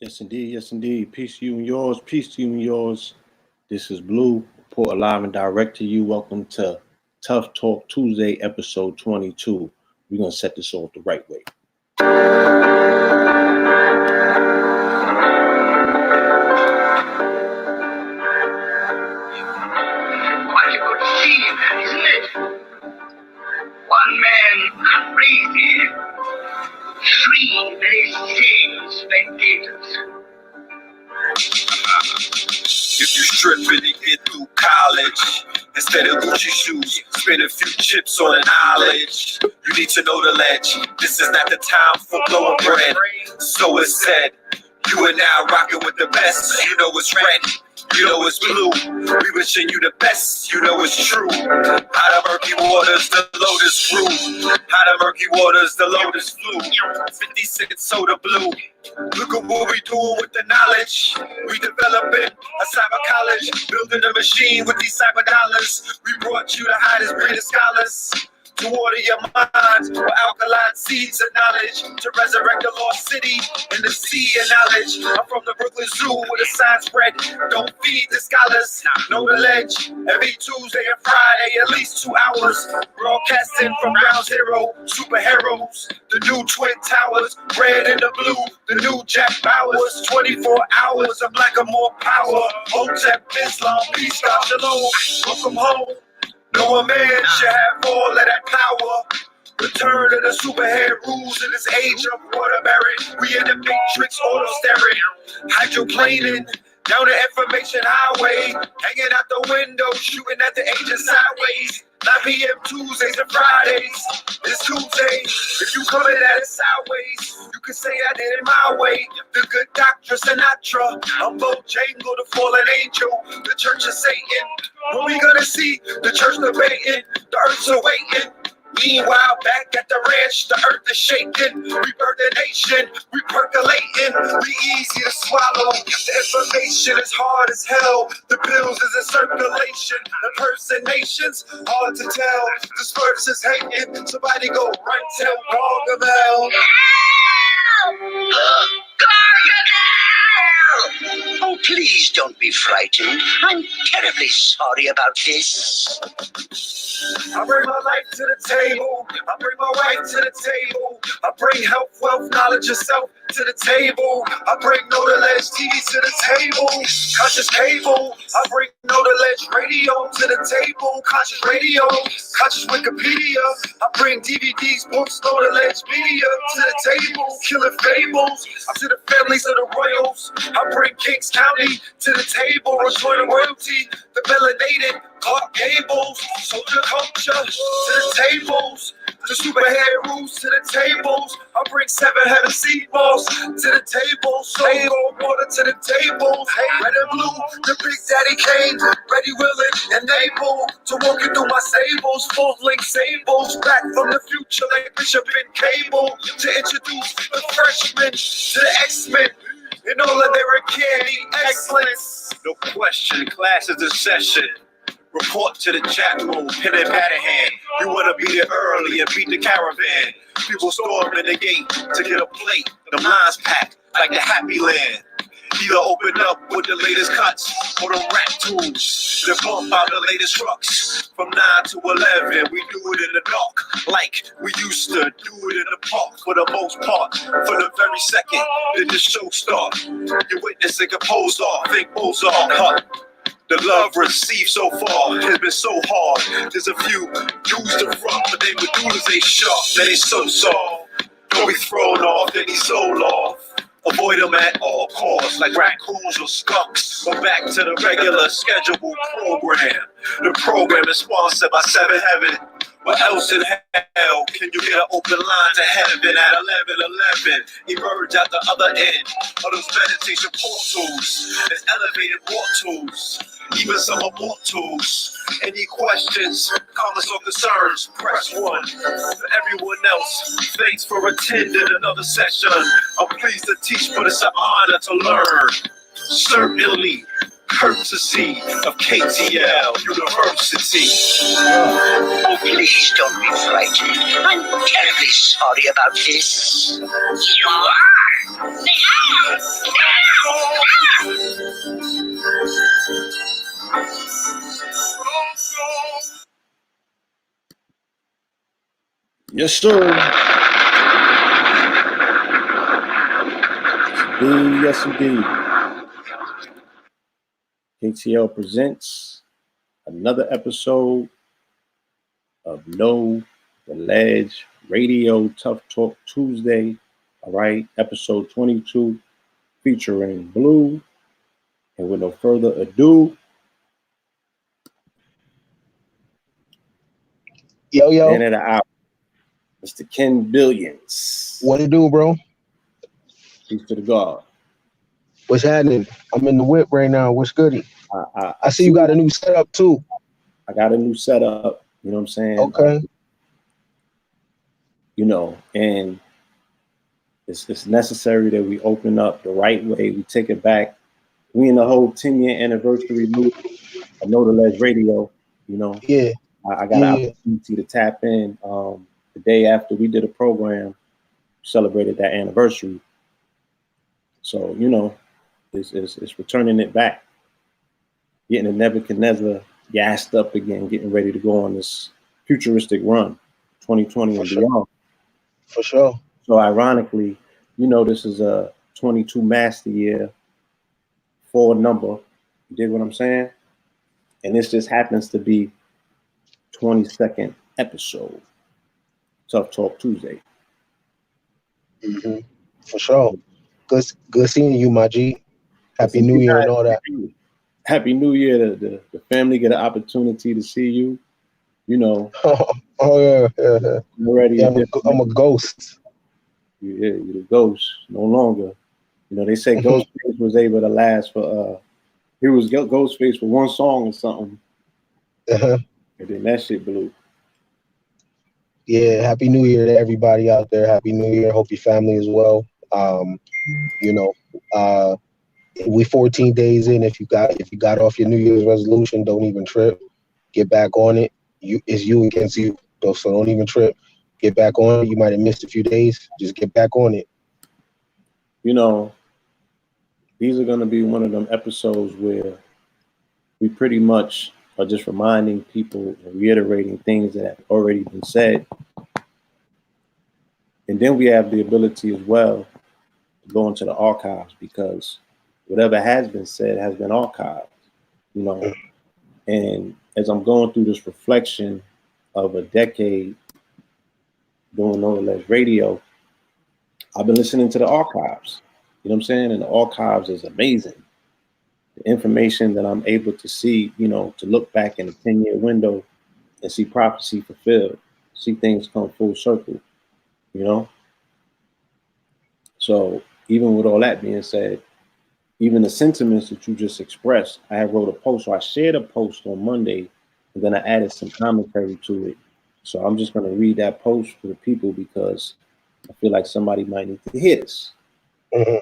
Yes, indeed. Yes, indeed. Peace to you and yours. Peace to you and yours. This is Blue. Report live and direct to you. Welcome to Tough Talk Tuesday, episode 22. We're going to set this off the right way. What a good scene, isn't it? One man crazy, three very sane spectators. If you stripping to get through college, instead of Gucci shoes, spend a few chips on knowledge. You need to know the ledge. This is not the time for blowing bread. So it's said, you are now rocking with the best. You know it's red, you know it's blue. We wishing you the best, you know it's true. Out of murky waters, the lotus grew. Out of murky waters, the lotus flew. 56 soda blue. Look at what we doing with the knowledge. We developing a cyber college, building a machine with these cyber dollars. We brought you the hottest breed of scholars to water your minds with alkaline seeds of knowledge, to resurrect the lost city in the sea of knowledge. I'm from the Brooklyn Zoo with a sign spread. Don't feed the scholars, know the ledge. Every Tuesday and Friday, at least 2 hours. Broadcasting from Ground Zero, superheroes. The new Twin Towers, red and the blue. The new Jack Bowers, 24 hours of black and more power. Hotep, Islam, peace, God, shalom. Welcome home. No a man should have all of that power. Return of the superhead rules in this age of Waterbury. We in the Matrix, auto staring, hydroplaning down the information highway, hanging out the window, shooting at the agents sideways. 9 p.m. Tuesdays and Fridays. It's Tuesday. If you coming at it sideways, you can say I did it my way. The good Dr. Sinatra, I'm Bojangle, the fallen angel, the Church of Satan. When we gonna see the church debating, the earth's awaiting. Meanwhile, back at the ranch, the earth is shaking. We birth the nation, we percolating. We easy to swallow. The information is hard as hell. The bills is in circulation. Impersonations, hard to tell. Disperse is hating. Somebody go run, tell Gargamel. Gargamel! Oh, please don't be frightened. I'm terribly sorry about this. I bring my life to the table. I bring my wife to the table. I bring health, wealth, knowledge, yourself to the table. I bring Know the Ledge TV to the table. Conscious cable. I bring Know the Ledge radio to the table. Conscious radio. Conscious Wikipedia. I bring DVDs, books, Know the Ledge media to the table. Killing fables to the families of the royals. I bring Kings County to the table. Rejoin the royalty. The melanated Clark Gables, soldier culture to the tables, the superhead rules to the tables. I bring 7 heaven seed balls to the table, soul water to the tables. Red and blue, the Big Daddy Kane, ready, willing, and able to walk you through my sables, full length sables, back from the future like Bishop and Cable to introduce the freshmen to the X-Men. In all of their candy excellence. No question, class is in session. Report to the chat room, pen and pad in hand. You wanna be there early and beat the caravan. People storming the gate to get a plate. The lines packed like the Happy Land. Either open up with the latest cuts or the rap tools that bump out the latest trucks. From 9 to 11, we do it in the dark like we used to do it in the park for the most part. For the very second that the show starts, you're witnessing a pose off, think Mozart, huh? The love received so far has been so hard. There's a few dudes to front, but they medullars ain't sharp. Then they so soft. Don't be thrown off, then he's so off. Avoid them at all costs, like raccoons or skunks. Go back to the regular scheduled program. The program is sponsored by 7 Heaven. What else in hell can you get an open line to heaven at 11:11? Emerge at the other end of those meditation portals. There's elevated mortals, even some immortals. Any questions, comments, or concerns? Press 1. For everyone else, thanks for attending another session. I'm pleased to teach, but it's an honor to learn. Certainly, courtesy of KTL University. Oh, please don't be frightened. I'm terribly sorry about this. You are? Yes, sir. Yes, indeed. KTL presents another episode of Know the Ledge Radio Tough Talk Tuesday. All right, episode 22 featuring Blue. And with no further ado, man of the hour, Mr. Ken Billions. What it do, bro? Peace to the God. What's happening? I'm in the whip right now. What's goody? I see you got a new setup too. I got a new setup. You know what I'm saying? Okay. And it's necessary that we open up the right way. We take it back. We in the whole 10-year anniversary move. I know the Ledge Radio. Yeah. I got an opportunity to tap in the day after we did a program, celebrated that anniversary. So it's returning it back, getting the Nebuchadnezzar gassed up again, getting ready to go on this futuristic run, 2020 and beyond. For sure. So ironically, this is a 22 master year, 4 number. You dig what I'm saying? And this just happens to be 22nd episode, Tough Talk Tuesday. Mm-hmm. For sure. Good seeing you, my G. Happy New Year and all that. Happy New Year. The family get an opportunity to see you. Oh yeah. Already, I'm a ghost. You're the ghost no longer. They say Ghostface was able to last for he was Ghostface for one song or something. Uh-huh. And then that shit blew. Yeah, Happy New Year to everybody out there. Happy New Year. Hope your family as well. We 14 days in. If you got off your New Year's resolution, don't even trip. Get back on it. It's you against you. So don't even trip. Get back on it. You might have missed a few days. Just get back on it. These are going to be one of them episodes where we pretty much are just reminding people and reiterating things that have already been said. And then we have the ability as well to go into the archives, because whatever has been said has been archived, And as I'm going through this reflection of a decade doing Know the Ledge Radio, I've been listening to the archives. You know what I'm saying? And the archives is amazing. The information that I'm able to see, to look back in a 10-year window and see prophecy fulfilled, see things come full circle, So even with all that being said, even the sentiments that you just expressed, I wrote a post. So I shared a post on Monday, and then I added some commentary to it. So I'm just going to read that post for the people because I feel like somebody might need to hear this. Mm-hmm.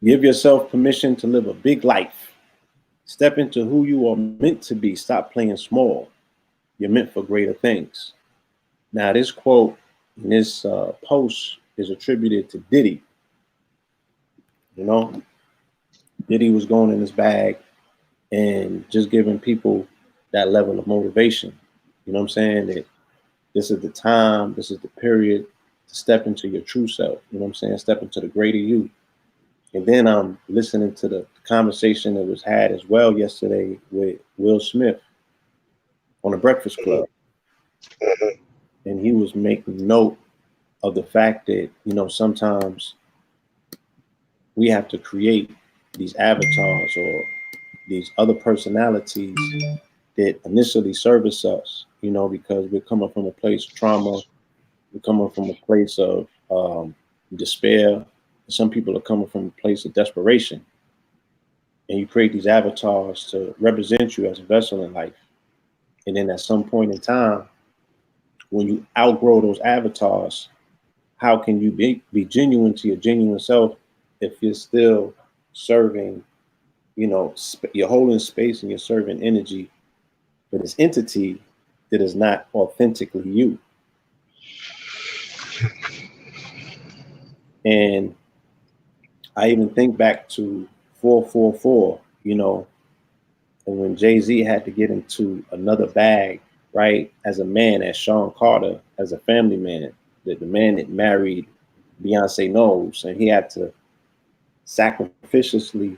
Give yourself permission to live a big life. Step into who you are meant to be. Stop playing small. You're meant for greater things. Now, this quote in this post is attributed to Diddy. Diddy was going in his bag and just giving people that level of motivation. You know what I'm saying? That this is the time, this is the period to step into your true self. You know what I'm saying? Step into the greater you. And then I'm listening to the conversation that was had as well yesterday with Will Smith on the Breakfast Club. Mm-hmm. And he was making note of the fact that, sometimes we have to create these avatars or these other personalities that initially service us, because we're coming from a place of trauma. We're coming from a place of despair. Some people are coming from a place of desperation. And you create these avatars to represent you as a vessel in life. And then at some point in time, when you outgrow those avatars, how can you be genuine to your genuine self if you're still serving, you're holding space and you're serving energy for this entity that is not authentically you? And I even think back to 444, you know, and when Jay-Z had to get into another bag, right, as a man, as Sean Carter, as a family man, that the man that married Beyonce Knowles, and he had to sacrificially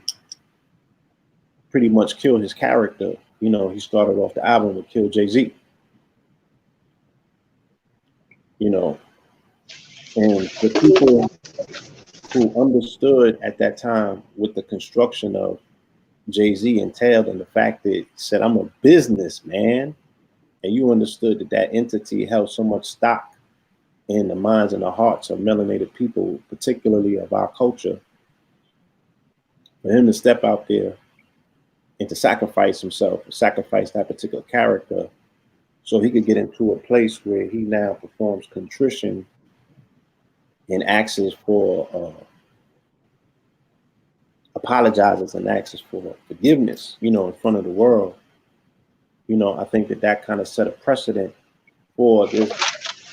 pretty much kill his character. You know, he started off the album with Kill Jay-Z. You know, and the people who understood at that time with the construction of Jay-Z entailed, and the fact that he said, I'm a businessman, and you understood that that entity held so much stock in the minds and the hearts of melanated people, particularly of our culture, for him to step out there and to sacrifice himself, sacrifice that particular character, so he could get into a place where he now performs contrition and asks for apologizes and asks for forgiveness, you know, in front of the world. You know, I think that that kind of set a precedent for this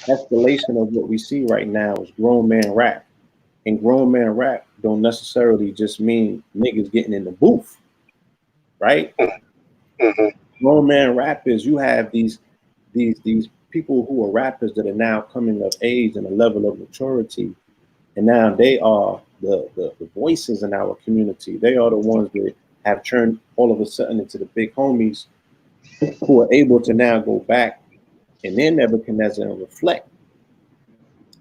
escalation of what we see right now is grown man rap. And grown man rap don't necessarily just mean niggas getting in the booth, right? Mm-hmm. Grown man rap is you have these people who are rappers that are now coming of age and a level of maturity, and now they are the voices in our community. They are the ones that have turned all of a sudden into the big homies who are able to now go back and then Nebuchadnezzar and reflect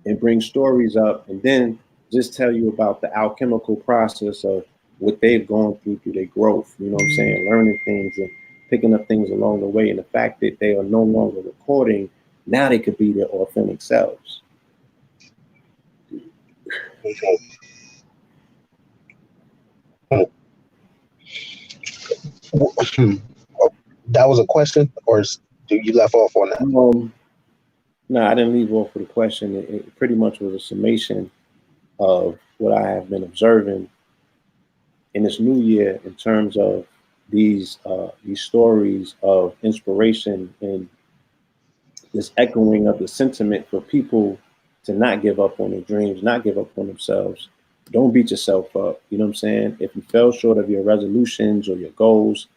and bring stories up, and then just tell you about the alchemical process of what they've gone through their growth, you know what I'm saying, learning things and picking up things along the way, and the fact that they are no longer recording, now they could be their authentic selves. That was a question, or you left off on that? No, I didn't leave off with a question. It pretty much was a summation of what I have been observing in this new year in terms of these stories of inspiration and this echoing of the sentiment for people to not give up on their dreams, not give up on themselves. Don't beat yourself up. You know what I'm saying? If you fell short of your resolutions or your goals,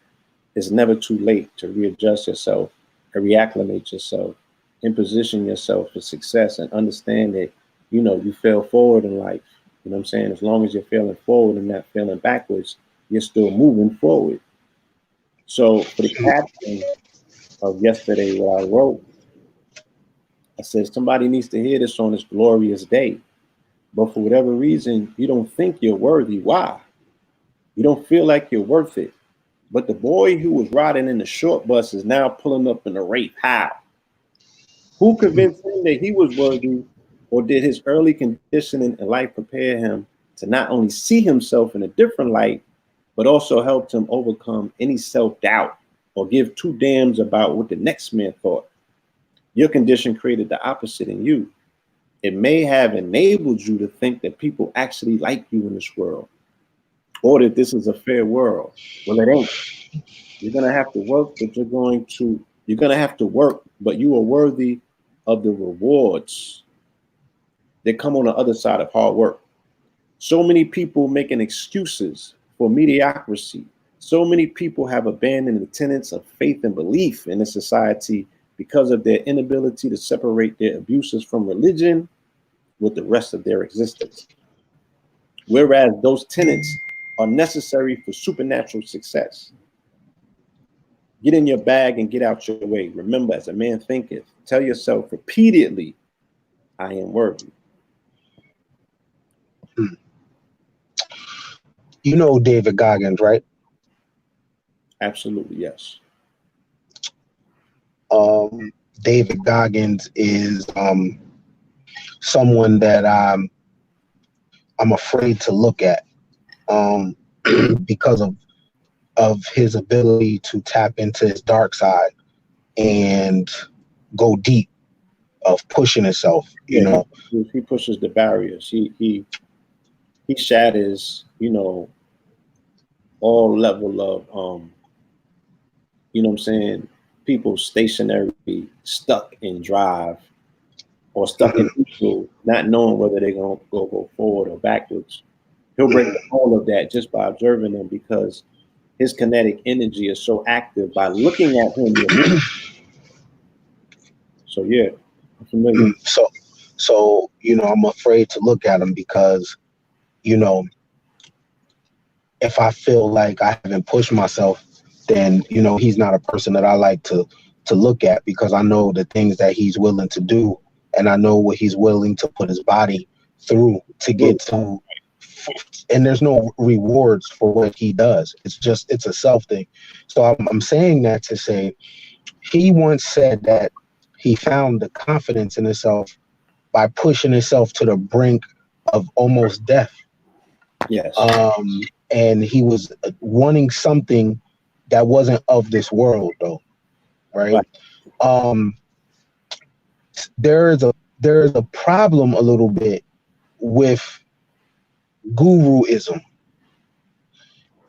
it's never too late to readjust yourself and reacclimate yourself and position yourself for success, and understand that, you know, you fail forward in life. You know what I'm saying? As long as you're failing forward and not failing backwards, you're still moving forward. So for the caption of yesterday, what I wrote, I said, somebody needs to hear this on this glorious day. But for whatever reason, you don't think you're worthy. Why? You don't feel like you're worth it. But the boy who was riding in the short bus is now pulling up in the Wraith. How? Who convinced him that he was worthy, or did his early conditioning in life prepare him to not only see himself in a different light, but also helped him overcome any self-doubt or give two damns about what the next man thought? Your condition created the opposite in you. It may have enabled you to think that people actually like you in this world, or that this is a fair world. Well, it ain't. You're gonna have to work, but you're gonna have to work, but you are worthy of the rewards that come on the other side of hard work. So many people making excuses for mediocrity. So many people have abandoned the tenets of faith and belief in the society because of their inability to separate their abuses from religion with the rest of their existence. Whereas those tenets are necessary for supernatural success. Get in your bag and get out your way. Remember, as a man thinketh, tell yourself repeatedly, I am worthy. You know David Goggins, right? Absolutely, yes. David Goggins is someone that I'm afraid to look at because of his ability to tap into his dark side and go deep of pushing himself. You know, he pushes the barriers. He shatters, you know, all level of you know what I'm saying, people stationary, stuck in drive, or stuck in neutral, not knowing whether they're going to go forward or backwards. He'll break all of that just by observing them, because his kinetic energy is so active by looking at him. So yeah, I'm familiar. So I'm afraid to look at him because, if I feel like I haven't pushed myself, then he's not a person that I like to look at, because I know the things that he's willing to do, and I know what he's willing to put his body through to get to. And there's no rewards for what he does. It's a self thing. So I'm saying that to say, he once said that he found the confidence in himself by pushing himself to the brink of almost death. Yes. And he was wanting something that wasn't of this world, though, right? There is a problem a little bit with guruism,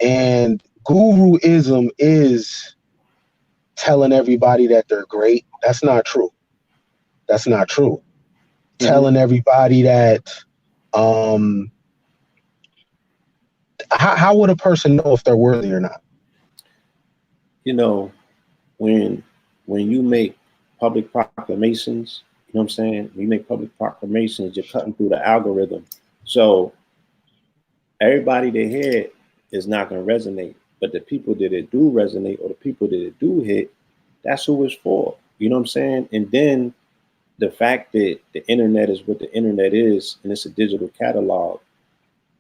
and guruism is telling everybody that they're great. That's not true. Telling everybody that how would a person know if they're worthy or not? When you make public proclamations, you know what I'm saying? When you make public proclamations, you're cutting through the algorithm. So everybody they hear is not going to resonate, but the people that it do resonate, or the people that it do hit, that's who it's for. You know what I'm saying? And then the fact that the internet is what the internet is, and it's a digital catalog,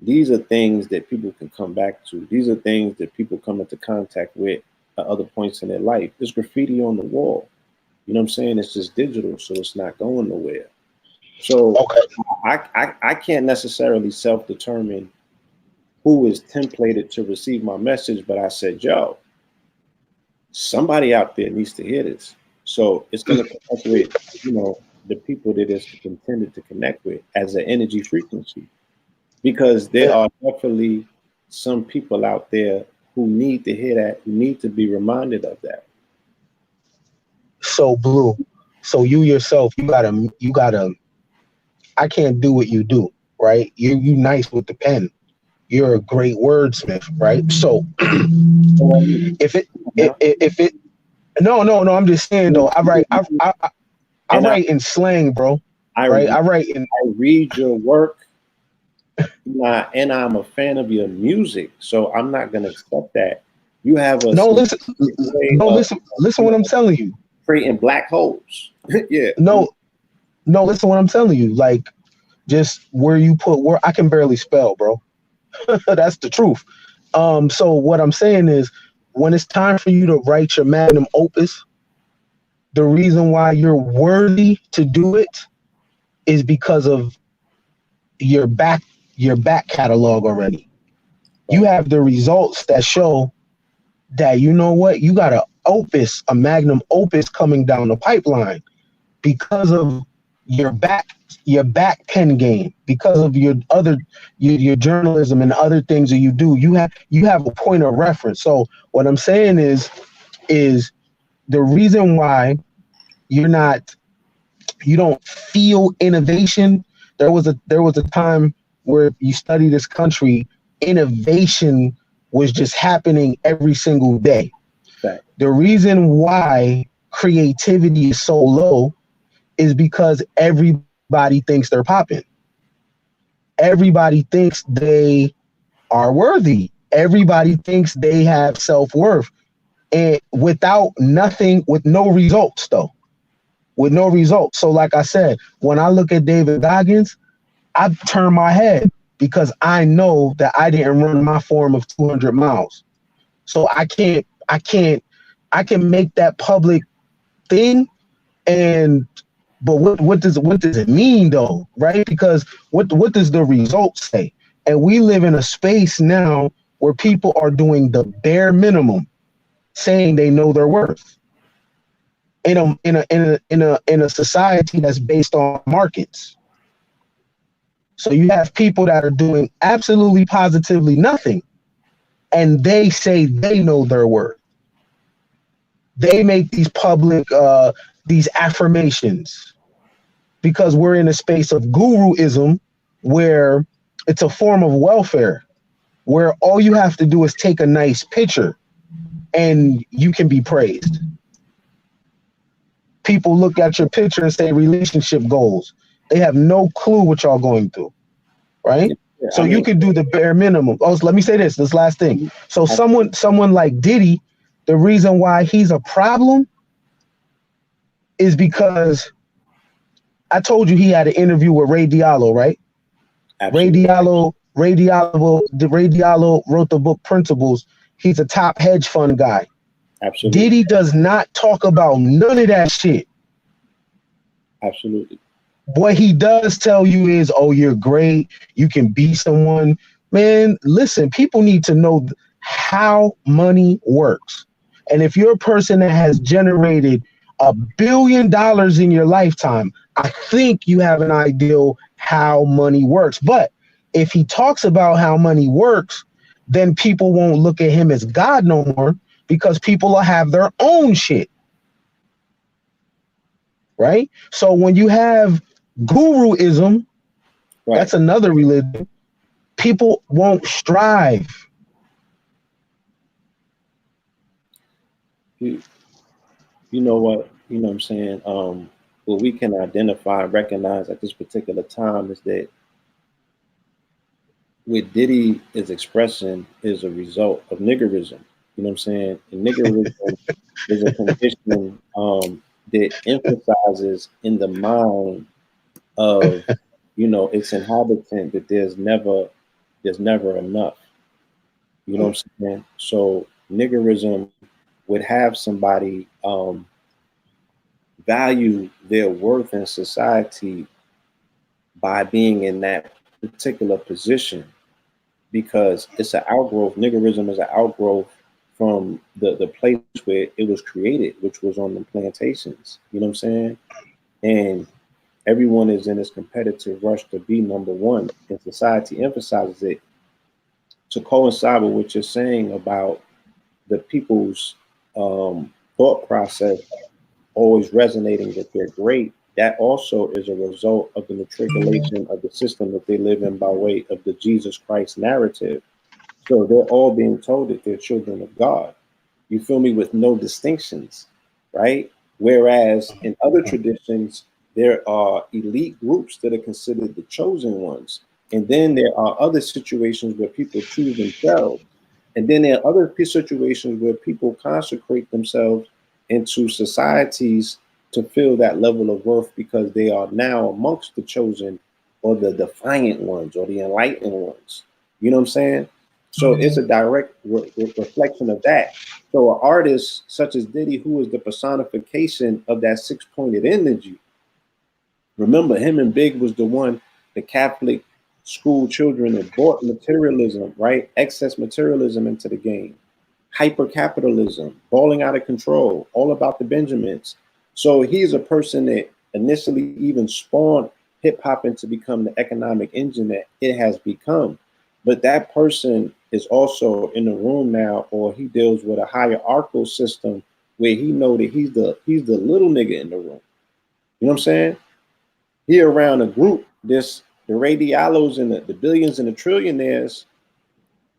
these are things that people can come back to. These are things that people come into contact with at other points in their life. There's graffiti on the wall. You know what I'm saying? It's just digital, so it's not going nowhere. So I can't necessarily self-determine who is templated to receive my message, but I said, yo, somebody out there needs to hear this. So it's going to connect with, the people that it's intended to connect with as an energy frequency, because there are definitely some people out there who need to hear that, who need to be reminded of that. So Blue, so you yourself, you gotta, I can't do what you do, right? You nice with the pen. You're a great wordsmith, right? So no, I'm just saying though, I write in slang, bro. I read your work, and I'm a fan of your music, so I'm not gonna accept that. You have a listen what I'm telling you. Creating black holes. Yeah. No, listen what I'm telling you. Like, just where you put where I can barely spell, bro. That's the truth. So what I'm saying is, when it's time for you to write your magnum opus, the reason why you're worthy to do it is because of your back catalog already. You have the results that show that, you know what, you got a magnum opus coming down the pipeline because of your back pen game, because of your journalism and other things that you do. You have a point of reference. So what I'm saying is the reason why you don't feel innovation. There was a time where you study this country, innovation was just happening every single day. Right. The reason why creativity is so low is because everybody thinks they're popping. Everybody thinks they are worthy. Everybody thinks they have self-worth. And with no results though. With no results. So like I said, when I look at David Goggins, I turn my head because I know that I didn't run my form of 200 miles. So I can make that public thing, but what does it mean though, right? Because what does the results say? And we live in a space now where people are doing the bare minimum, saying they know their worth. In a society that's based on markets. So you have people that are doing absolutely positively nothing, and they say they know their worth. They make these public these affirmations. because we're in a space of guruism where it's a form of welfare, where all you have to do is take a nice picture and you can be praised. People look at your picture and say relationship goals. They have no clue what y'all going through, right? Yeah, So you could do the bare minimum. Oh, so let me say this last thing. So someone like Diddy, the reason why he's a problem is because I told you he had an interview with Ray Diallo, right? absolutely. Ray Diallo wrote the book Principles. He's a top hedge fund guy. Absolutely. Diddy does not talk about none of that shit. Absolutely. What he does tell you is, oh, you're great. You can be someone. Man, listen, people need to know how money works. And if you're a person that has generated $1 billion in your lifetime, I think you have an idea how money works. But if he talks about how money works, then people won't look at him as God no more, because people will have their own shit. Right? So when you have guruism, Right. that's another religion, people won't strive. You know what? You know what I'm saying? What we can identify and recognize at this particular time is that what Diddy is expressing is a result of niggerism. You know what I'm saying? And niggerism is a condition that emphasizes in the mind of, you know, its inhabitant that there's never enough. You know what I'm saying? So niggerism would have somebody value their worth in society by being in that particular position, because it's an outgrowth. Niggerism is an outgrowth from the place where it was created, which was on the plantations. You know what I'm saying? And everyone is in this competitive rush to be number one, and society emphasizes it. To coincide with what you're saying about the people's thought process always resonating that they're great, that also is a result of the matriculation of the system that they live in by way of the Jesus Christ narrative. So they're all being told that they're children of God. You feel me? With no distinctions, right? Whereas in other traditions, there are elite groups that are considered the chosen ones. And then there are other situations where people choose themselves. And then there are other situations where people consecrate themselves into societies to feel that level of worth because they are now amongst the chosen or the defiant ones or the enlightened ones. You know what I'm saying? So it's a direct reflection of that. So an artist such as Diddy, who is the personification of that six-pointed energy, remember him and Big was the Catholic school children that brought materialism, right? Excess materialism into the game. Hyper capitalism, balling out of control, all about the Benjamins. So he's a person that initially even spawned hip hop into become the economic engine that it has become. But that person is also in the room now, or he deals with a hierarchical system where he know that he's the little nigga in the room. You know what I'm saying? He around a group, this the Ray Diallos and the billions and the trillionaires.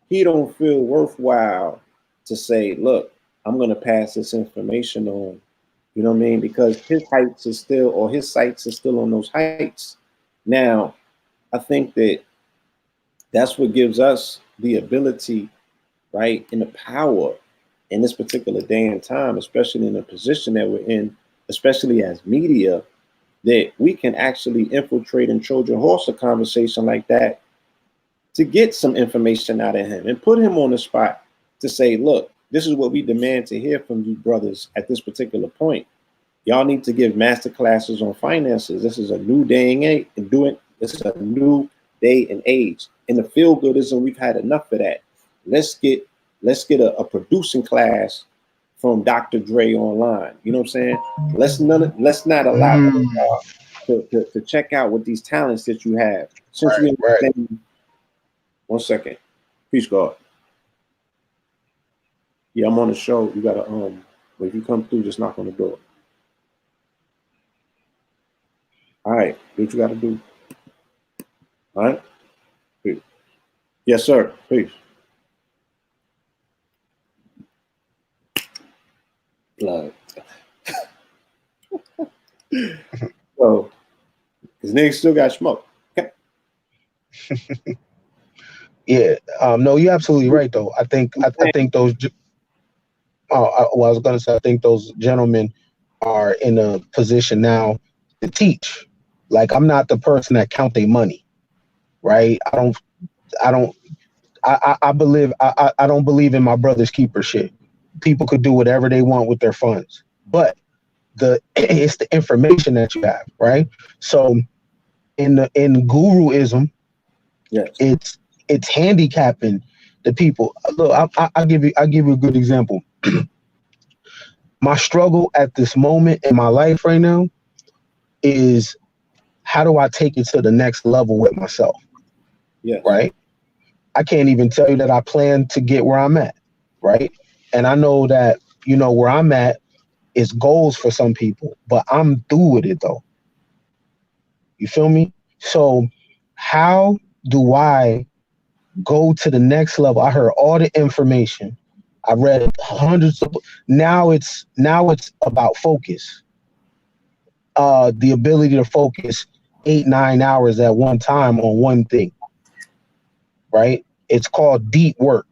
He don't feel worthwhile to say, look, I'm gonna pass this information on. You know what I mean? Because his heights is still, or his sights are still on those heights. Now, I think that that's what gives us the ability, right, and the power in this particular day and time, especially in the position that we're in, especially as media, that we can actually infiltrate and Trojan horse a conversation like that to get some information out of him and put him on the spot to say, look, this is what we demand to hear from you brothers at this particular point. Y'all need to give master classes on finances. This is a new day and age, and this is a new day and age. In the feel goodism, we've had enough of that. Let's get a producing class from Dr. Dre online. You know what I'm saying? Let's not allow to check out what these talents that you have. Since we understand, 1 second. Peace, God. Yeah, I'm on the show. You gotta but if you come through, just knock on the door. All right, do what you got to do. All right, peace. Yes, sir. Peace. Plug. So, his nigga still got smoke. Okay. Yeah. No, you're absolutely right though. I think those. Well, I was gonna say I think those gentlemen are in a position now to teach. Like I'm not the person that count their money, right? I don't. I don't believe in my brother's keeper shit. People could do whatever they want with their funds, but it's the information that you have, right? So in guruism, Yes. it's handicapping the people. Look, I'll give you a good example. My struggle at this moment in my life right now is how do I take it to the next level with myself, Yes. right? I can't even tell you that I plan to get where I'm at, right? And I know that, where I'm at is goals for some people, but I'm through with it though. You feel me? So how do I go to the next level? I heard all the information. I read hundreds of now it's about focus. The ability to focus 8-9 hours at one time on one thing, right? It's called deep work,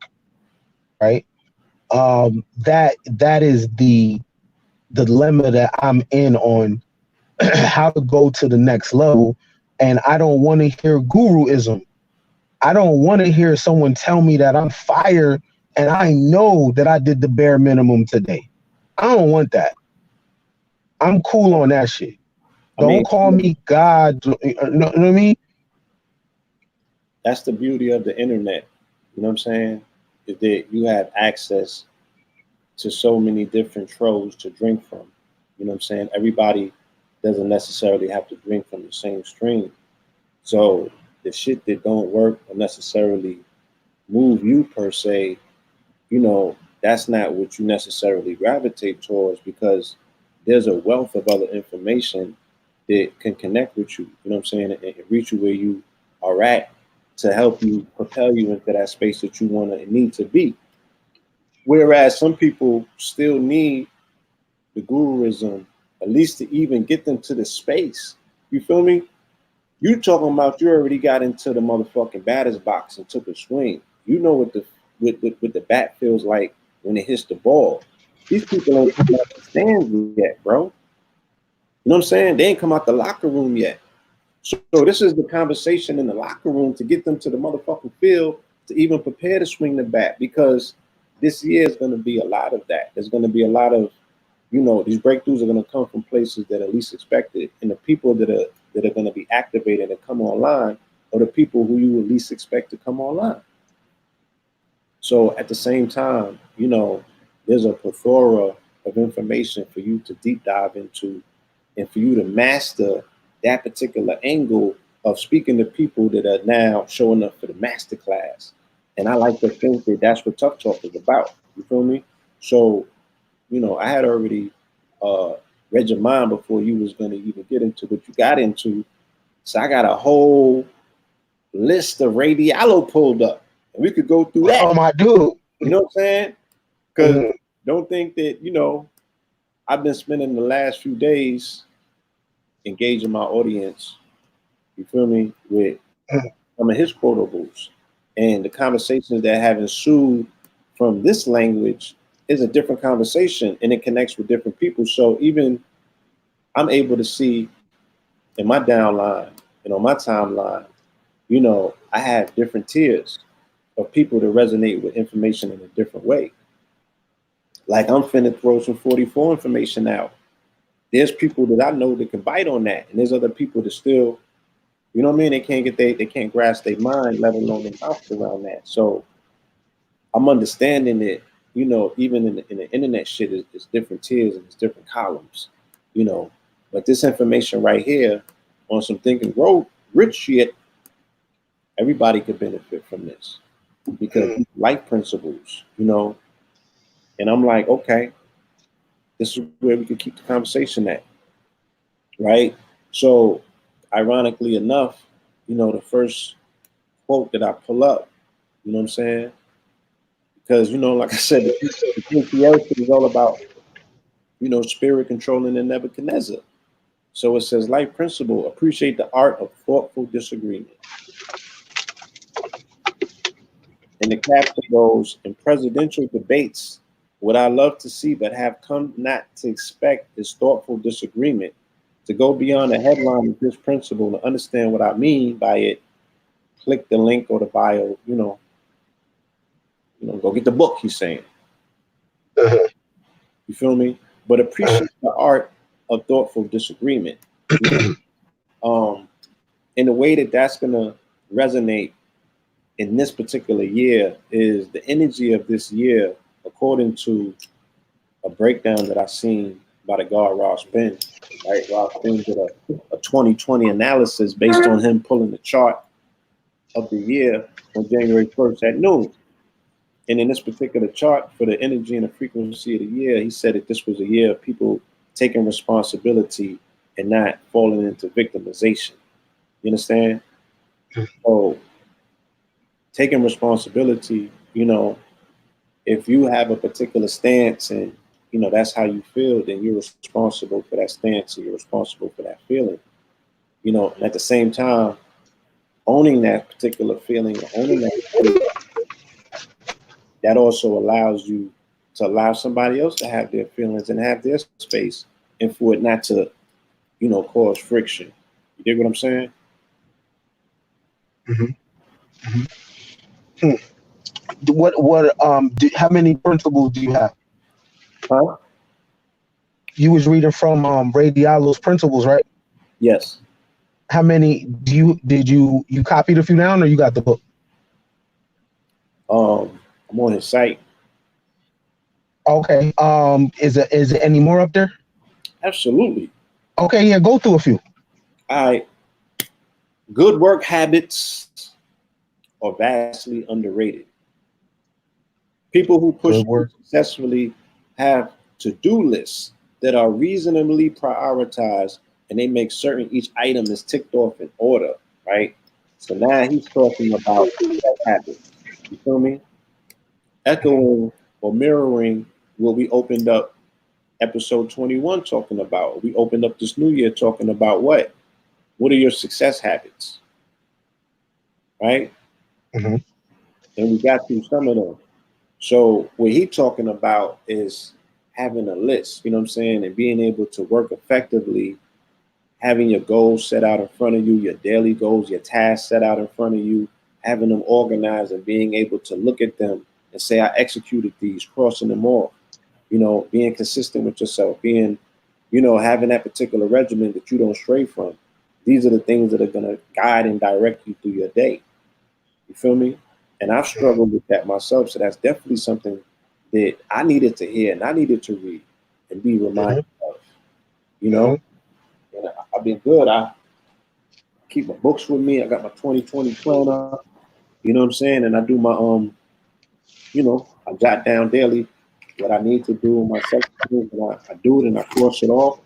right? That is the dilemma that I'm in on how to go to the next level. And I don't want to hear guruism. I don't want to hear someone tell me that I'm fired and I know that I did the bare minimum today. I don't want that. I'm cool on that shit. Don't call me God. You know what I mean? That's the beauty of the internet. You know what I'm saying? Is that you have access to so many different troves to drink from. You know what I'm saying? Everybody doesn't necessarily have to drink from the same stream. So the shit that don't work or necessarily move you per se, that's not what you necessarily gravitate towards, because there's a wealth of other information that can connect with you, you know what I'm saying, and reach you where you are at to help you propel you into that space that you want to need to be. Whereas some people still need the guruism, at least to even get them to the space. You feel me? You talking about you already got into the motherfucking batter's box and took a swing. You know what what the bat feels like when it hits the ball. These people ain't come out the stands yet, bro. You know what I'm saying? They ain't come out the locker room yet. So this is the conversation in the locker room to get them to the motherfucking field to even prepare to swing the bat, because this year is going to be a lot of that. There's going to be a lot of, these breakthroughs are going to come from places that are least expected, and the people that are going to be activated and come online are the people who you would least expect to come online. So at the same time, there's a plethora of information for you to deep dive into, and for you to master that particular angle of speaking to people that are now showing up for the master class. And I like to think that that's what Tough Talk is about. You feel me? So, I had already read your mind before you was going to even get into what you got into. So I got a whole list of radialo pulled up, and we could go through that. Oh, my dude. You know what I'm saying? Because don't think that, I've been spending the last few days engaging my audience, you feel me, with some of his quotables. And the conversations that have ensued from this language is a different conversation, and it connects with different people. So even I'm able to see in my downline and on my timeline, I have different tiers of people that resonate with information in a different way. Like I'm finna throw some 44 information out. There's people that I know that can bite on that, and there's other people that still, you know what I mean, they can't grasp their mind, let alone their mouth around that. So I'm understanding that, even in the internet shit, it's different tiers and it's different columns, But this information right here on some Think and Grow Rich shit, everybody could benefit from this because life principles, And I'm like, okay, this is where we can keep the conversation at, right? So ironically enough, the first quote that I pull up, you know what I'm saying? Because, like I said, the patriarchy is all about, spirit controlling the Nebuchadnezzar. So it says, life principle, appreciate the art of thoughtful disagreement. And the caption goes, in presidential debates, what I love to see but have come not to expect is thoughtful disagreement. To go beyond the headline of this principle to understand what I mean by it, click the link or the bio, go get the book, he's saying. You feel me? But appreciate the art of thoughtful disagreement. In a way that's going to resonate in this particular year is the energy of this year, according to a breakdown that I've seen by the guard Ross Ben. Right, Ross Ben did a 2020 analysis based on him pulling the chart of the year on January 1st at noon. And in this particular chart for the energy and the frequency of the year, he said that this was a year of people taking responsibility and not falling into victimization. You understand? So taking responsibility, if you have a particular stance and, that's how you feel, then you're responsible for that stance and you're responsible for that feeling. And at the same time, owning that particular feeling, owning that feeling, that also allows you to allow somebody else to have their feelings and have their space, and for it not to, cause friction. You dig what I'm saying? How many principles do you have? Huh? You was reading from Ray Diallo's principles, right? Yes. How many did you copied a few down, or you got the book? I'm on his site. Okay. Is it any more up there? Absolutely. Okay, yeah, go through a few. All right. Good work habits are vastly underrated. People who push successfully have to-do lists that are reasonably prioritized, and they make certain each item is ticked off in order, right? So now he's talking about that habit. You feel me? Echoing or mirroring what we opened up episode 21 talking about. We opened up this new year talking about what? What are your success habits? Right? Mm-hmm. And we got through some of them. So what he's talking about is having a list, you know what I'm saying, and being able to work effectively, having your goals set out in front of you, your daily goals, your tasks set out in front of you, having them organized and being able to look at them and say, I executed these, crossing them off, being consistent with yourself, being, having that particular regimen that you don't stray from. These are the things that are going to guide and direct you through your day. You feel me? And I've struggled with that myself. So that's definitely something that I needed to hear and I needed to read and be reminded of, And I've been good. I keep my books with me. I got my 2020 planner, you know what I'm saying? And I do my, I jot down daily what I need to do in my section. And I do it and I cross it off.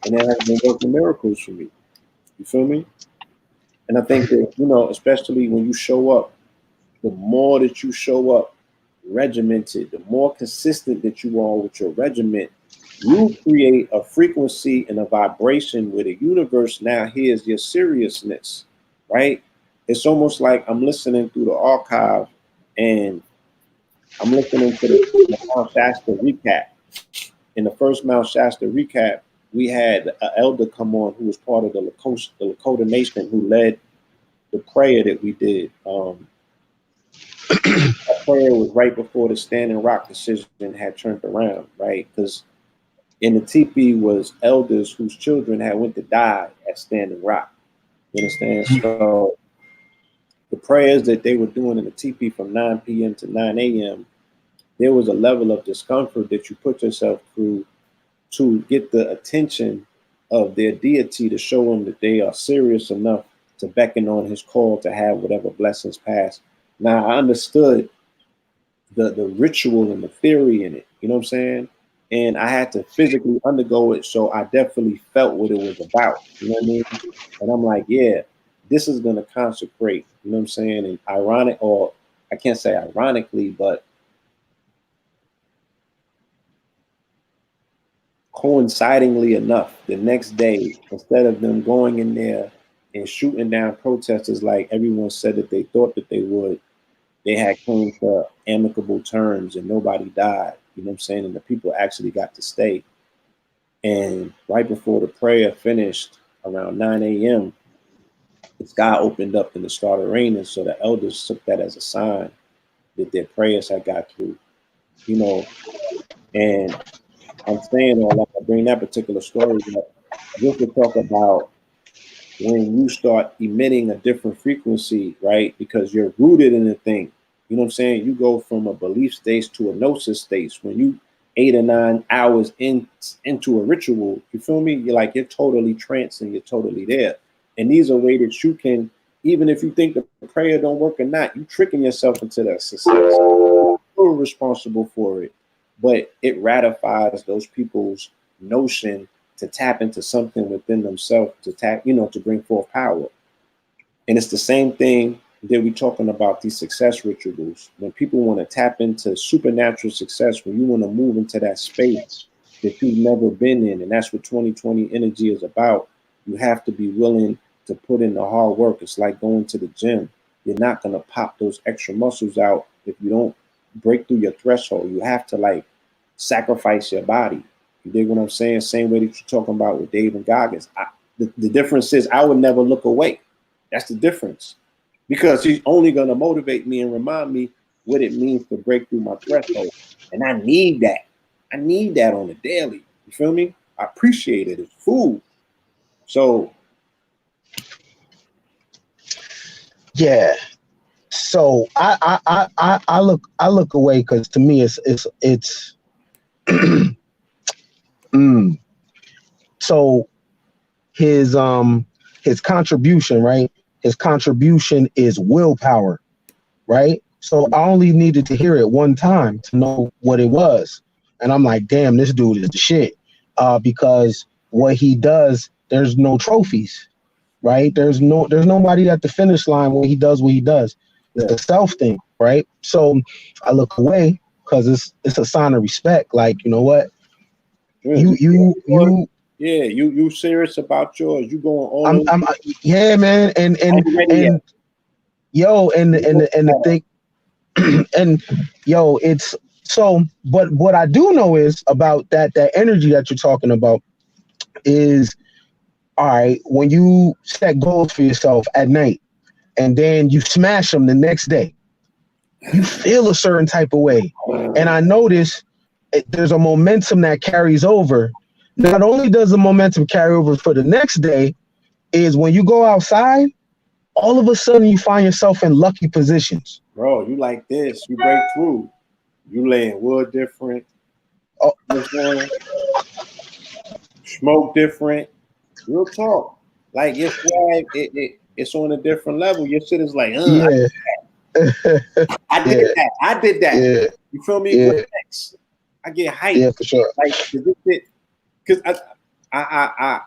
And that has been working miracles for me. You feel me? And I think that, especially when you show up, the more that you show up regimented, the more consistent that you are with your regiment, you create a frequency and a vibration where the universe now hears your seriousness, right? It's almost like I'm listening through the archive and I'm listening to the Mount Shasta recap. In the first Mount Shasta recap, we had an elder come on who was part of the Lakota Nation who led the prayer that we did. That prayer was right before the Standing Rock decision had turned around, right? Because in the teepee was elders whose children had went to die at Standing Rock. You understand? So the prayers that they were doing in the teepee from 9 p.m. to 9 a.m., there was a level of discomfort that you put yourself through to get the attention of their deity to show them that they are serious enough to beckon on his call to have whatever blessings pass. Now, I understood the ritual and the theory in it, you know what I'm saying? and I had to physically undergo it, so I definitely felt what it was about. You know what I mean? And I'm like, yeah, this is gonna consecrate. You know what I'm saying? And ironic, or I can't say ironically, but coincidingly enough, the next day, instead of them going in there and shooting down protesters like everyone said that they thought that they would, they had came to amicable terms and nobody died. You know what I'm saying? And the people actually got to stay. And right before the prayer finished, around 9 a.m., the sky opened up and it started raining. So the elders took that as a sign that their prayers had got through, you know. And I'm saying all that, I bring that particular story up just to talk about when you start emitting a different frequency, right? Because you're rooted in the thing. You know what I'm saying? You go from a belief state to a gnosis state. When you 8 or 9 hours into a ritual, you feel me? You're totally tranced and you're totally there. And these are ways that you can, even if you think the prayer don't work or not, you tricking yourself into that success. You're responsible for it, but it ratifies those people's notion to tap into something within themselves, to tap, to bring forth power. And it's the same thing that we're talking about, these success rituals. When people want to tap into supernatural success, when you want to move into that space that you've never been in, and that's what 2020 energy is about, you have to be willing to put in the hard work. It's like going to the gym. You're not going to pop those extra muscles out if you don't break through your threshold. You have to sacrifice your body. You dig what I'm saying? Same way that you're talking about with Dave and Goggins. The difference is I would never look away. That's the difference. Because he's only going to motivate me and remind me what it means to break through my threshold. And I need that. I need that on a daily. You feel me? I appreciate it. It's food. So. Yeah. So I look away because to me it's So his contribution, right? His contribution is willpower, right? So I only needed to hear it one time to know what it was. And I'm like, damn, this dude is the shit. Because what he does, there's no trophies, right? There's nobody at the finish line when he does what he does. It's a self thing, right? So I look away because it's a sign of respect. Like, you know what? Yeah, you serious about yours? You going all? Yeah, man, and yo, and the thing, and yo, it's so. But what I do know is about that energy that you're talking about is, all right, when you set goals for yourself at night and then you smash them the next day, you feel a certain type of way, and I notice there's a momentum that carries over. Not only does the momentum carry over for the next day, is when you go outside, all of a sudden you find yourself in lucky positions. Bro, you like this, you break through. You laying wood different. Oh. Smoke different. Real talk. Like your swag, it's on a different level. Your shit is like, yeah. I did that. I did that. Yeah. You feel me? Yeah. I get hyped. Yeah, for sure. Like, because I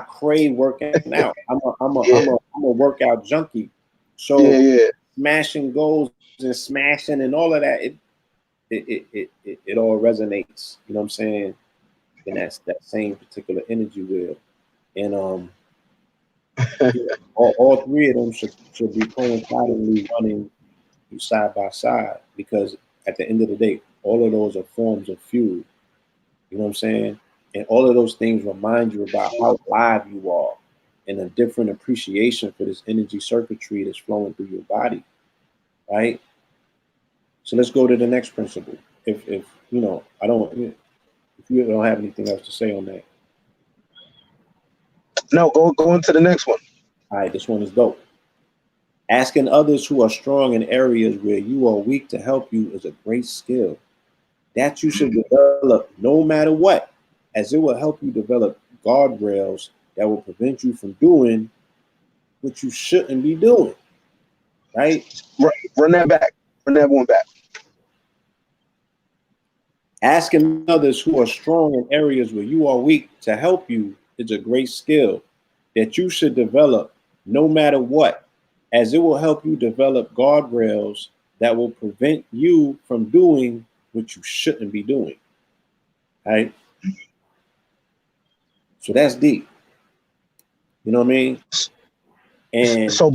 crave working out. I'm a workout junkie. So smashing goals and smashing and all of that, it all resonates. You know what I'm saying? And that's that same particular energy wheel. And all three of them should be coincidentally running side by side, because at the end of the day, all of those are forms of fuel. You know what I'm saying? And all of those things remind you about how live you are and a different appreciation for this energy circuitry that's flowing through your body, right? So let's go to the next principle. If if you don't have anything else to say on that. No, go into the next one. All right, this one is dope. Asking others who are strong in areas where you are weak to help you is a great skill that you should develop no matter what, as it will help you develop guardrails that will prevent you from doing what you shouldn't be doing. Right? Run that back. Run that one back. Asking others who are strong in areas where you are weak to help you is a great skill that you should develop no matter what, as it will help you develop guardrails that will prevent you from doing what you shouldn't be doing. Right? So that's deep. You know what I mean? And So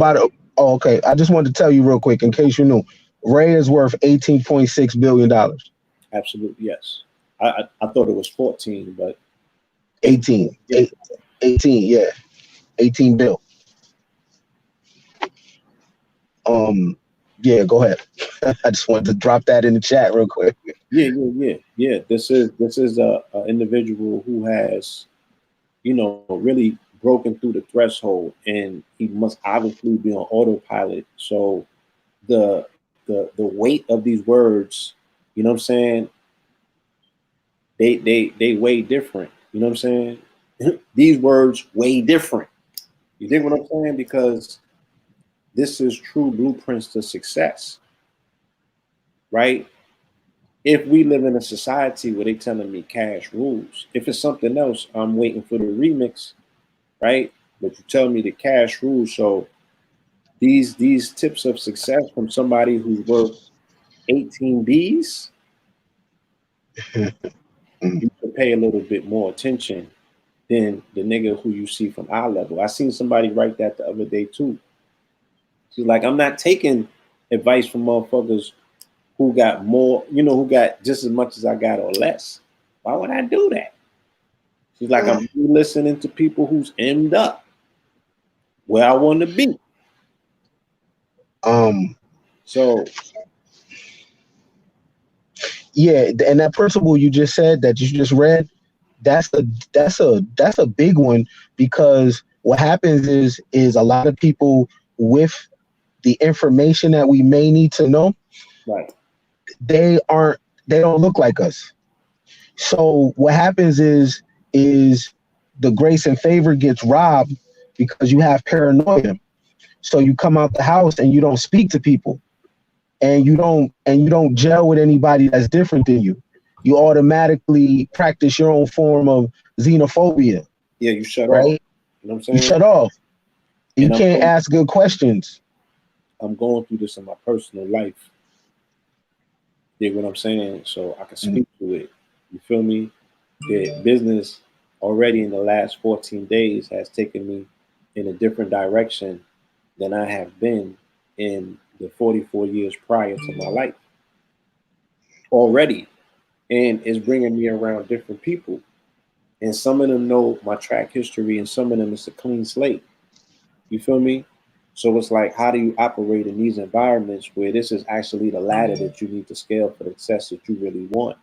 okay, I just wanted to tell you real quick in case you knew, Ray is worth $18.6 billion. absolutely, yes. I thought it was 14, but 18. Yeah. 18, yeah. 18 bill. Yeah, go ahead. I just wanted to drop that in the chat real quick. Yeah. This is a individual who has, really broken through the threshold, and he must obviously be on autopilot. So the weight of these words, you know what I'm saying? They weigh different. You know what I'm saying? These words weigh different. You dig what I'm saying? Because this is true blueprints to success, right? If we live in a society where they telling me cash rules, if it's something else, I'm waiting for the remix, right? But you tell me the cash rules. So these tips of success from somebody who's worth 18 Bs, you should pay a little bit more attention than the nigga who you see from our level. I seen somebody write that the other day too. She's like, I'm not taking advice from motherfuckers who got more, who got just as much as I got or less. Why would I do that? She's like, I'm listening to people who's emmed up where I want to be. So yeah, and that principle you just said that you just read, that's a big one, because what happens is a lot of people with the information that we may need to know, right, they don't look like us. So what happens is the grace and favor gets robbed because you have paranoia. So you come out the house and you don't speak to people, and you don't gel with anybody that's different than you. You automatically practice your own form of xenophobia. Yeah, you shut right? off. You know what I'm saying? You shut off. You can't ask good questions. I'm going through this in my personal life. You know what I'm saying? So I can speak to it. You feel me? The business already in the last 14 days has taken me in a different direction than I have been in the 44 years prior to my life already. And it's bringing me around different people. And some of them know my track history, and some of them it's a clean slate. You feel me? So it's like, how do you operate in these environments where this is actually the ladder that you need to scale for the success that you really want?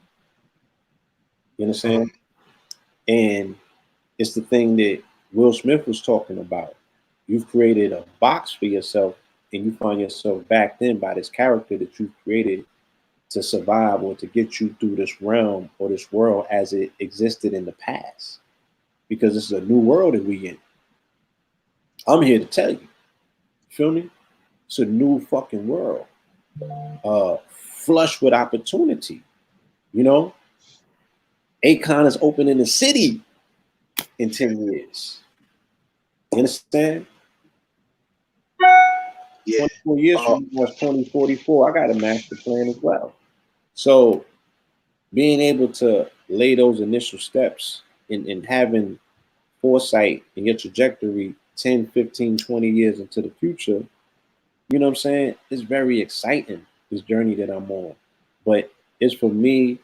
You understand? And it's the thing that Will Smith was talking about. You've created a box for yourself, and you find yourself backed in by this character that you've created to survive or to get you through this realm or this world as it existed in the past. Because this is a new world that we in. I'm here to tell you. Feel me? It's a new fucking world. Flush with opportunity. You know? Akon is opening the city in 10 years. You understand? Yeah. 24 years from now, 2044, I got a master plan as well. So being able to lay those initial steps and having foresight in your trajectory 10, 15, 20 years into the future, you know what I'm saying? It's very exciting, this journey that I'm on. But it's for me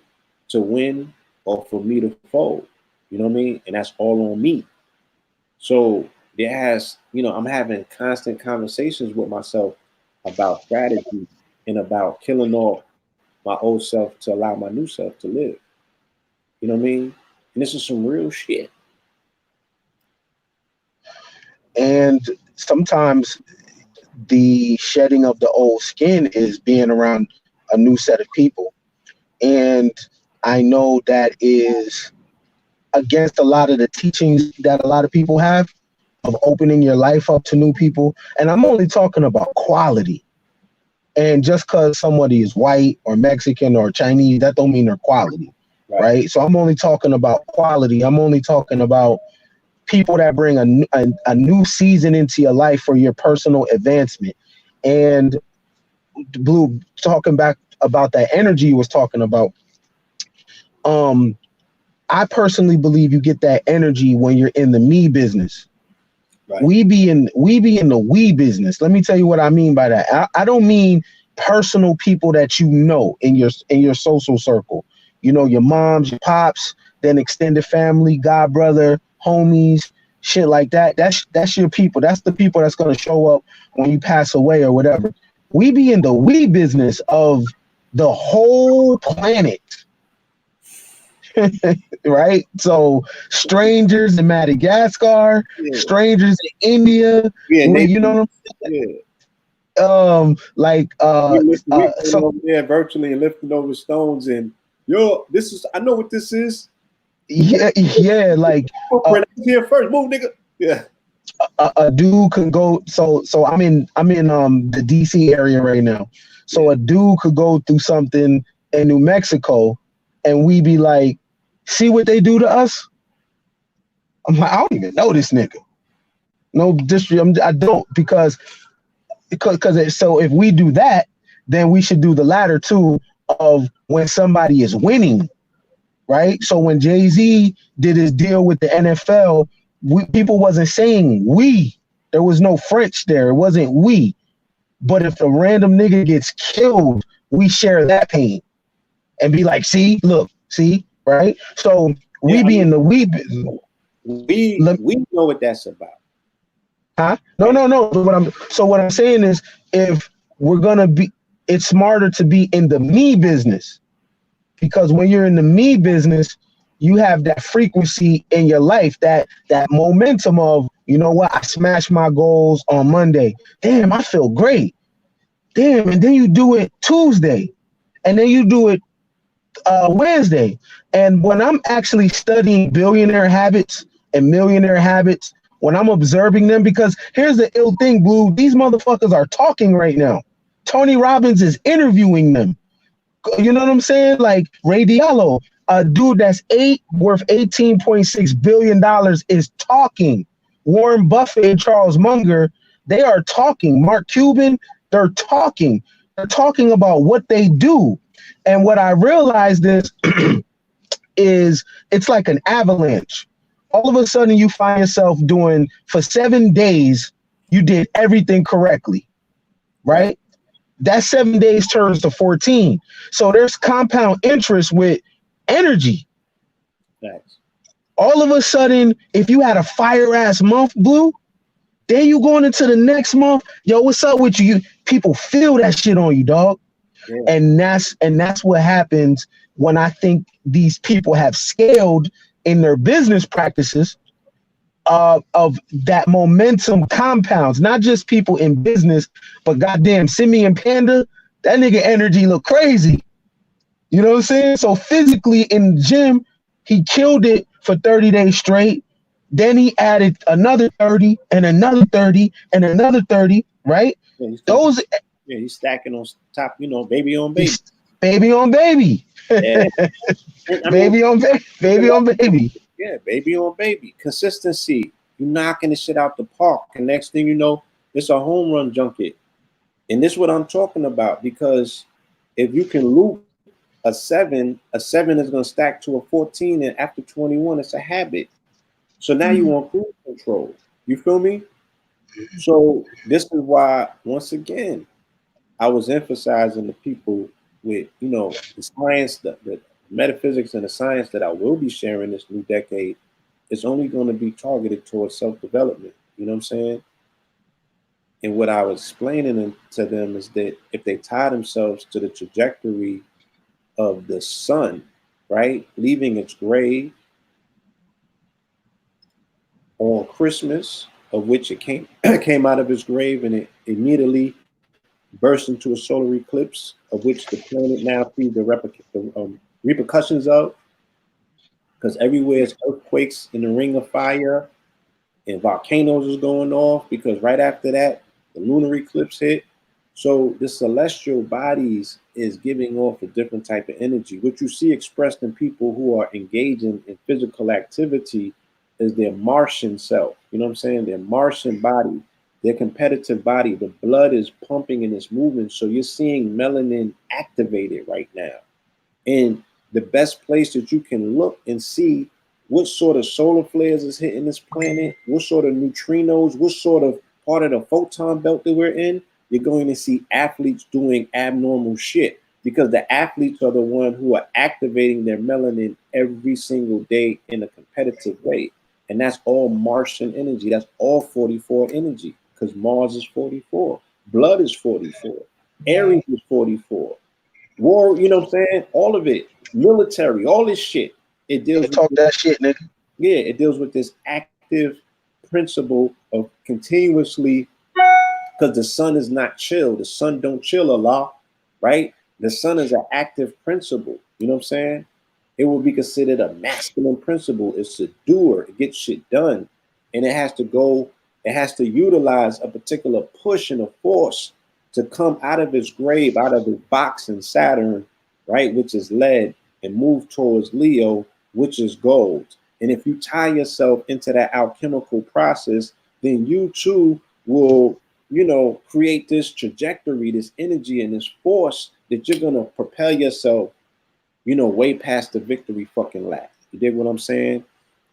to win or for me to fold. You know what I mean? And that's all on me. So there has, I'm having constant conversations with myself about strategy and about killing off my old self to allow my new self to live. You know what I mean? And this is some real shit. And sometimes the shedding of the old skin is being around a new set of people. And I know that is against a lot of the teachings that a lot of people have of opening your life up to new people. And I'm only talking about quality. And just because somebody is white or Mexican or Chinese, that don't mean they're quality. right? So I'm only talking about quality. I'm only talking about people that bring a new season into your life for your personal advancement. And Blue, talking back about that energy you was talking about, I personally believe you get that energy when you're in the me business. Right. We be in the we business. Let me tell you what I mean by that. I don't mean personal people that you know in your social circle. You know, your moms, your pops, then extended family, god brother, homies, shit like that. That's your people. That's the people that's gonna show up when you pass away or whatever. We be in the we business of the whole planet. Right? So strangers in Madagascar, strangers in India, you know what I'm saying? So over there virtually and lifting over stones and this is, I know what this is. Yeah, like here first, move, nigga. Yeah. A dude can go. So I'm in the DC area right now. So a dude could go through something in New Mexico, and we be like, see what they do to us? I'm like, I don't even know this nigga. No disrespect, I don't, because so if we do that, then we should do the latter too of when somebody is winning, right? So when Jay-Z did his deal with the NFL, people wasn't saying we. There was no French there. It wasn't we. But if a random nigga gets killed, we share that pain and be like, see, look, see, right? So we be in the we business. We know what that's about. Huh? No. What I'm saying is, if we're gonna be, it's smarter to be in the me business, because when you're in the me business, you have that frequency in your life, that momentum of, you know what, I smashed my goals on Monday. Damn, I feel great. Damn, and then you do it Tuesday, and then you do it Wednesday. And when I'm actually studying billionaire habits and millionaire habits, when I'm observing them, because here's the ill thing, Blue, these motherfuckers are talking right now. Tony Robbins is interviewing them. You know what I'm saying? Like Ray Diallo, a dude that's worth $18.6 billion is talking. Warren Buffett and Charles Munger, they are talking. Mark Cuban, they're talking. They're talking about what they do. And what I realized is it's like an avalanche. All of a sudden you find yourself doing, for 7 days, you did everything correctly, right? That 7 days turns to 14. So there's compound interest with energy. Thanks. All of a sudden, if you had a fire ass month, Blue, then you going into the next month, yo, what's up with you? People feel that shit on you, dog. Yeah. And that's what happens when I think these people have scaled in their business practices of that momentum compounds, not just people in business, but goddamn Simeon Panda, that nigga energy look crazy. You know what I'm saying? So physically in the gym, he killed it for 30 days straight. Then he added another 30 and another 30 and another 30, right? Yeah, he's stacking on top, baby on baby. Baby on baby. Yeah. Baby on baby. Yeah, baby on baby. Consistency. You knocking the shit out the park. And next thing you know, it's a home run junket. And this is what I'm talking about, because if you can loop a 7 is going to stack to a 14, and after 21, it's a habit. So now you want cruise control. You feel me? So this is why, once again, I was emphasizing the people with, the science, the metaphysics and the science that I will be sharing this new decade is only going to be targeted towards self-development. You know what I'm saying? And what I was explaining to them is that if they tie themselves to the trajectory of the sun, right, leaving its grave on Christmas, of which it came out of its grave, and it immediately burst into a solar eclipse, of which the planet now sees the repercussions of, because everywhere is earthquakes in the ring of fire and volcanoes is going off, because right after that, the lunar eclipse hit. So the celestial bodies is giving off a different type of energy. What you see expressed in people who are engaging in physical activity is their Martian self. You know what I'm saying? Their Martian body, their competitive body. The blood is pumping and it's moving. So you're seeing melanin activated right now. And the best place that you can look and see what sort of solar flares is hitting this planet, what sort of neutrinos, what sort of part of the photon belt that we're in, you're going to see athletes doing abnormal shit, because the athletes are the one who are activating their melanin every single day in a competitive way. And that's all Martian energy. That's all 44 energy, because Mars is 44. Blood is 44. Aries is 44. War, you know what I'm saying? All of it. Military, all this shit. It deals with talk that shit, nigga. Yeah, it deals with this active principle of continuously, because the sun is not chill. The sun don't chill a lot, right? The sun is an active principle. You know what I'm saying? It will be considered a masculine principle. It's a doer. It gets shit done. And it has to utilize a particular push and a force to come out of its grave, out of its box in Saturn, right, which is lead, and move towards Leo, which is gold. And if you tie yourself into that alchemical process, then you too will, create this trajectory, this energy, and this force that you're gonna propel yourself, way past the victory fucking lap. You dig what I'm saying?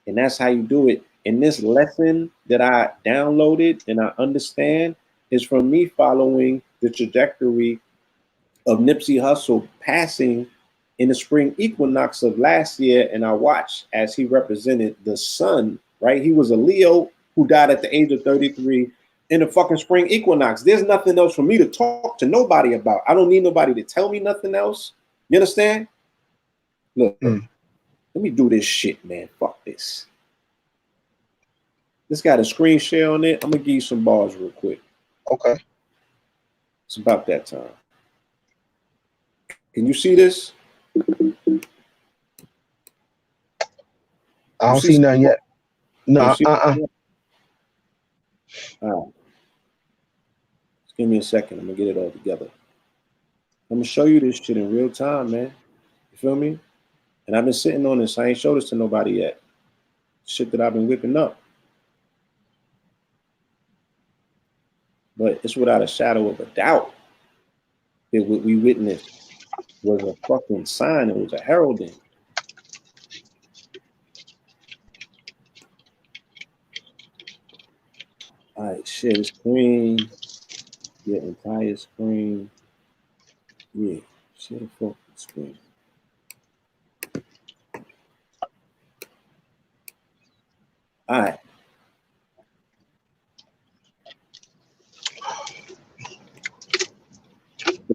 And that's how you do it. And this lesson that I downloaded and I understand is from me following the trajectory of Nipsey Hussle passing in the spring equinox of last year. And I watched as he represented the sun, right? He was a Leo who died at the age of 33 in the fucking spring equinox. There's nothing else for me to talk to nobody about. I don't need nobody to tell me nothing else. You understand? Look, let me do this shit, man. Fuck this. This got a screen share on it. I'm gonna give you some bars real quick. Okay. It's about that time. Can you see this? I don't see nothing yet. No, All right. Just give me a second. I'm gonna get it all together. I'm gonna show you this shit in real time, man. You feel me? And I've been sitting on this. I ain't showed this to nobody yet. Shit that I've been whipping up. But it's without a shadow of a doubt that what we witnessed was a fucking sign. It was a heralding. All right, share the screen. Your entire screen. Yeah, share the fucking screen. All right.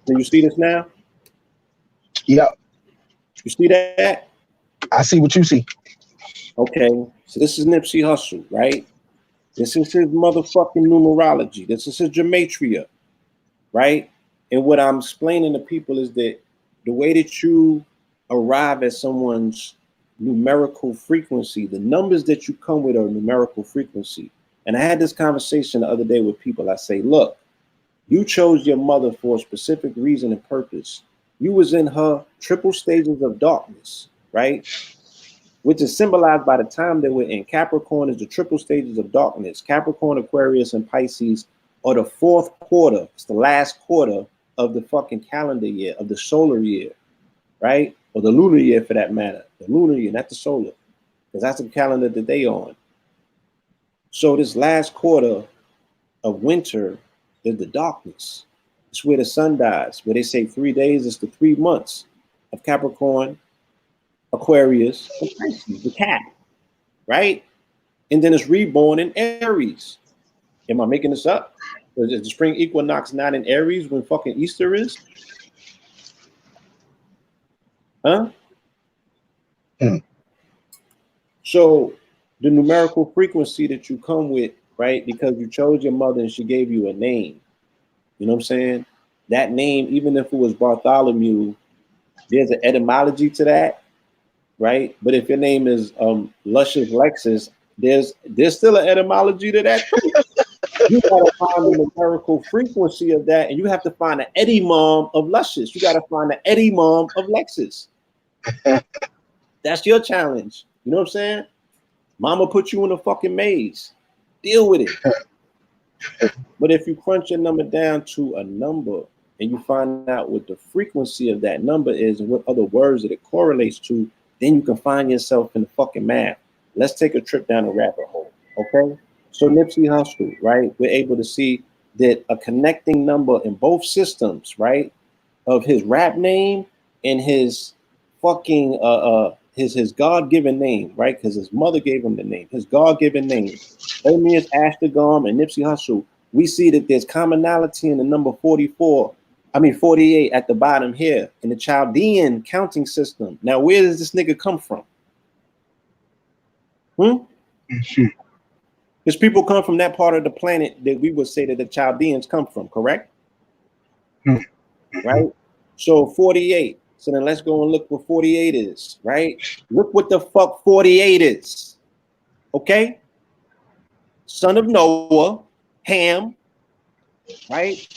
Can you see this now? Yeah. You see that? I see what you see. Okay, so this is Nipsey Hussle, right? This is his motherfucking numerology. This is his gematria, right? And what I'm explaining to people is that the way that you arrive at someone's numerical frequency, the numbers that you come with are numerical frequency. And I had this conversation the other day with people. I say, look, you chose your mother for a specific reason and purpose. You was in her triple stages of darkness, right? Which is symbolized by the time that we're in. Capricorn is the triple stages of darkness. Capricorn, Aquarius, and Pisces are the fourth quarter. It's the last quarter of the fucking calendar year, of the solar year, right? Or the lunar year for that matter. The lunar year, not the solar, because that's the calendar that they on. So this last quarter of winter is the darkness. It's where the sun dies, where they say 3 days is the 3 months of Capricorn, Aquarius, and Pisces, the cat, right? And then it's reborn in Aries. Am I making this up? Is the spring equinox not in Aries when fucking Easter is? Huh? So the numerical frequency that you come with, right? Because you chose your mother and she gave you a name. You know what I'm saying? That name, even if it was Bartholomew, there's an etymology to that, right? But if your name is Luscious Lexus, there's still an etymology to that too. You gotta find the numerical frequency of that, and you have to find the Eddie Mom of Luscious. You gotta find the Eddie Mom of Lexus. That's your challenge. You know what I'm saying? Mama put you in a fucking maze. Deal with it. But if you crunch your number down to a number and you find out what the frequency of that number is and what other words that it correlates to, then you can find yourself in the fucking math. Let's take a trip down a rabbit hole, okay? So Nipsey Hussle, right? We're able to see that a connecting number in both systems, right? Of his rap name and his fucking his God-given name, right? Because his mother gave him the name, his God-given name. Amias Ashtegum and Nipsey Hussle. We see that there's commonality in the number 48 at the bottom here in the Chaldean counting system. Now, where does this nigga come from? His people come from that part of the planet that we would say that the Chaldeans come from, correct? Right? So 48. So then let's go and look what 48 is, right? Look what the fuck 48 is. Okay? Son of Noah, Ham, right?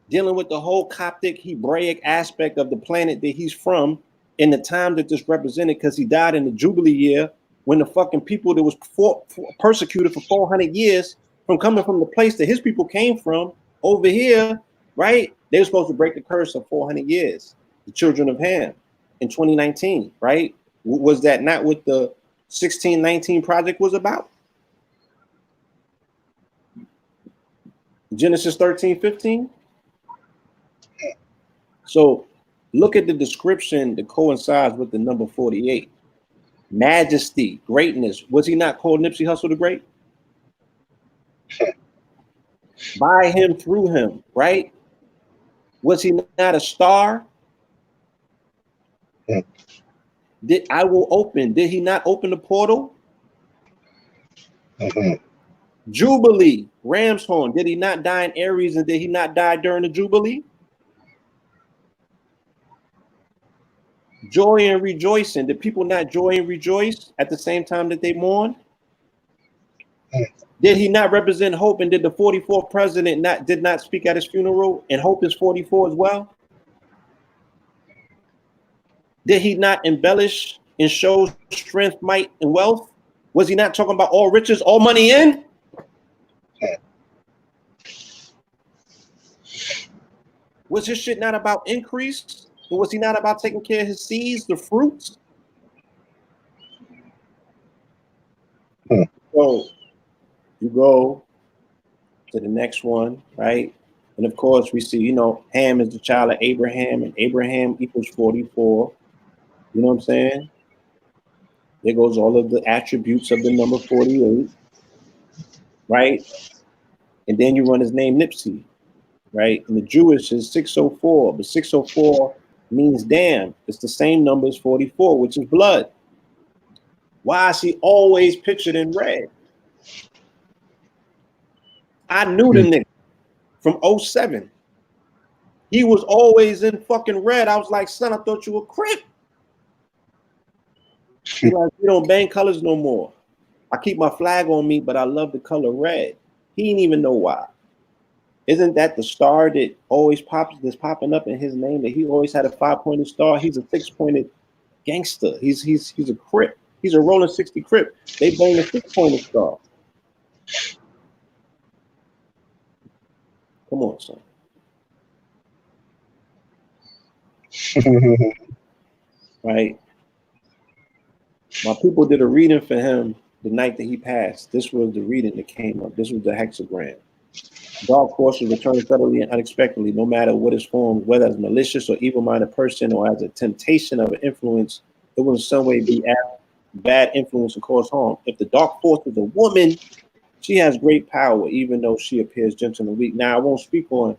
Dealing with the whole Coptic Hebraic aspect of the planet that he's from in the time that this represented, because he died in the Jubilee year when the fucking people that was persecuted for 400 years from coming from the place that his people came from over here, right? They were supposed to break the curse of 400 years. The children of Ham in 2019, right? Was that not what the 1619 project was about? Genesis 13:15. So look at the description that coincides with the number 48. Majesty, greatness. Was he not called Nipsey Hussle the Great? By him, through him, right? Was he not a star? Did he not open the portal? Jubilee, ram's horn. Did he not die in Aries, and did he not die during the Jubilee? Joy and rejoicing. Did people not joy and rejoice at the same time that they mourn? Did he not represent hope, and did the 44th president did not speak at his funeral, and hope is 44 as well? Did he not embellish and show strength, might, and wealth? Was he not talking about all riches, all money in? Was his shit not about increase? And was he not about taking care of his seeds, the fruits? So you go to the next one, right? And of course, we see, Ham is the child of Abraham, and Abraham equals 44. You know what I'm saying? There goes all of the attributes of the number 48, right? And then you run his name Nipsey, right? And the Jewish is 604, but 604 means damn. It's the same number as 44, which is blood. Why is he always pictured in red? I knew the nigga from 07. He was always in fucking red. I was like, son, I thought you were Crip. He like, we don't bang colors no more. I keep my flag on me, but I love the color red. He didn't even know why. Isn't that the star that always that's popping up in his name? That he always had a 5-pointed star. He's a 6-pointed gangster. He's a Crip. He's a rolling 60 Crip. They bang a 6-pointed star. Come on, son. Right. My people did a reading for him the night that he passed. This was the reading that came up. This was the hexagram. Dark forces return suddenly and unexpectedly, no matter what is formed, whether as malicious or evil-minded person or as a temptation of an influence, it will in some way be bad influence and cause harm. If the dark force is a woman, she has great power, even though she appears gentle and weak. Now, I won't speak on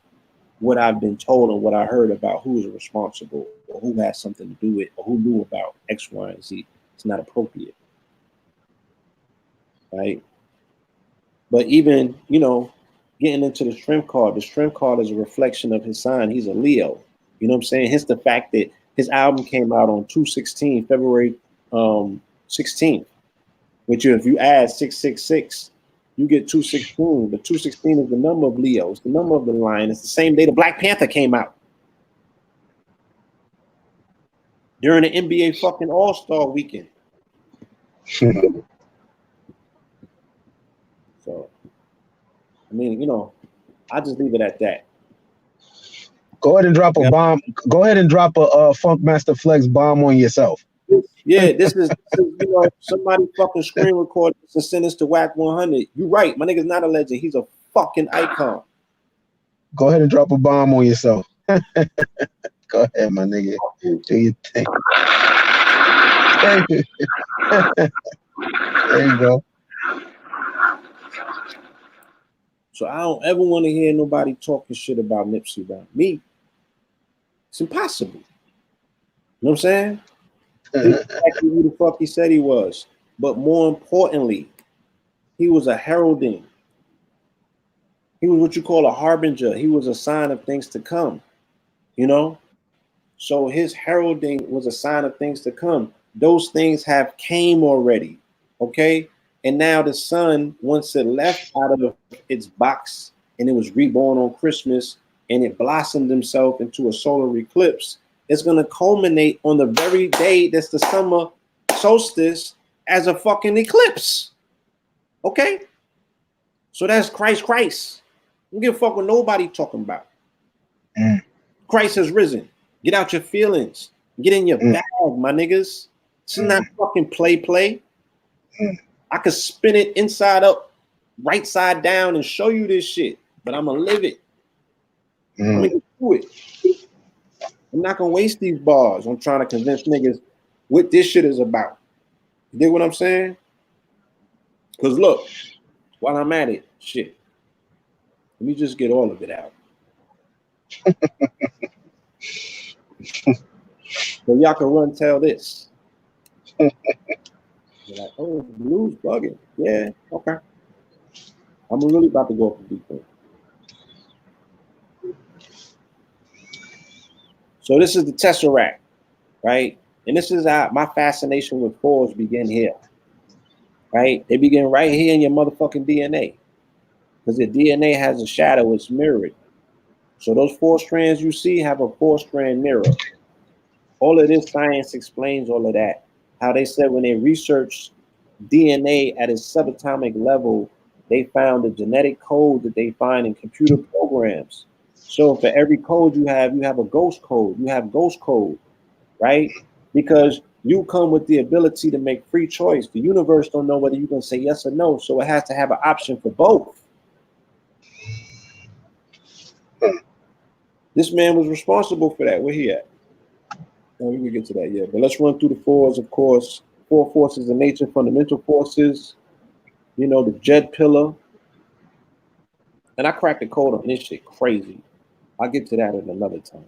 what I've been told and what I heard about who is responsible or who has something to do with or who knew about X, Y, and Z. It's not appropriate, right? But even, getting into the strength card is a reflection of his sign. He's a Leo. You know what I'm saying? Hence the fact that his album came out on 2/16, February 16th, which if you add 666, you get 216. But 216 is the number of Leo. It's the number of the lion. It's the same day the Black Panther came out. During the NBA fucking All-Star weekend. So, I mean, you know, I just leave it at that. Go ahead and drop a bomb. Go ahead and drop a Funk Master Flex bomb on yourself. Yeah, this is you know, somebody fucking screen record this and send this to Whack 100. You right, my nigga's not a legend. He's a fucking icon. Go ahead and drop a bomb on yourself. Go ahead, my nigga. Do your thing. There you go. So I don't ever want to hear nobody talking shit about Nipsey around me. It's impossible. You know what I'm saying? He's exactly who the fuck he said he was. But more importantly, he was a heralding. He was what you call a harbinger. He was a sign of things to come. You know? So his heralding was a sign of things to come. Those things have came already. Okay? And now the sun, once it left out of its box and it was reborn on Christmas and it blossomed himself into a solar eclipse, it's going to culminate on the very day that's the summer solstice as a fucking eclipse. Okay? So that's Christ. Don't give a fuck what nobody talking about. Christ has risen. Get out your feelings. Get in your bag, my niggas. This is not fucking play. I could spin it inside up, right side down, and show you this shit, but I'm gonna live it. I'm gonna get through it. I'm not gonna waste these bars on trying to convince niggas what this shit is about. You dig what I'm saying? Because look, while I'm at it, shit, let me just get all of it out. So y'all can run tell this. You're like, oh, blues bugging. Yeah, okay. I'm really about to go up a deep thing. So this is the Tesseract, right? And this is how my fascination with fours begin here, right? They begin right here in your motherfucking DNA. Because the DNA has a shadow, it's mirrored. So those 4 strands you see have a 4-strand mirror. All of this science explains all of that. How they said when they researched DNA at its subatomic level, they found the genetic code that they find in computer programs. So for every code you have a ghost code. You have ghost code, right? Because you come with the ability to make free choice. The universe don't know whether you're going to say yes or no, so it has to have an option for both. This man was responsible for that. Where he at? We can get to that, yeah. But let's run through the 4s, of course. 4 forces of nature, fundamental forces. You know, the Jed pillar. And I cracked the code on this shit crazy. I'll get to that at another time.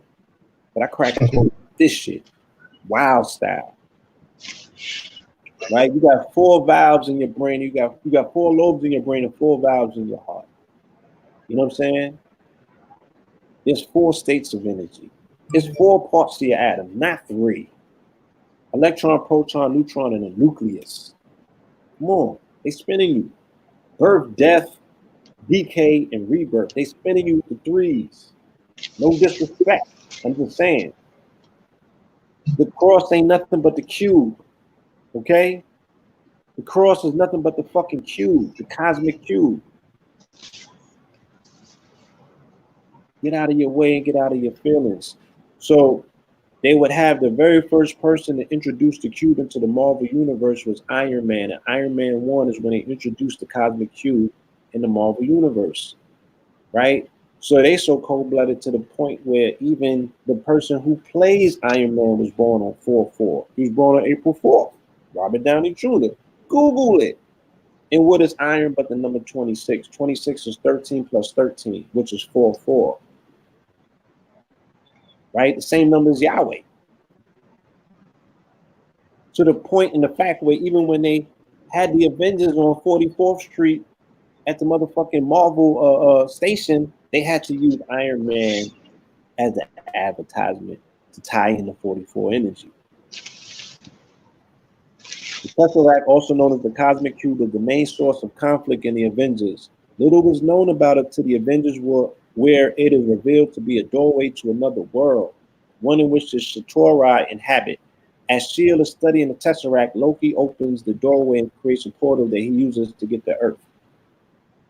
But I cracked the code on this shit. Wild style. Right? You got 4 valves in your brain. You got 4 lobes in your brain and 4 valves in your heart. You know what I'm saying? There's 4 states of energy. It's 4 parts to your atom, not 3. Electron, proton, neutron, and a nucleus. Come on, they spinning you. Birth, death, decay, and rebirth. They spinning you with the 3s. No disrespect. I'm just saying. The cross ain't nothing but the cube. Okay? The cross is nothing but the fucking cube, the cosmic cube. Get out of your way and get out of your feelings. So they would have the very first person to introduce the cube into the Marvel Universe was Iron Man. And Iron Man 1 is when they introduced the cosmic cube in the Marvel Universe, right? So they so cold-blooded to the point where even the person who plays Iron Man was born on 4/4. He was born on April 4th. Robert Downey Jr. Google it. And what is iron but the number 26? 26 is 13 plus 13, which is 4/4. Right? The same number as Yahweh. To the point in the fact where even when they had the Avengers on 44th Street at the motherfucking Marvel station, they had to use Iron Man as an advertisement to tie in the 44 energy. The Tesseract, also known as the Cosmic Cube, is the main source of conflict in the Avengers. Little was known about it till the Avengers War, where it is revealed to be a doorway to another world, one in which the Chitauri inhabit. As S.H.I.E.L.D. is studying the Tesseract, Loki opens the doorway and creates a portal that he uses to get to Earth.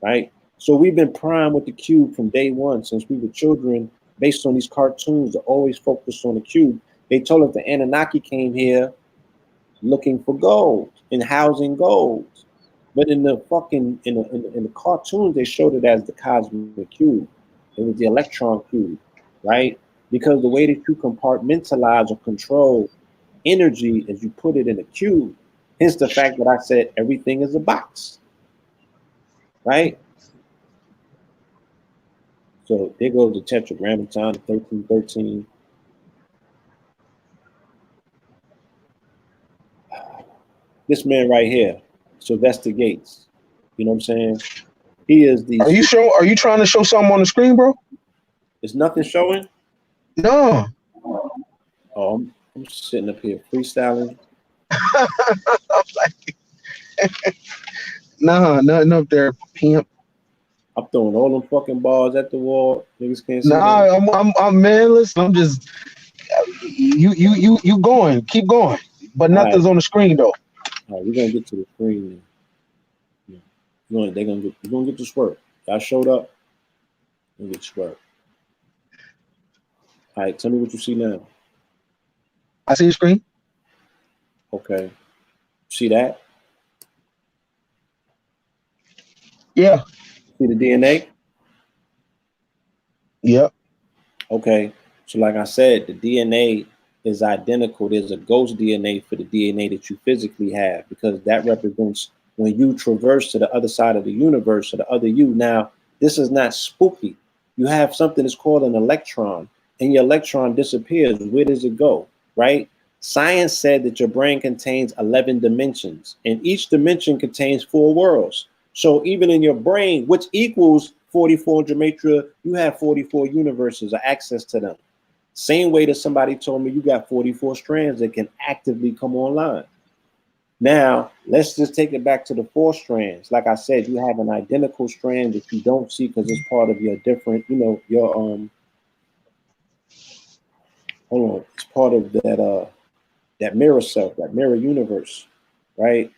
Right? So we've been primed with the cube from day one since we were children, based on these cartoons that always focus on the cube. They told us the Anunnaki came here looking for gold and housing gold. But in the fucking in the cartoons, they showed it as the cosmic cube. It was the electron cube, right? Because the way that you compartmentalize or control energy is you put it in a cube. Hence the fact that I said everything is a box, right? So there goes the Tetragrammaton, 1313. This man right here, Sylvester Gates. You know what I'm saying? He is the. Are you trying to show something on the screen, bro? There's nothing showing? No. Oh, I'm sitting up here freestyling. I'm like, nah, nothing up there, pimp. I'm throwing all them fucking balls at the wall. Niggas can't see Nah, that. I'm manless. I'm just you going. Keep going. But nothing's on the screen though. All right, we're gonna get to the screen. Yeah. We're gonna get to squirt. Y'all showed up. We're gonna get squirt. All right, tell me what you see now. I see your screen. Okay. See that? Yeah. See the DNA? Yep. Okay. So like I said, the DNA is identical. There's a ghost DNA for the DNA that you physically have, because that represents when you traverse to the other side of the universe or the other you. Now, this is not spooky. You have something that's called an electron, and your electron disappears. Where does it go? Right? Science said that your brain contains 11 dimensions, and each dimension contains 4 worlds. So even in your brain, which equals 44 gematria, you have 44 universes or access to them. Same way that somebody told me you got 44 strands that can actively come online. Now, let's just take it back to the 4 strands. Like I said, you have an identical strand that you don't see because it's part of your different, your hold on, it's part of that mirror self, that mirror universe, right?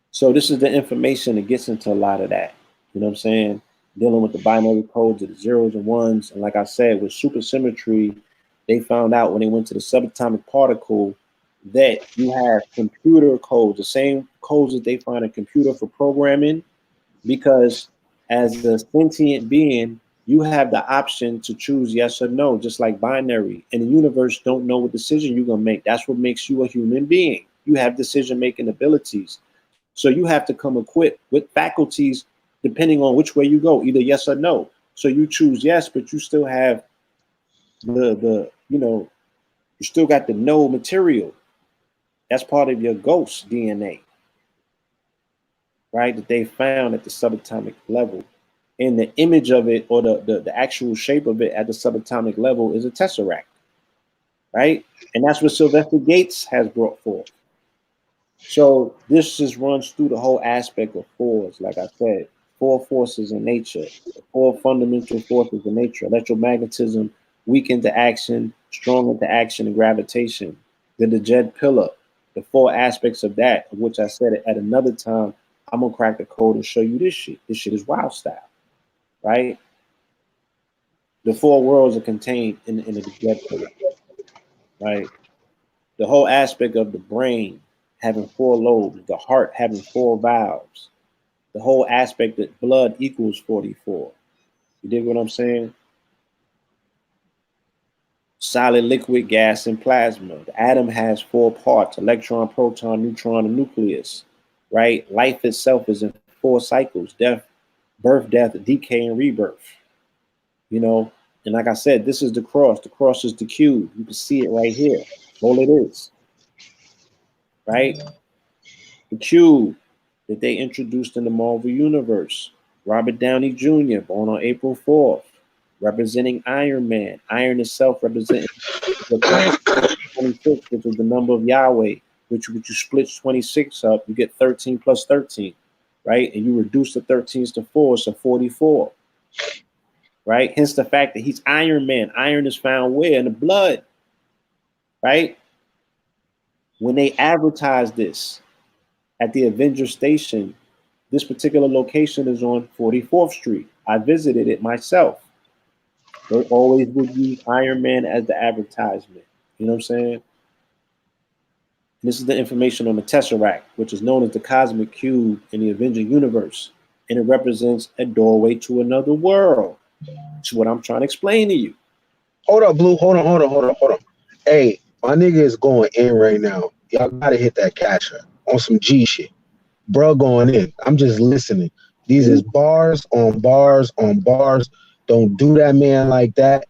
So this is the information that gets into a lot of that. You know what I'm saying? Dealing with the binary codes of the zeros and ones. And like I said, with supersymmetry, they found out when they went to the subatomic particle that you have computer codes, the same codes that they find in a computer for programming, because as a sentient being, you have the option to choose yes or no, just like binary. And the universe don't know what decision you're going to make. That's what makes you a human being. You have decision-making abilities. So you have to come equipped with faculties depending on which way you go, either yes or no. So you choose yes, but you still have you still got the no material. That's part of your ghost DNA, right? That they found at the subatomic level. And the image of it, or the actual shape of it at the subatomic level, is a tesseract, right? And that's what Sylvester Gates has brought forth. So this just runs through the whole aspect of force. Like I said, 4 forces in nature, 4 fundamental forces in nature: electromagnetism, weak into action, strong into action, and gravitation. Then the Jed pillar, the 4 aspects of that, of which I said at another time. I'm gonna crack the code and show you this shit. This shit is wild style, right? The 4 worlds are contained in the Jed pillar, right? The whole aspect of the brain having 4 lobes, the heart having 4 valves, the whole aspect that blood equals 44. You dig what I'm saying? Solid, liquid, gas, and plasma. The atom has 4 parts: electron, proton, neutron, and nucleus, right? Life itself is in 4 cycles: death, birth, death, decay, and rebirth. And like I said, this is the cross. The cross is the cube. You can see it right here. All it is, right? The cube that they introduced in the Marvel Universe. Robert Downey Jr., born on April 4th. representing Iron Man. Iron itself representing the 26, which is the number of Yahweh, which you split 26 up, you get 13 plus 13, right? And you reduce the 13s to 4, so 44, right? Hence the fact that he's Iron Man. Iron is found where? In the blood, right? When they advertise this at the Avenger Station, this particular location is on 44th Street. I visited it myself. They always would use Iron Man as the advertisement. You know what I'm saying? This is the information on the Tesseract, which is known as the Cosmic Cube in the Avenger universe. And it represents a doorway to another world. That's what I'm trying to explain to you. Hold up, Blue. Hold on. Hey, my nigga is going in right now. Y'all gotta hit that catcher on some G shit. Bro going in. I'm just listening. These is bars on bars on bars. Don't do that, man, like that.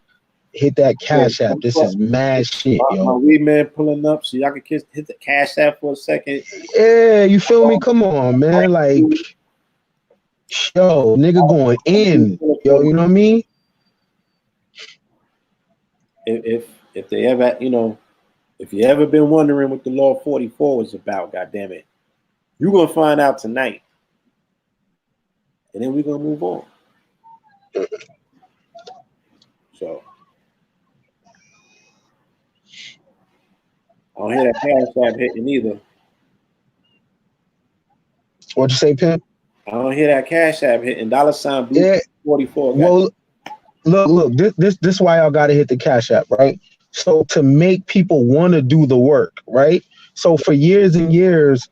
Hit that cash app. This is mad shit, My yo. weed man pulling up, so y'all can hit the cash app for a second. Yeah, you feel me? Come on, man. Like, yo, nigga going in. Yo, you know what I mean? If they ever, if you ever been wondering what the Law 44 was about, goddamn it, you're gonna find out tonight, and then we're gonna move on. So I don't hear that cash app hitting either. What'd you say, Pimp? I don't hear that cash app hitting. $Blue Yeah. 44. Well, look. This why y'all gotta hit the cash app, right? So to make people want to do the work, right? So for years and years,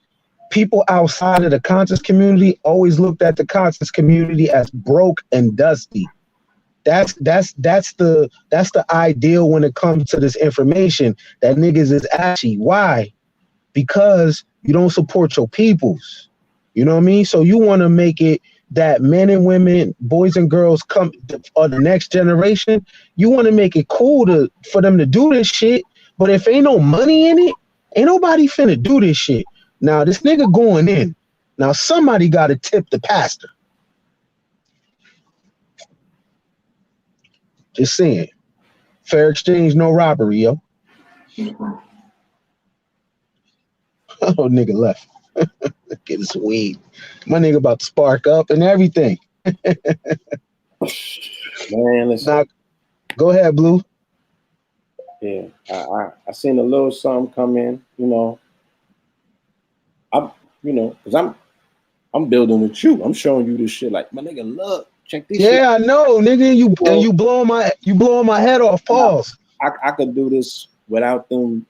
people outside of the conscious community always looked at the conscious community as broke and dusty. That's the ideal when it comes to this information, that niggas is ashy. Why? Because you don't support your peoples. You know what I mean? So you want to make it that men and women, boys and girls come or the next generation. You want to make it cool for them to do this shit. But if ain't no money in it, ain't nobody finna do this shit. Now this nigga going in. Now somebody got to tip the pastor. Just saying. Fair exchange, no robbery, yo. Oh, nigga left. Get his weed. My nigga about to spark up and everything. Man, listen. Now, go ahead, Blue. Yeah, I seen a little something come in, because I'm building with you. I'm showing you this shit. Like, my nigga, look, check this shit. Yeah, I know, nigga. You blowing my head off. Pause. I could do this without them,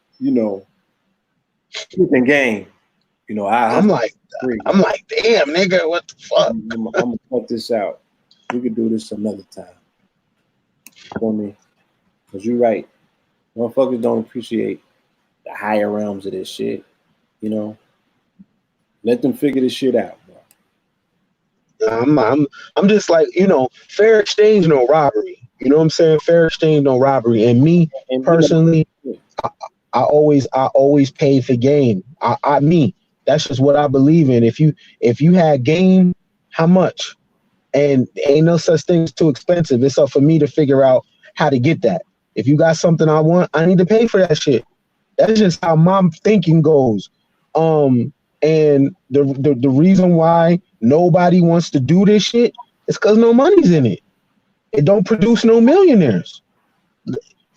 keeping game. I'm like, damn, nigga, what the fuck? I'm gonna cut this out. We could do this another time. For me, because you're right. Motherfuckers don't appreciate the higher realms of this shit. Let them figure this shit out, bro. I'm just like, fair exchange, no robbery. You know what I'm saying? Fair exchange, no robbery. And me personally, I always pay for game. That's just what I believe in. If you had game, how much? And ain't no such thing as too expensive. It's up for me to figure out how to get that. If you got something I want, I need to pay for that shit. That's just how my thinking goes. And the reason why nobody wants to do this shit is because no money's in it. It don't produce no millionaires.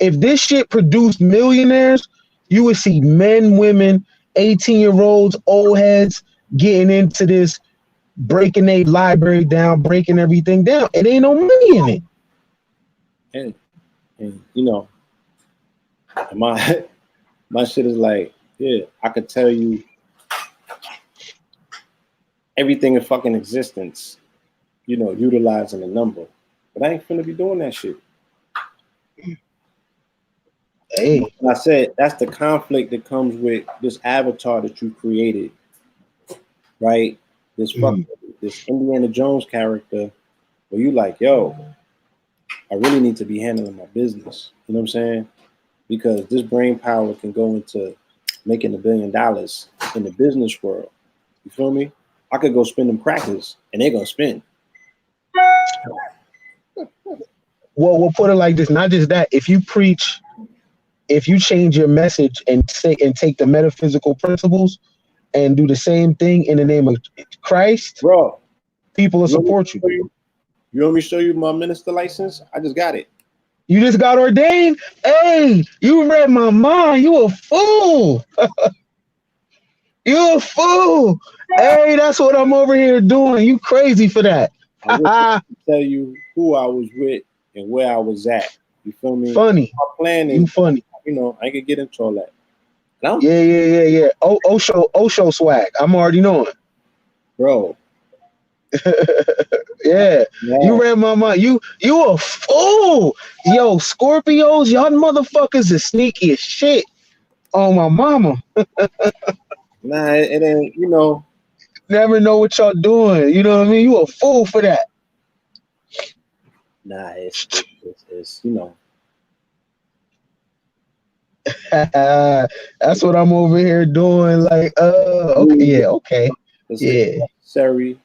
If this shit produced millionaires, you would see men, women, 18-year-olds, old heads getting into this, breaking their library down, breaking everything down. It ain't no money in it. And my shit is like, yeah, I could tell you everything in fucking existence, utilizing a number. But I ain't finna be doing that shit. Hey. And I said that's the conflict that comes with this avatar that you created, right? This Indiana Jones character where you like, yo, I really need to be handling my business. You know what I'm saying? Because this brain power can go into making $1 billion in the business world. You feel me? I could go spend them crackers and they're gonna spend. Well, we'll put it like this. Not just that. If you change your message and take the metaphysical principles and do the same thing in the name of Christ, Bro, people will support you. You want me to show you my minister license? I just got it. You just got ordained? Hey, you read my mind. You a fool. You a fool. Hey, that's what I'm over here doing. You crazy for that. I wish I could tell you who I was with and where I was at. You feel me? Funny. My plan is, you funny. You know, I can get into all that. Yeah. Osho swag. I'm already knowing. Bro. Yeah. You read my mind. You a fool. Yo, Scorpios, y'all motherfuckers is sneaky as shit. Oh, my mama. Nah, it ain't, you know. Never know what y'all doing. You know what I mean? You a fool for that. Nah, it's you know. That's what I'm over here doing. Like, okay, yeah, okay. It's yeah. Necessary.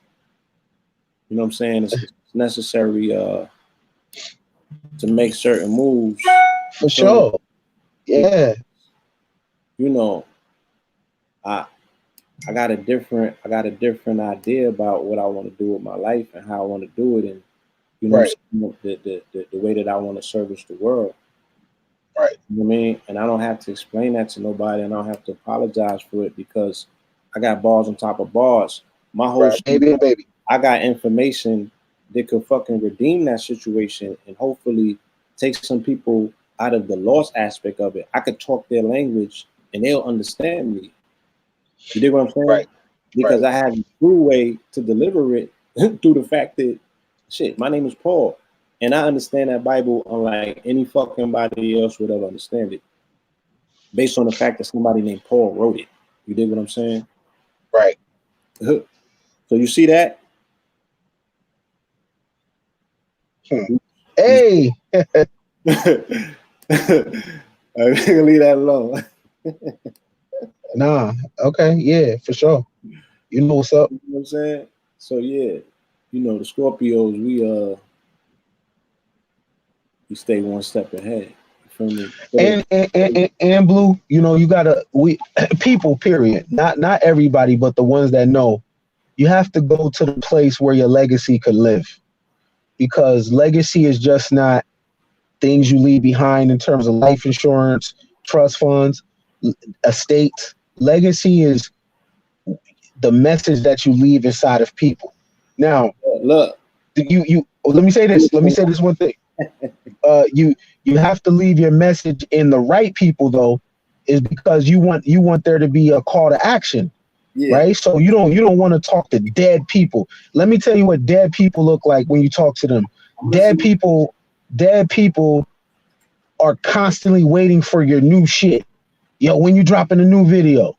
You know what I'm saying? It's necessary to make certain moves. For sure. Yeah. You know, I got a different idea about what I want to do with my life and how I want to do it, and you know, right. the way that I want to service the world. Right. You know what I mean? And I don't have to explain that to nobody, and I don't have to apologize for it because I got bars on top of bars. My whole baby. I got information that could fucking redeem that situation and hopefully take some people out of the lost aspect of it. I could talk their language and they'll understand me. You dig what I'm saying? Right. Because I have a true way to deliver it through the fact that, shit, my name is Paul. And I understand that Bible unlike any fucking body else would ever understand it. Based on the fact that somebody named Paul wrote it. You dig what I'm saying? Right. So you see that? Hey. I'm gonna leave that alone. Nah. Okay. Yeah, for sure. You know what's up. You know what I'm saying? So yeah, you know, the Scorpios, we stay one step ahead. You feel me? And Blue, you know, you gotta people, period. Not everybody, but the ones that know, you have to go to the place where your legacy could live. Because legacy is just not things you leave behind in terms of life insurance, trust funds, estates. Legacy is the message that you leave inside of people. Now, look, let me say this. Let me say this one thing. You have to leave your message in the right people, though, is because you want there to be a call to action. Yeah. Right. So you don't want to talk to dead people. Let me tell you what dead people look like when you talk to them. Dead people are constantly waiting for your new shit. Yo, when you dropping a new video,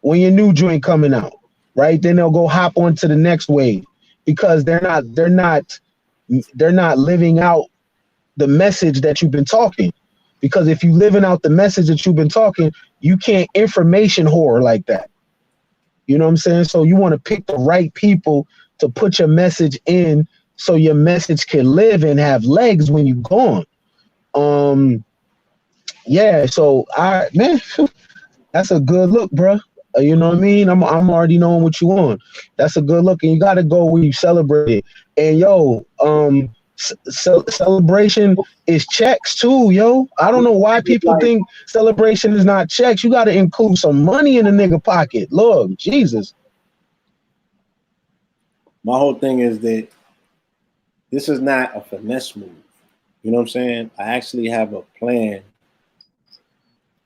when your new joint coming out, right? Then they'll go hop on to the next wave because they're not living out the message that you've been talking. Because if you living out the message that you've been talking, you can't information whore like that. You know what I'm saying? So you want to pick the right people to put your message in so your message can live and have legs when you're gone. Yeah, so that's a good look, bro. You know what I mean? I'm already knowing what you want. That's a good look, and you got to go where you celebrate it. And yo, celebration is checks too, yo. I don't know why people think celebration is not checks. You got to include some money in the nigga pocket. Lord Jesus. My whole thing is that this is not a finesse move. You know what I'm saying? I actually have a plan,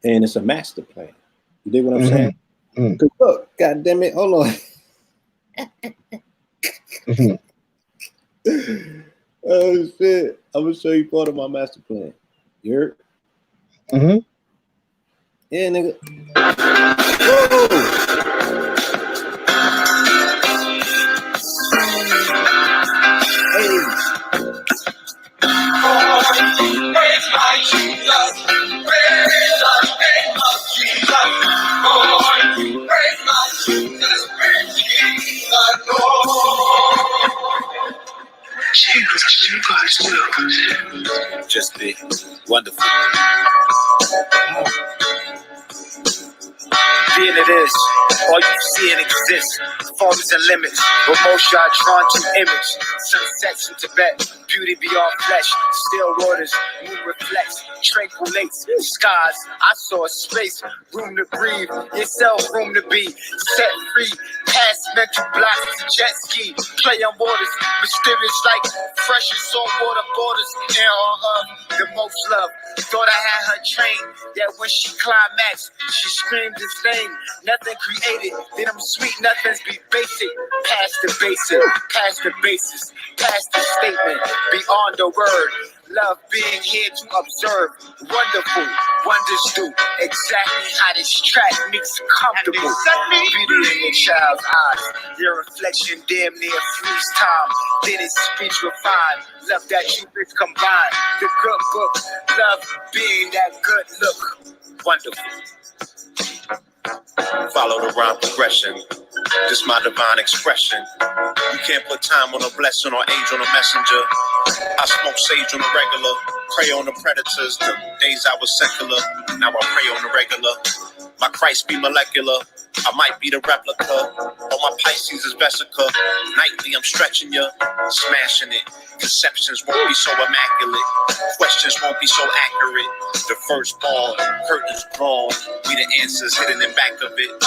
and it's a master plan. You dig what I'm saying? Because look, God damn it, hold on. Oh shit! I'm gonna show you part of my master plan. You heard? Yeah, nigga. Whoa! Praise my Jesus, praise the name of Jesus. Lord, praise my Jesus, praise Jesus, Lord. You guys do. Just be wonderful. Being it is, all you see and exist, forms and limits, emotion are drawn to image, sunsets in Tibet, beauty beyond flesh, still waters, moon reflects, tranquilates, skies, I saw a space, room to breathe, yourself room to be, set free, past mental blocks, jet ski, play on waters, mysterious like fresh and saltwater borders, air on earth, the most love, thought I had her trained, that when she climaxed, she screamed his name. Nothing created, then them sweet nothings be basic. Past the basic, past the basis, past the statement, beyond the word. Love being here to observe. Wonderful, wonders do exactly how this track makes it comfortable. Beauty in your child's eyes, your reflection damn near freeze time. Then it's speech refined, love that you bitch combined. The good book, love being that good look. Wonderful. Follow the rhyme progression, just my divine expression. You can't put time on a blessing or age on a messenger. I smoke sage on the regular, prey on the predators. The days I was secular, now I pray on the regular. My Christ be molecular, I might be the replica. On my Pisces is vesica. Nightly I'm stretching ya, smashing it. Conceptions won't be so immaculate, questions won't be so accurate. The firstborn, curtains drawn, we the answers hidden in back of it.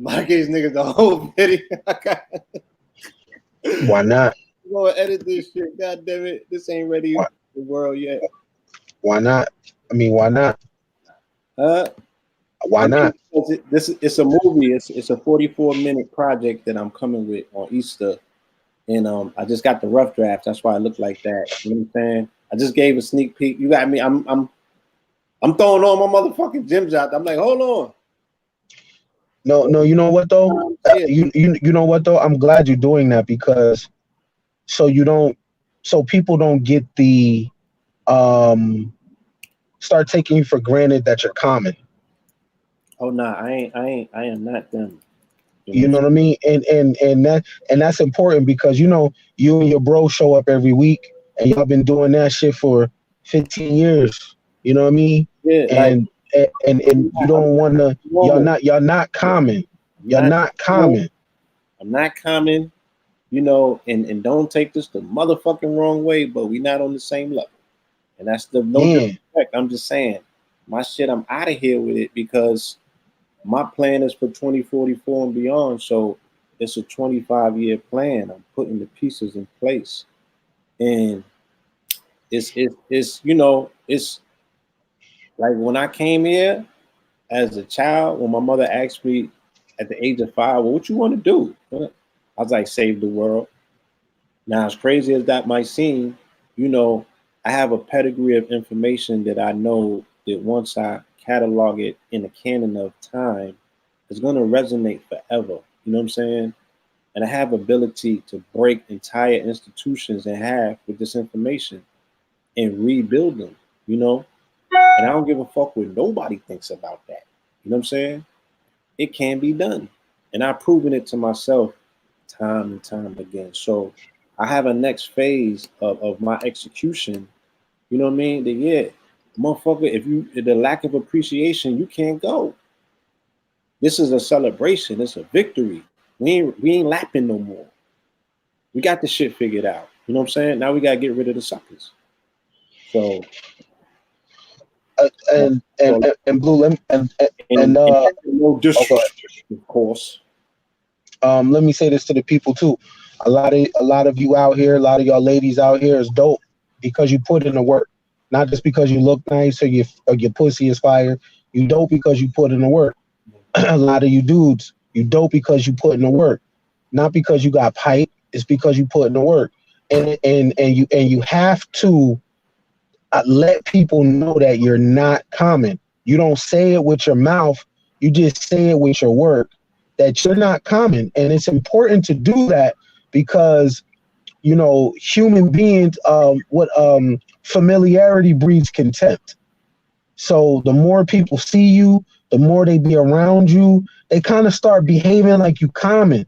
I gave niggas the whole video. Why not? I'm gonna edit this shit. God damn it. This ain't ready for the world yet. Why not? I mean, why not? Why not? It's a movie. It's a 44-minute project that I'm coming with on Easter. And I just got the rough draft. That's why it looked like that. You know what I'm saying? I just gave a sneak peek. You got me. I'm throwing all my motherfucking gems out. I'm like, hold on. No, you know what though? You know what though? I'm glad you're doing that because so people don't get the start taking you for granted that you're common. Oh no, I am not them. You know what I mean? And that's important because you know you and your bro show up every week and y'all been doing that shit for 15 years. You know what I mean? Yeah, and you don't want to. Y'all not common. You're not common. I'm not common. You know, and don't take this the motherfucking wrong way, but we not on the same level. And that's the no disrespect. I'm just saying, my shit, I'm out of here with it because my plan is for 2044 and beyond. So it's a 25-year plan. I'm putting the pieces in place. And it's you know, it's like when I came here as a child, when my mother asked me at the age of 5, well, what you want to do? I was like, save the world. Now, as crazy as that might seem, you know, I have a pedigree of information that I know that once I catalog it in a canon of time, it's going to resonate forever. You know what I'm saying? And I have ability to break entire institutions in half with this information and rebuild them, you know? And I don't give a fuck what nobody thinks about that. You know what I'm saying? It can be done. And I've proven it to myself time and time again. So I have a next phase of my execution. You know what I mean? That, yeah, motherfucker, if the lack of appreciation, you can't go. This is a celebration. It's a victory. We ain't lapping no more. We got the shit figured out. You know what I'm saying? Now we gotta get rid of the suckers. So and Blue, no disrespect, of course. Let me say this to the people too. A lot of you out here, a lot of y'all ladies out here is dope because you put in the work. Not just because you look nice or your pussy is fire. You dope because you put in the work. A lot of you dudes, you dope because you put in the work. Not because you got pipe, it's because you put in the work. And you have to let people know that you're not common. you don't say it with your mouth, you just say it with your work, that you're not common. And it's important to do that because, you know, human beings, familiarity breeds contempt. So the more people see you, the more they be around you, they kind of start behaving like you common.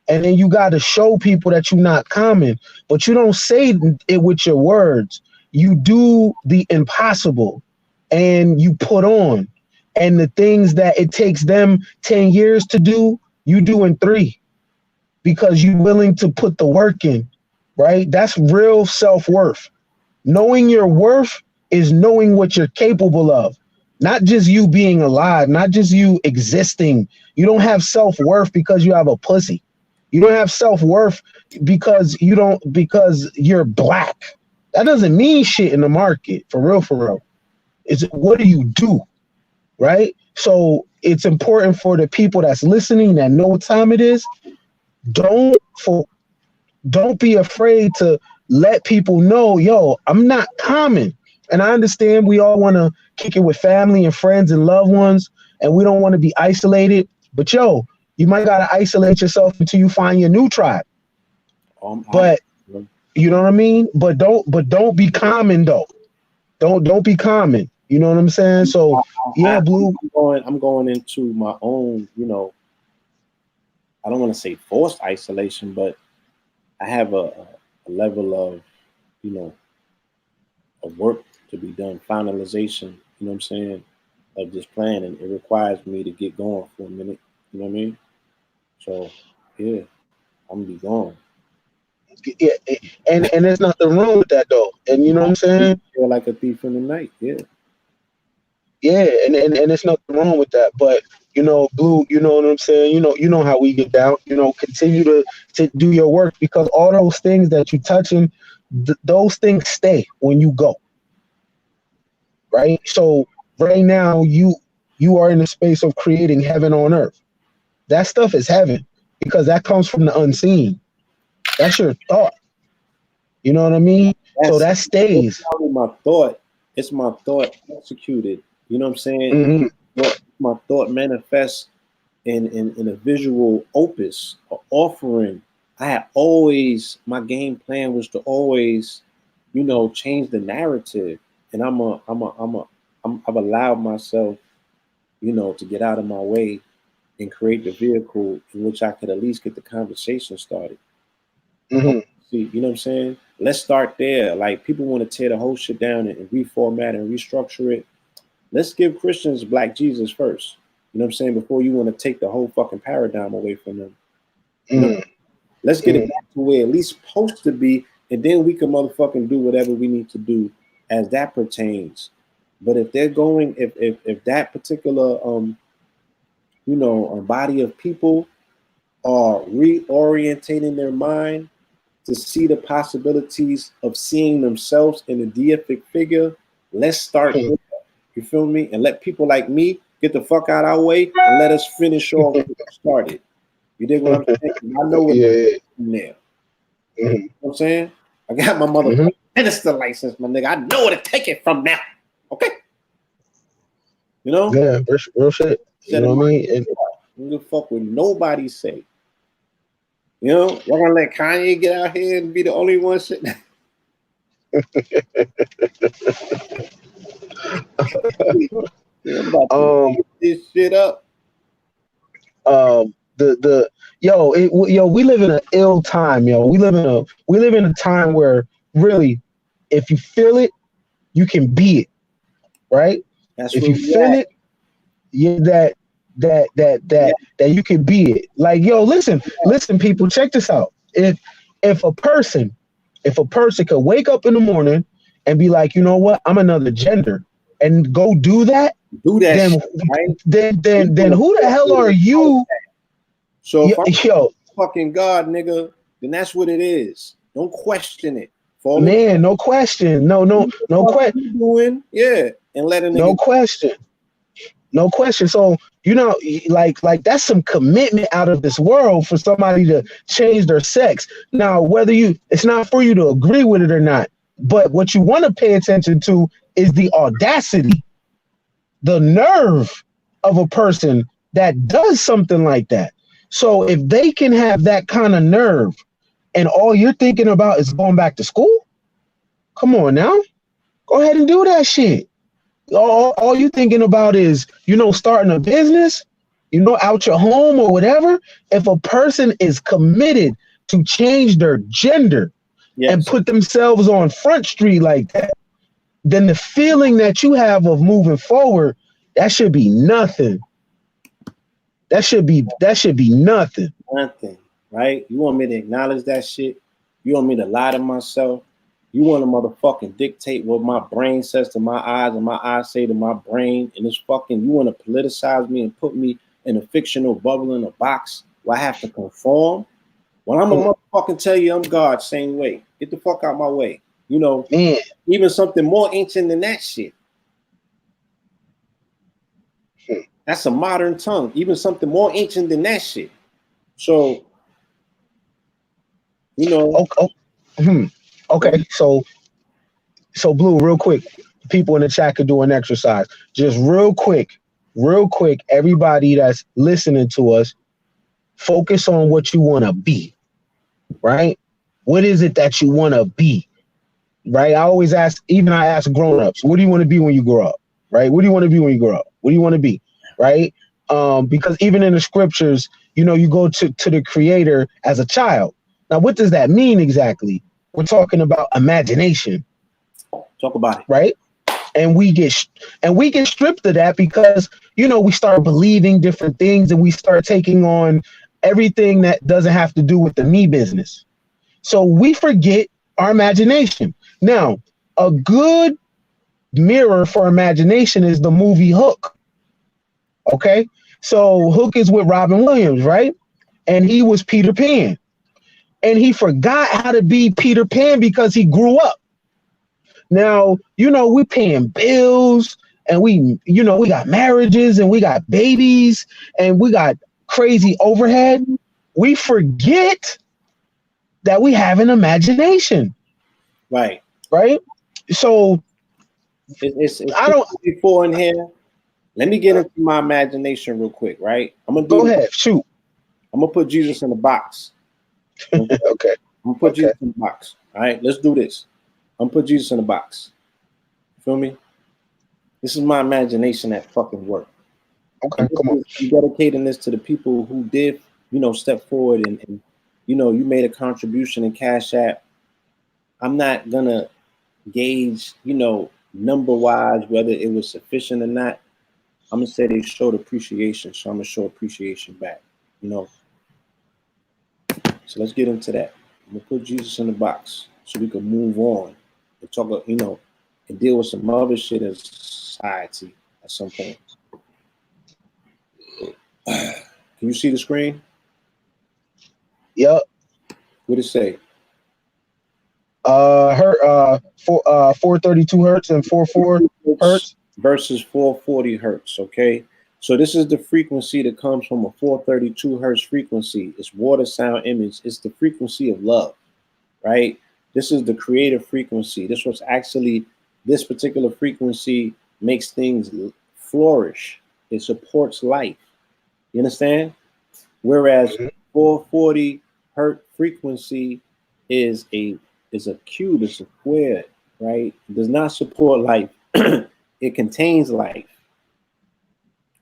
And then you got to show people that you're not common, but you don't say it with your words. You do the impossible and you put on. And the things that it takes them 10 years to do, you do in 3 because you're willing to put the work in, right? That's real self-worth. Knowing your worth is knowing what you're capable of, not just you being alive, not just you existing. You don't have self-worth because you have a pussy. You don't have self-worth because you're black. That doesn't mean shit in the market, for real. It's what do you do, right? So it's important for the people that's listening that know what time it is. Don't be afraid to let people know, yo, I'm not common. And I understand we all want to kick it with family and friends and loved ones, and we don't want to be isolated. But yo, you might gotta isolate yourself until you find your new tribe. But you know what I mean? But don't be common though. Don't be common. You know what I'm saying? So yeah, Blue. I'm going into my own, you know, I don't want to say forced isolation, but I have a level of, you know, of work to be done, finalization, you know what I'm saying, of this plan, and it requires me to get going for a minute, you know what I mean? So yeah, I'm gonna be gone. Yeah, and there's nothing wrong with that though. And you know what I'm saying? I feel like a thief in the night, yeah. Yeah, and there's nothing wrong with that. But you know, Blue, you know what I'm saying? You know how we get down. You know, continue to do your work because all those things that you're touching, those things stay when you go. Right? So right now you are in the space of creating heaven on earth. That stuff is heaven because that comes from the unseen. That's your thought. You know what I mean? So that stays. My thought. It's my thought executed. You know what I'm saying? Mm-hmm. My thought manifests in a visual opus, an offering. I had always, my game plan was to always, you know, change the narrative. And I've allowed myself, you know, to get out of my way and create the vehicle in which I could at least get the conversation started. Mm-hmm. See, you know what I'm saying? Let's start there. Like, people want to tear the whole shit down and reformat and restructure it. Let's give Christians Black Jesus first. You know what I'm saying? Before you want to take the whole fucking paradigm away from them. You know? Let's get it back to where at least supposed to be, and then we can motherfucking do whatever we need to do as that pertains. But if they're going, if that particular you know, a body of people are reorientating their mind to see the possibilities of seeing themselves in a deific figure, let's start with that. You feel me? And let people like me get the fuck out our way and let us finish off what we started. You dig what I'm saying? I know what's in there. You know what I'm saying? I got my motherfucking minister license, my nigga. I know where to take it from now. Okay? You know? Yeah, real shit. You know what I mean? I don't give a fuck what nobody say. You know, y'all gonna let Kanye get out here and be the only one sitting? This shit up. We live in an ill time, yo. We live in a time where really, if you feel it, you can be it, right? If you feel it, that you can be it. Like, yo, listen, people, check this out. If a person could wake up in the morning and be like, you know what, I'm another gender, and go do that, then who the hell are you? So if I'm fucking God, nigga, then that's what it is. Don't question it. Man, no question. No question. Yeah, and let a nigga. No question. So, you know, like that's some commitment out of this world for somebody to change their sex. Now, it's not for you to agree with it or not, but what you want to pay attention to is the audacity the nerve of a person that does something like that. So if they can have that kind of nerve and all you're thinking about is going back to school, come on now, go ahead and do that shit. All you thinking about is, starting a business, out your home or whatever. If a person is committed to change their gender and put themselves on Front Street like that, then the feeling that you have of moving forward, that should be nothing. That should be nothing. Nothing, right? You want me to acknowledge that shit? You want me to lie to myself? You want to motherfucking dictate what my brain says to my eyes and my eyes say to my brain, and it's fucking, you want to politicize me and put me in a fictional bubble in a box where I have to conform? When I'm a motherfucking tell you I'm God, same way. Get the fuck out my way. Man. Even something more ancient than that shit. That's a modern tongue. Even something more ancient than that shit. So, Okay. So Blue, real quick, people in the chat could do an exercise. Just real quick, everybody that's listening to us, focus on what you want to be, right? What is it that you want to be, right? I always ask, I ask grown-ups, what do you want to be when you grow up, right? What do you want to be when you grow up? What do you want to be, right? Because even in the scriptures, you go to the Creator as a child. Now, what does that mean exactly? We're talking about imagination. Talk about it. Right? And we get stripped of that because, we start believing different things and we start taking on everything that doesn't have to do with the me business. So we forget our imagination. Now, a good mirror for imagination is the movie Hook. Okay? So Hook is with Robin Williams, right? And he was Peter Pan. And he forgot how to be Peter Pan because he grew up. Now, we paying bills and we got marriages and we got babies and we got crazy overhead. We forget that we have an imagination. Right. Right. So it's I don't before in here. Let me get into my imagination real quick, right? I'm gonna go ahead, shoot. I'm gonna put Jesus in the box. Okay. I'm gonna put Jesus in the box. All right, let's do this. I'm gonna put Jesus in the box. You feel me? This is my imagination at fucking work. Okay, come on. I'm dedicating this to the people who did, step forward and you made a contribution in Cash App. I'm not gonna gauge, number wise whether it was sufficient or not. I'm gonna say they showed appreciation, so I'm gonna show appreciation back. So let's get into that. I'm gonna put Jesus in the box so we can move on and talk, and deal with some other shit as society at some point. Can you see the screen? Yep. What it say? 432 hertz and 44 hertz versus 440 hertz. Okay. So this is the frequency that comes from a 432 hertz frequency. It's water, sound, image. It's the frequency of love, right? This is the creative frequency. This particular frequency makes things flourish. It supports life. You understand? Whereas 440 hertz frequency is a cube, it's a square, right? It does not support life. It contains life.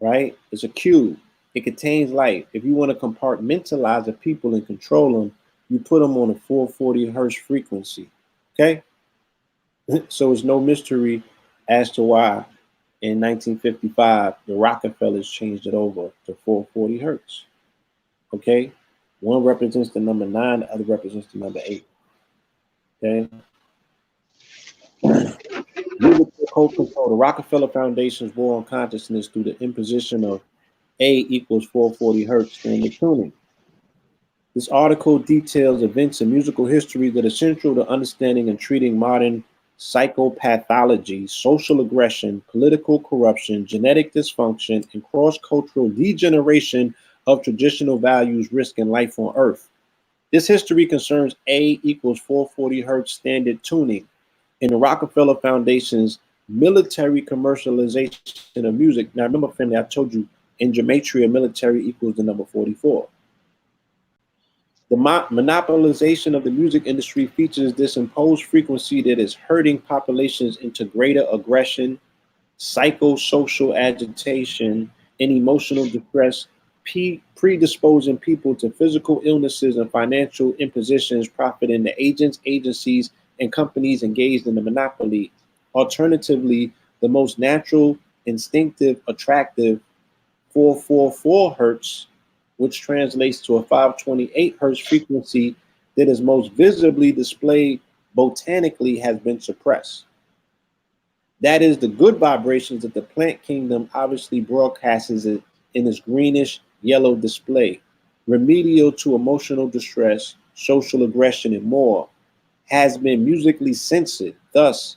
Right? It's a cube. It contains life. If you want to compartmentalize the people and control them, you put them on a 440 hertz frequency. Okay? So it's no mystery as to why in 1955 the Rockefellers changed it over to 440 hertz. Okay? One represents the number 9, the other represents the number 8. Okay? Co-control. The Rockefeller Foundation's war on consciousness through the imposition of A equals 440 hertz standard tuning. This article details events in musical history that are central to understanding and treating modern psychopathology, social aggression, political corruption, genetic dysfunction, and cross-cultural degeneration of traditional values, risk, and life on Earth. This history concerns A equals 440 hertz standard tuning. In the Rockefeller Foundation's military commercialization of music. Now remember, family, I told you in gematria, military equals the number 44. The monopolization of the music industry features this imposed frequency that is herding populations into greater aggression, psychosocial agitation, and emotional distress, predisposing people to physical illnesses and financial impositions, profiting the agents, agencies, and companies engaged in the monopoly. Alternatively, the most natural, instinctive, attractive 444 hertz, which translates to a 528 hertz frequency that is most visibly displayed botanically, has been suppressed. That is the good vibrations that the plant kingdom obviously broadcasts in its greenish yellow display. Remedial to emotional distress, social aggression, and more, has been musically censored. Thus,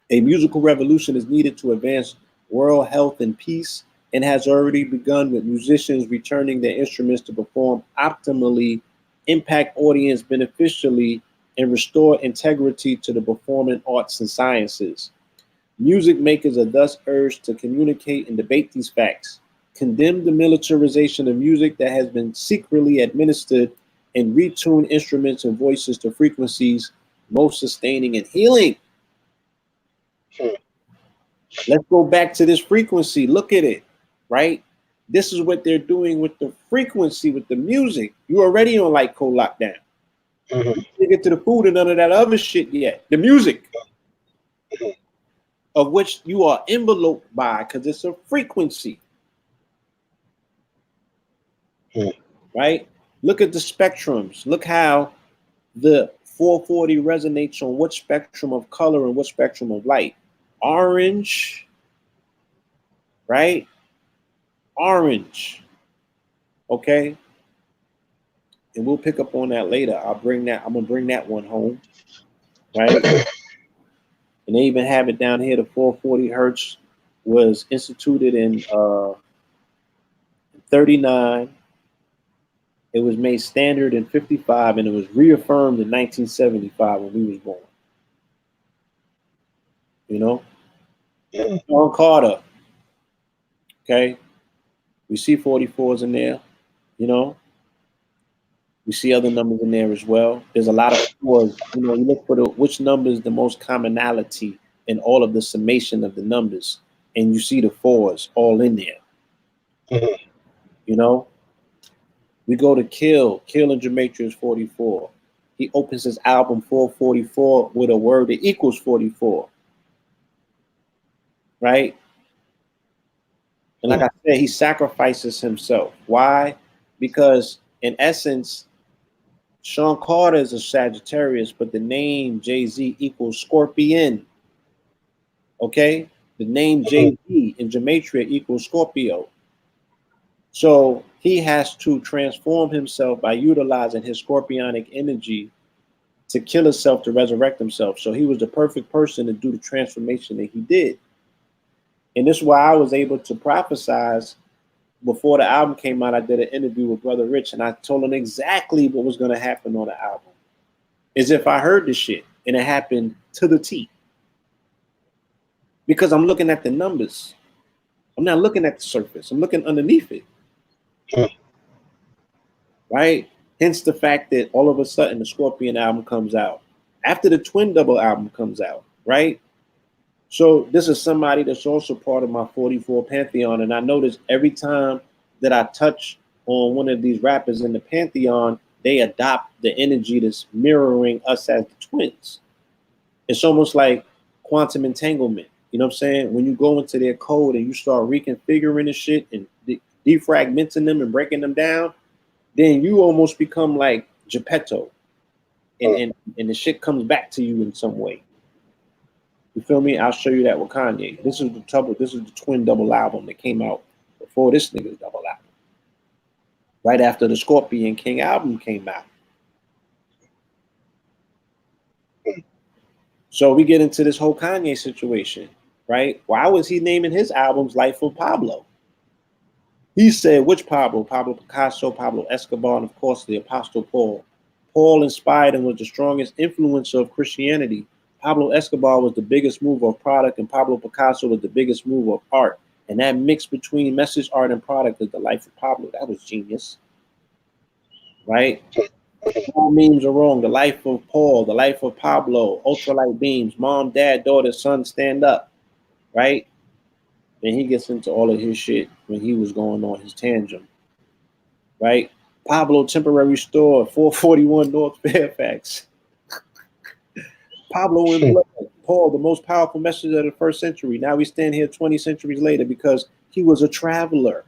a musical revolution is needed to advance world health and peace, and has already begun, with musicians returning their instruments to perform optimally, impact audience beneficially, and restore integrity to the performing arts and sciences. Music makers are thus urged to communicate and debate these facts, condemn the militarization of music that has been secretly administered, and retune instruments and voices to frequencies most sustaining and healing. Let's go back to this frequency. Look at it, right? This is what they're doing with the frequency, with the music. You already on light code lockdown. Mm-hmm. You get to the food and none of that other shit yet. The music, of which you are enveloped by, because it's a frequency. Right? Look at the spectrums. Look how the 440 resonates on what spectrum of color and what spectrum of light. Orange, right? Orange. Okay. And we'll pick up on that later. I'm gonna bring that one home. Right? And they even have it down here. The 440 hertz was instituted in 39. It was made standard in 55, and it was reaffirmed in 1975 when we was born. You know? Sean Carter. Okay. We see 44s in there, you know. We see other numbers in there as well. There's a lot of fours. You know, you look for which number is the most commonality in all of the summation of the numbers, and you see the fours all in there. You know, we go to Kill in Gematria is 44. He opens his album 444 with a word that equals 44. Right? And like I said, he sacrifices himself. Why? Because in essence, Sean Carter is a Sagittarius, but the name Jay-Z equals Scorpion. Okay? The name Jay-Z in Gematria equals Scorpio. So he has to transform himself by utilizing his scorpionic energy to kill himself, to resurrect himself. So he was the perfect person to do the transformation that he did. And this is why I was able to prophesize. Before the album came out, I did an interview with Brother Rich, and I told him exactly what was going to happen on the album, as if I heard this shit, and it happened to the T. Because I'm looking at the numbers. I'm not looking at the surface. I'm looking underneath it. Right? Hence the fact that all of a sudden the Scorpion album comes out after the Twin Double album comes out, right? So this is somebody that's also part of my 44 Pantheon. And I notice every time that I touch on one of these rappers in the Pantheon, they adopt the energy that's mirroring us as the twins. It's almost like quantum entanglement. You know what I'm saying? When you go into their code and you start reconfiguring the shit and defragmenting them and breaking them down, then you almost become like Geppetto. And the shit comes back to you in some way. You feel me? I'll show you that with Kanye. This is the Twin Double album that came out before this nigga's double album. Right after the Scorpion King album came out. So we get into this whole Kanye situation, right? Why was he naming his albums Life of Pablo? He said, which Pablo? Pablo Picasso, Pablo Escobar, and of course the Apostle Paul. Paul inspired and was the strongest influencer of Christianity. Pablo Escobar was the biggest mover of product, and Pablo Picasso was the biggest mover of art. And that mix between message, art, and product is the life of Pablo. That was genius, right? All memes are wrong. The life of Paul, the life of Pablo, ultralight beams, mom, dad, daughter, son, stand up, right? And he gets into all of his shit when he was going on his tantrum, right? Pablo temporary store, 441 North Fairfax. Pablo in blood. Paul, the most powerful messenger of the first century. Now we stand here 20 centuries later because he was a traveler.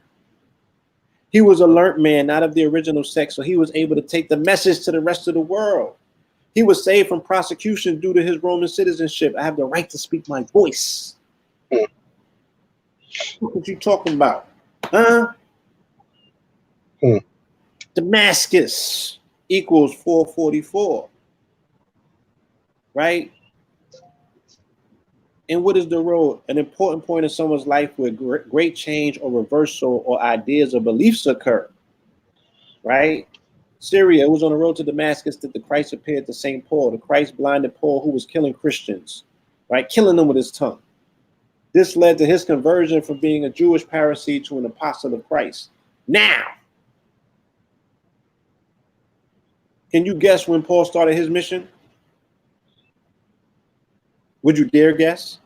He was a learned man, not of the original sex, so he was able to take the message to the rest of the world. He was saved from prosecution due to his Roman citizenship. I have the right to speak my voice. What you talking about? Huh? Damascus equals 444. Right? And what is the road? An important point in someone's life where great change or reversal or ideas or beliefs occur. Right? Syria, it was on the road to Damascus that the Christ appeared to St. Paul. The Christ blinded Paul, who was killing Christians, right? Killing them with his tongue. This led to his conversion from being a Jewish Pharisee to an apostle of Christ. Now, can you guess when Paul started his mission? Would you dare guess?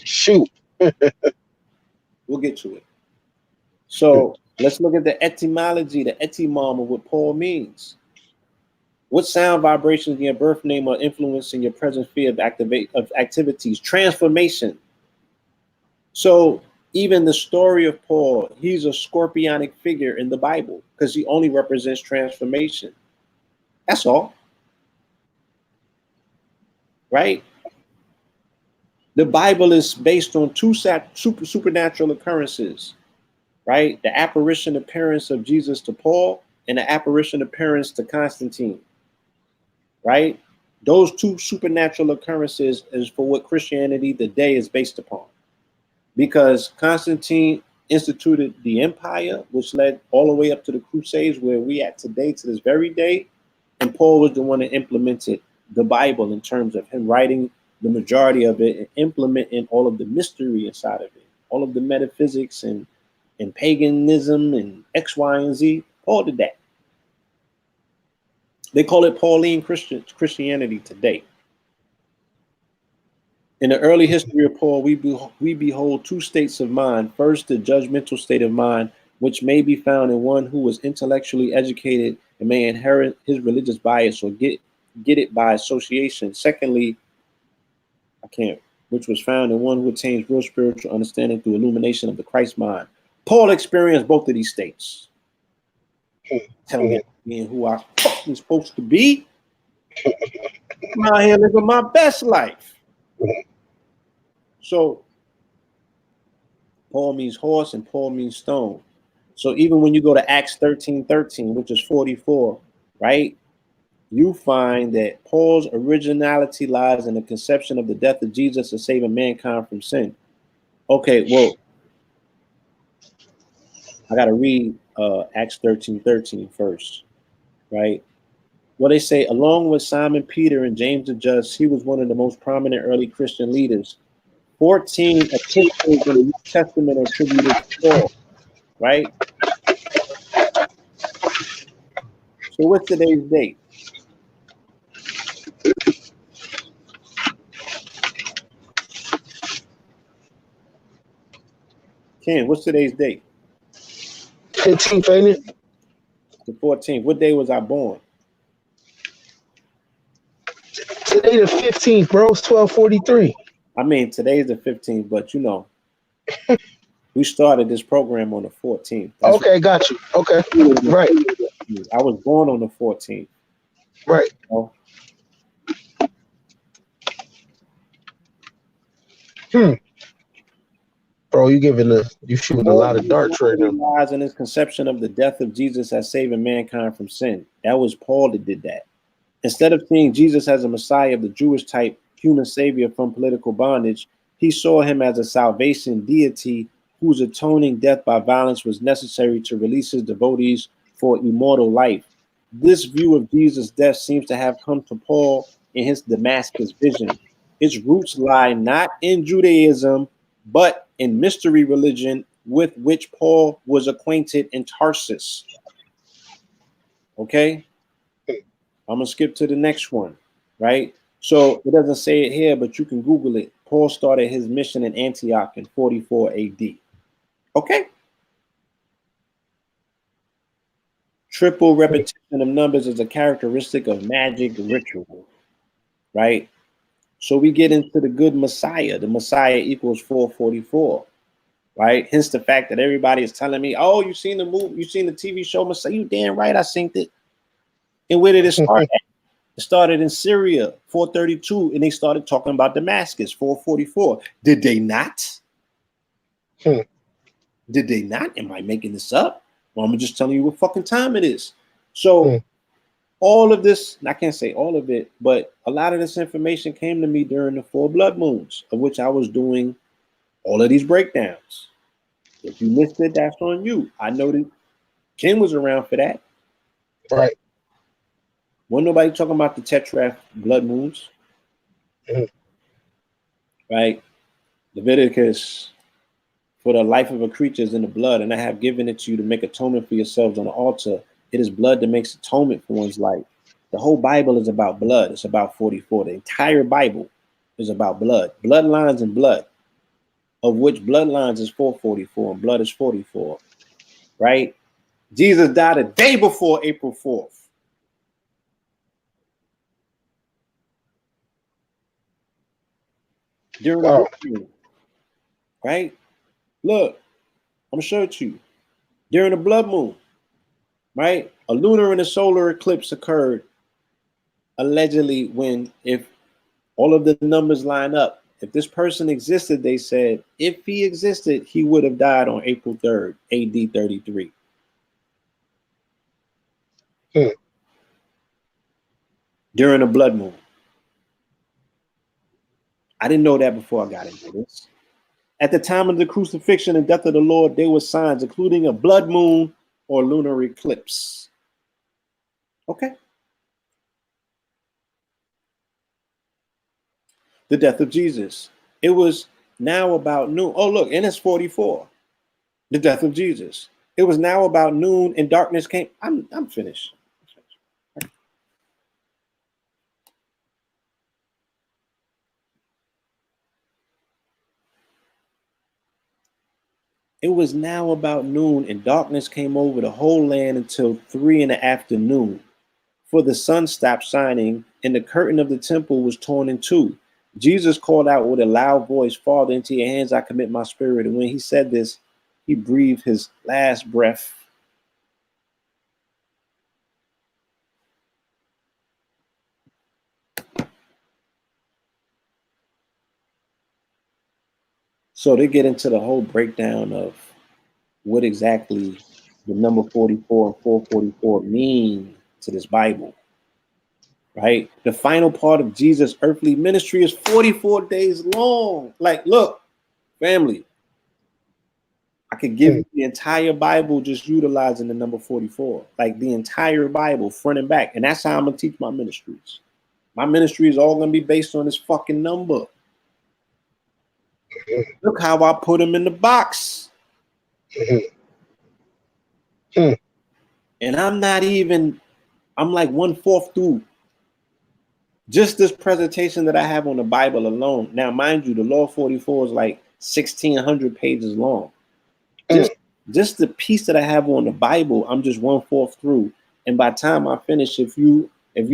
Shoot. We'll get to it. So let's look at the etymology, the etymon of what Paul means. What sound vibrations in your birth name are influencing your present sphere of activities? Transformation. So even the story of Paul, he's a scorpionic figure in the Bible because he only represents transformation. That's all. Right? The Bible is based on two supernatural occurrences, right? The apparition appearance of Jesus to Paul and the apparition appearance to Constantine, right? Those two supernatural occurrences is for what Christianity today is based upon. Because Constantine instituted the empire, which led all the way up to the Crusades, where we at today, to this very day. And Paul was the one that implemented the Bible in terms of him writing the majority of it and implementing all of the mystery inside of it, all of the metaphysics and paganism and X, Y, and Z. Paul did that. They call it Pauline Christianity today. In the early history of Paul, we behold two states of mind. First, the judgmental state of mind, which may be found in one who was intellectually educated and may inherit his religious bias or get it by association. Secondly, which was found in one who attains real spiritual understanding through illumination of the Christ mind. Paul experienced both of these states. Tell me being who I fucking supposed to be. I'm out here living my best life. So Paul means horse and Paul means stone. So even when you go to Acts 13:13, which is 44, right? You find that Paul's originality lies in the conception of the death of Jesus as saving mankind from sin. Okay, well, I got to read Acts 13:13 first, right? Well, they say, along with Simon Peter and James the Just, he was one of the most prominent early Christian leaders. 14 epistles in the New Testament are attributed to Paul, right? So what's today's date? Ken, what's today's date? 15th, ain't it? The 14th. What day was I born? Today the 15th, bro. It's 12:43. I mean, today's the 15th, but you know, we started this program on the 14th. That's okay, got you. Okay, right. I was born on the 14th. Right. You know? Bro, you shooting a lot of darts right now. Lies in his conception of the death of Jesus as saving mankind from sin. That was Paul that did that. Instead of seeing Jesus as a Messiah of the Jewish type, human savior from political bondage, he saw him as a salvation deity whose atoning death by violence was necessary to release his devotees for immortal life. This view of Jesus' death seems to have come to Paul in his Damascus vision. Its roots lie not in Judaism, but in mystery religion with which Paul was acquainted in Tarsus. Okay? I'm going to skip to the next one, right? So it doesn't say it here, but you can Google it. Paul started his mission in Antioch in 44 AD. Okay? Triple repetition of numbers is a characteristic of magic ritual, right? So we get into the good Messiah. The Messiah equals 444, right? Hence the fact that everybody is telling me, oh, you seen the movie, you seen the TV show Messiah? You damn right I synced it. And where did it start at? It started in Syria, 432, and they started talking about Damascus, 444. Did they not? Did they not? Am I making this up? Well, I'm just telling you what fucking time it is. So all of this, I can't say all of it, but a lot of this information came to me during the 4 blood moons, of which I was doing all of these breakdowns. If you missed it, that's on you. I know that Ken was around for that. Right. Wasn't nobody talking about the tetrad blood moons. Right? Leviticus, for the life of a creature is in the blood, and I have given it to you to make atonement for yourselves on the altar. It is blood that makes atonement for one's life. The whole Bible is about blood. It's about 44. The entire Bible is about blood. Bloodlines and blood, of which bloodlines is 444 and blood is 44. Right? Jesus died a day before April 4th. During the blood moon. Right? Look, I'm gonna show it to you. During the blood moon, right? A lunar and a solar eclipse occurred allegedly when, if all of the numbers line up, if this person existed, they said, if he existed, he would have died on April 3rd, AD 33. During a blood moon. I didn't know that before I got into this. At the time of the crucifixion and death of the Lord, there were signs, including a blood moon or lunar eclipse. Okay. The death of Jesus. It was now about noon. Oh, look, and it's 44. The death of Jesus. It was now about noon and darkness came. I'm finished. It was now about noon and darkness came over the whole land until 3 in the afternoon. For the sun stopped shining and the curtain of the temple was torn in two. Jesus called out with a loud voice, Father, into your hands I commit my spirit. And when he said this, he breathed his last breath. So they get into the whole breakdown of what exactly the number 44 and 444 mean to this Bible, right? The final part of Jesus' earthly ministry is 44 days long. Like, look, family, I could give you the entire Bible just utilizing the number 44, like the entire Bible, front and back. And that's how I'm going to teach my ministries. My ministry is all going to be based on this fucking number. Look how I put them in the box. And I'm like 1/4 through just this presentation that I have on the Bible alone. Now, mind you, the Law 44 is like 1,600 pages long. Just the piece that I have on the Bible, I'm just 1/4 through. And by the time I finish, if you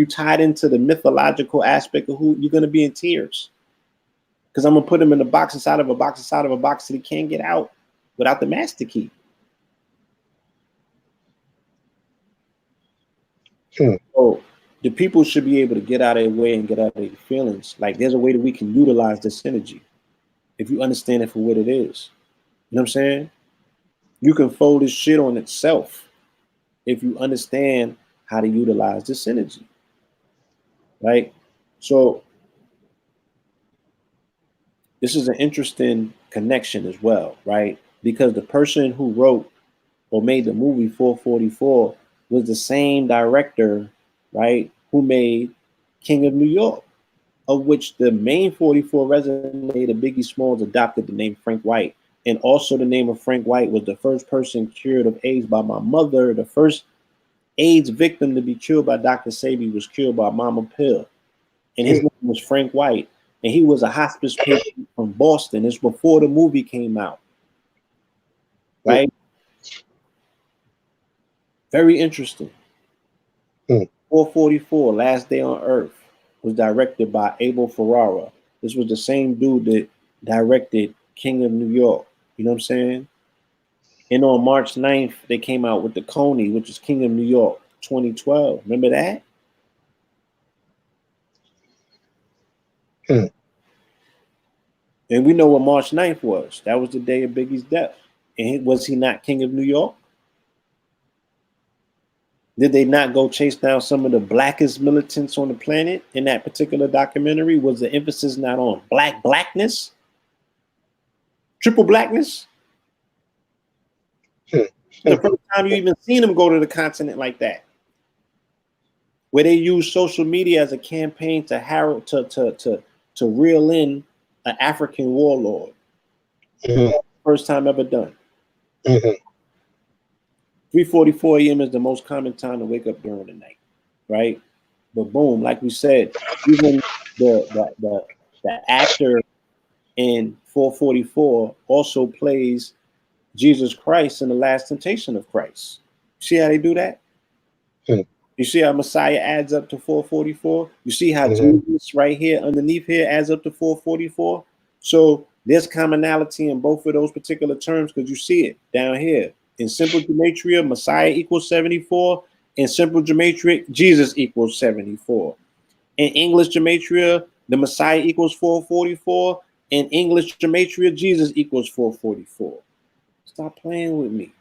tied into the mythological aspect of who, you're going to be in tears. Because I'm going to put him in a box inside of a box inside of a box that he can't get out without the master key. So the people should be able to get out of their way and get out of their feelings. Like, there's a way that we can utilize this energy if you understand it for what it is. You know what I'm saying? You can fold this shit on itself if you understand how to utilize this energy, right? So this is an interesting connection as well, right? Because the person who wrote or made the movie 444 was the same director, right, who made King of New York, of which the main 44 resonator, Biggie Smalls, adopted the name Frank White. And also the name of Frank White was the first person cured of AIDS by my mother. The first AIDS victim to be cured by Dr. Sebi was cured by Mama Pill. And his name was Frank White. And he was a hospice patient from Boston. It's before the movie came out. Right? Very interesting. 444, Last Day on Earth, was directed by Abel Ferrara. This was the same dude that directed King of New York. You know what I'm saying? And on March 9th, they came out with the Coney, which is King of New York 2012. Remember that? And we know what March 9th was. That was the day of Biggie's death. And was he not King of New York? Did they not go chase down some of the blackest militants on the planet in that particular documentary? Was the emphasis not on blackness? Triple blackness? The first time you even seen them go to the continent like that, where they use social media as a campaign to reel in an African warlord. First time ever done. 3:44 a.m. is the most common time to wake up during the night, right? But boom, like we said, even the actor in 444 also plays Jesus Christ in the Last Temptation of Christ. See how they do that? You see how Messiah adds up to 444? You see how Jesus right here underneath here adds up to 444? So there's commonality in both of those particular terms because you see it down here. In simple gematria, Messiah equals 74. In simple gematria, Jesus equals 74. In English gematria, the Messiah equals 444. In English gematria, Jesus equals 444. Stop playing with me.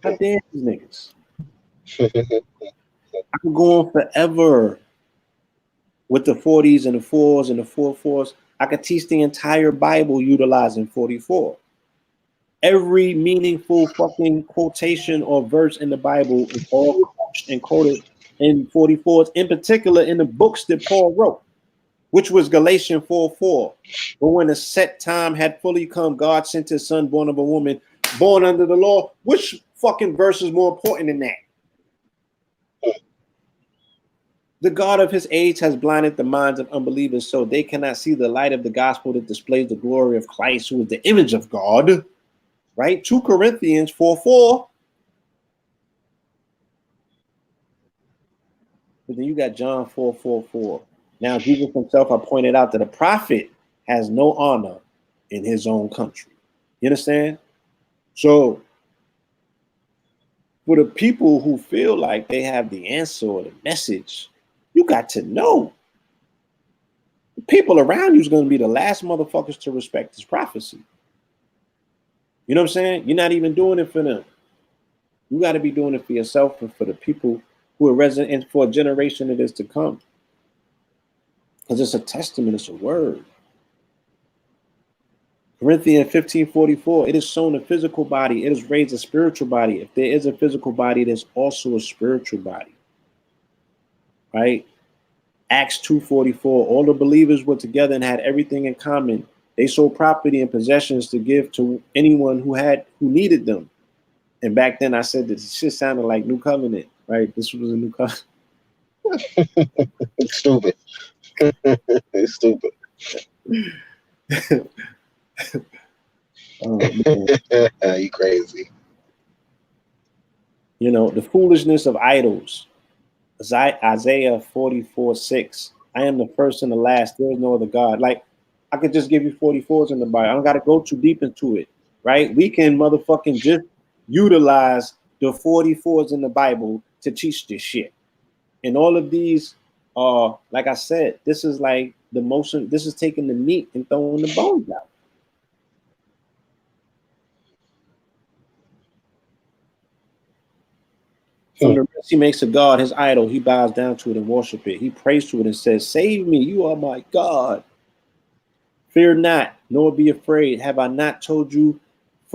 How dare these niggas? I can go on forever with the 40s and the 4s and the 4/4s. I could teach the entire Bible utilizing 44. Every meaningful fucking quotation or verse in the Bible is all coached and quoted in 44s, in particular in the books that Paul wrote, which was Galatians 4:4. But when the set time had fully come, God sent his son, born of a woman, born under the law. Which fucking verse is more important than that? The God of his age has blinded the minds of unbelievers so they cannot see the light of the gospel that displays the glory of Christ, who is the image of God. Right? 2 Corinthians 4:4. But then you got John 4:4. Now, Jesus himself, I pointed out that a prophet has no honor in his own country. You understand? So, for the people who feel like they have the answer or the message, you got to know. The people around you is going to be the last motherfuckers to respect this prophecy. You know what I'm saying? You're not even doing it for them. You got to be doing it for yourself and for the people who are resident and for a generation that is to come. Because it's a testament, it's a word. Corinthians 15:44, it is sown a physical body, it is raised a spiritual body. If there is a physical body, there's also a spiritual body. Right? Acts 2:44, all the believers were together and had everything in common. They sold property and possessions to give to anyone who needed them. And back then I said that shit sounded like New Covenant, right? This was a New Covenant. It's stupid. It's stupid. Oh, man. You crazy. You know, the foolishness of idols. Isaiah 44:6. I am the first and the last. There is no other God. Like, I could just give you 44s in the Bible. I don't got to go too deep into it, right? We can motherfucking just utilize the 44s in the Bible to teach this shit. And all of these are, like I said, this is like the motion. This is taking the meat and throwing the bones out. From the rest, he makes a god his idol. He bows down to it and worship it. He prays to it and says, "Save me, you are my God. Fear not, nor be afraid. Have I not told you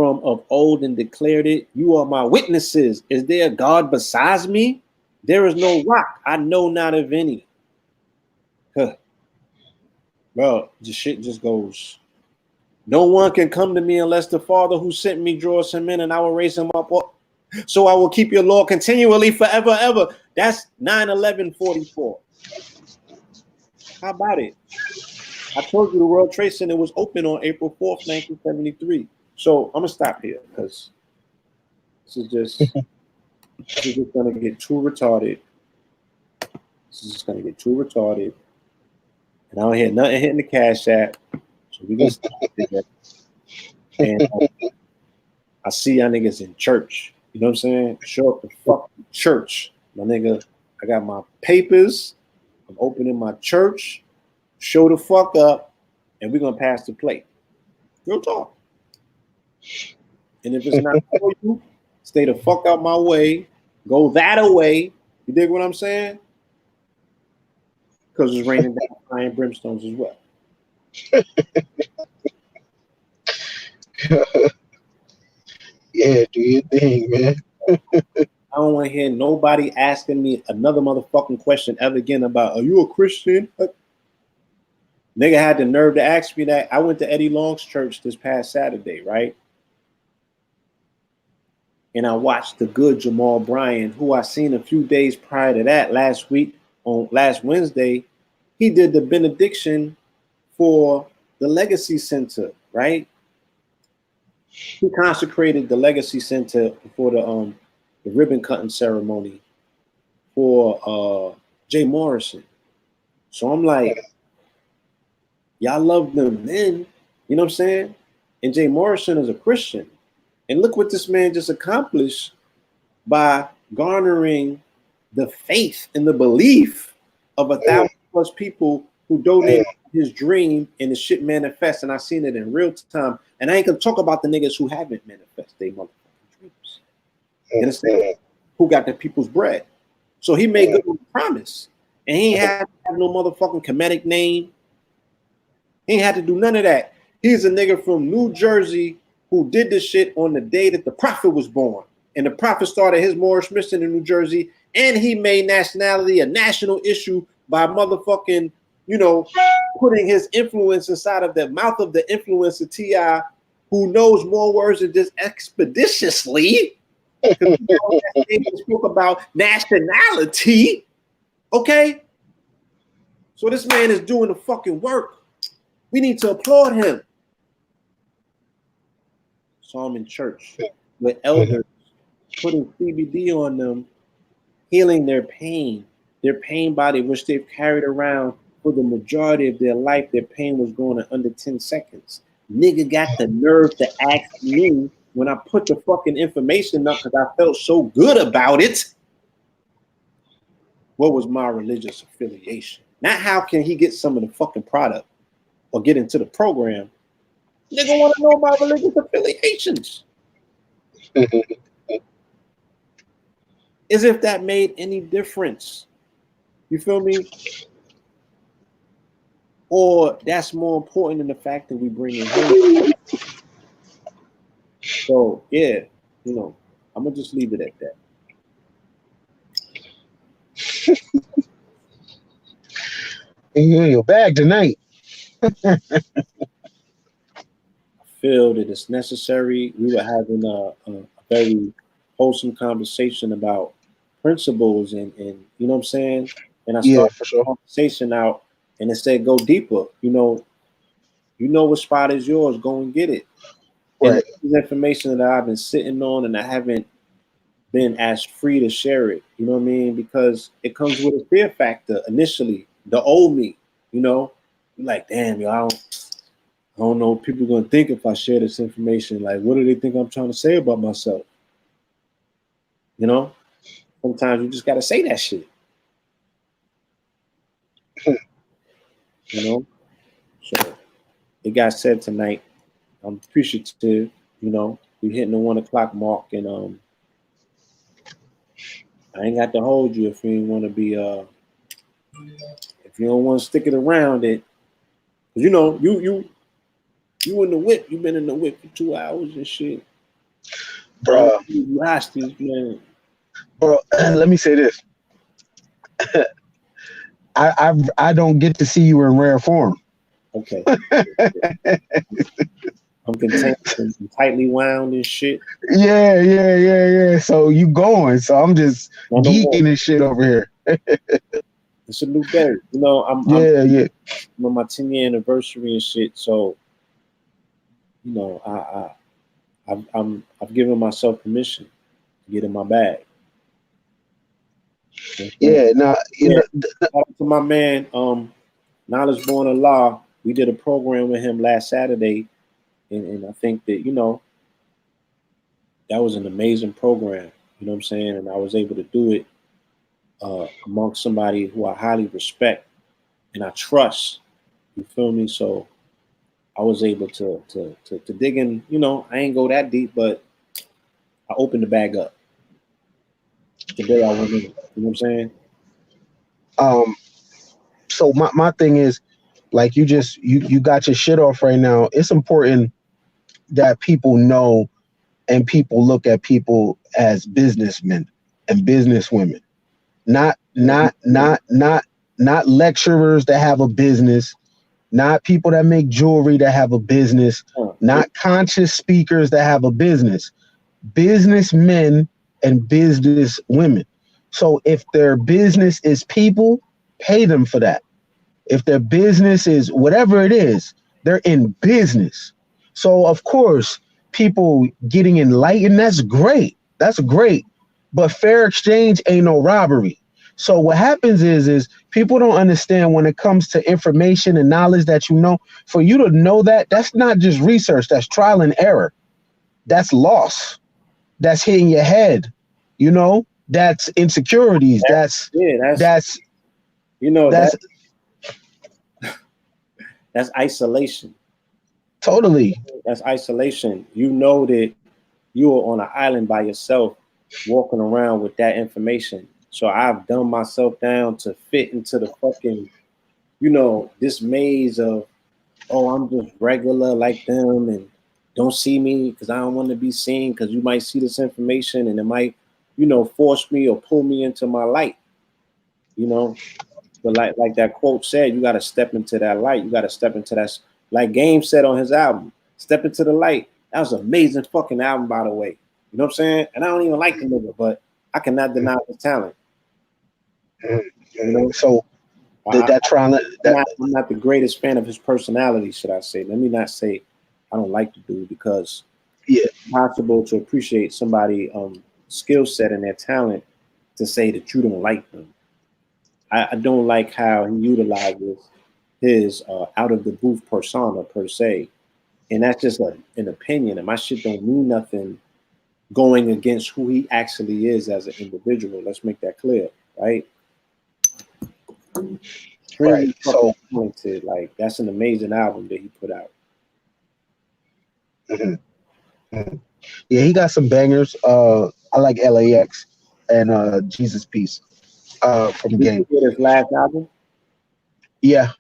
from of old and declared it. You are my witnesses. Is there a God besides me? There is no rock. I know not of any. Huh. Bro, the shit just goes. No one can come to me unless the Father who sent me draws him in, and I will raise him up. So I will keep your law continually forever, ever. That's 9/11/44. How about it? I told you the World Trade Center was open on April 4th, 1973. So I'm gonna stop here because this is just gonna get too retarded. This is just gonna get too retarded. And I don't hear nothing hitting the Cash App. So we gonna stop there. And I see y'all niggas in church. You know what I'm saying? Show up to fucking church. My nigga, I got my papers. I'm opening my church. Show the fuck up. And we're gonna pass the plate. Real talk. And if it's not for you, stay the fuck out my way. Go that away. You dig what I'm saying? Because it's raining down fire and brimstones as well. Yeah, do your thing, man. I don't want to hear nobody asking me another motherfucking question ever again about, are you a Christian? Nigga had the nerve to ask me that. I went to Eddie Long's church this past Saturday, right? And I watched the good Jamal Bryan, who I seen a few days prior to that last Wednesday. He did the benediction for the Legacy Center, right? He consecrated the Legacy Center for the ribbon cutting ceremony for Jay Morrison. So I'm like, y'all love them men, you know what I'm saying? And Jay Morrison is a Christian. And look what this man just accomplished by garnering the faith and the belief of 1,000+ people who donated his dream, and the shit manifests. And I seen it in real time. And I ain't gonna talk about the niggas who haven't manifested their motherfucking dreams. You understand? Who got the people's bread. So he made good on the promise. And he ain't had to have no motherfucking comedic name. He ain't had to do none of that. He's a nigga from New Jersey who did this shit on the day that the prophet was born. And the prophet started his Moorish mission in New Jersey. And he made nationality a national issue by motherfucking, you know, putting his influence inside of the mouth of the influencer T.I., who knows more words than just expeditiously. He spoke about nationality. Okay? So this man is doing the fucking work. We need to applaud him. Saw him in church with elders putting CBD on them, healing their pain body, which they've carried around for the majority of their life. Their pain was going in under 10 seconds. Nigga got the nerve to ask me when I put the fucking information up because I felt so good about it. What was my religious affiliation? Not how can he get some of the fucking product or get into the program. Nigga want to know about religious affiliations. As if that made any difference. You feel me? Or that's more important than the fact that we bring in him. So yeah, you know, I'm gonna just leave it at that. You're back tonight. I feel that it's necessary. We were having a very wholesome conversation about principles and you know what I'm saying? And I started the conversation out and it said go deeper. You know what spot is yours, go and get it. Right. And this is information that I've been sitting on and I haven't been as free to share it. You know what I mean? Because it comes with a fear factor initially. The old me, you know, you're like, damn, yo, I don't know what people are gonna think if I share this information. Like, what do they think I'm trying to say about myself? You know, sometimes you just gotta say that shit. You know, so it got said tonight. I'm appreciative. You know, we're hitting the 1 o'clock mark, and I ain't got to hold you if you ain't want to be if you don't want to stick it around it. Cause you know, you in the whip. You've been in the whip for 2 hours and shit. Bro, You nasty, man. bro, let me say this. I don't get to see you in rare form. Okay. I'm contained and tightly wound and shit. Yeah. So you going. So I'm just geeking and shit over here. It's a new day. You know, I'm Yeah. on my 10-year anniversary and shit. So, you know, I've given myself permission to get in my bag. Yeah. Now, you know, Shout out to my man, Knowledge Born of Law. We did a program with him last Saturday, and I think that, you know, that was an amazing program. You know what I'm saying? And I was able to do it amongst somebody who I highly respect and I trust. You feel me? So I was able to dig in. You know, I ain't go that deep, but I opened the bag up. Today I went in. You know what I'm saying? So my thing is, like, you got your shit off right now. It's important that people know and people look at people as businessmen and businesswomen, not lecturers that have a business, not people that make jewelry that have a business, not conscious speakers that have a business. Businessmen and business women. So if their business is people, pay them for that. If their business is whatever it is, they're in business. So of course, people getting enlightened, that's great. That's great. But fair exchange ain't no robbery. So what happens is people don't understand when it comes to information and knowledge that you know, for you to know that, that's not just research, that's trial and error. That's loss. That's hitting your head, you know, that's insecurities. That's you know, that's isolation. Totally. That's isolation. You know that you are on an island by yourself, walking around with that information. So I've dumbed myself down to fit into the fucking, you know, this maze of, oh, I'm just regular like them and don't see me because I don't want to be seen because you might see this information and it might, you know, force me or pull me into my light, you know. But like that quote said, you got to step into that light. You got to step into that, like Game said on his album, Step Into the Light. That was an amazing fucking album, by the way. You know what I'm saying? And I don't even like the nigga, but I cannot deny his talent. You know? So I'm not the greatest fan of his personality, should I say. Let me not say I don't like the dude, because it's possible to appreciate somebody's skill set and their talent to say that you don't like them. I don't like how he utilizes his out of the booth persona per se. And that's just an opinion. And my shit don't mean nothing going against who he actually is as an individual. Let's make that clear, right? Right. So talented. Like, that's an amazing album that he put out. Yeah, he got some bangers. I like LAX and Jesus Peace from Game. His last album? Yeah.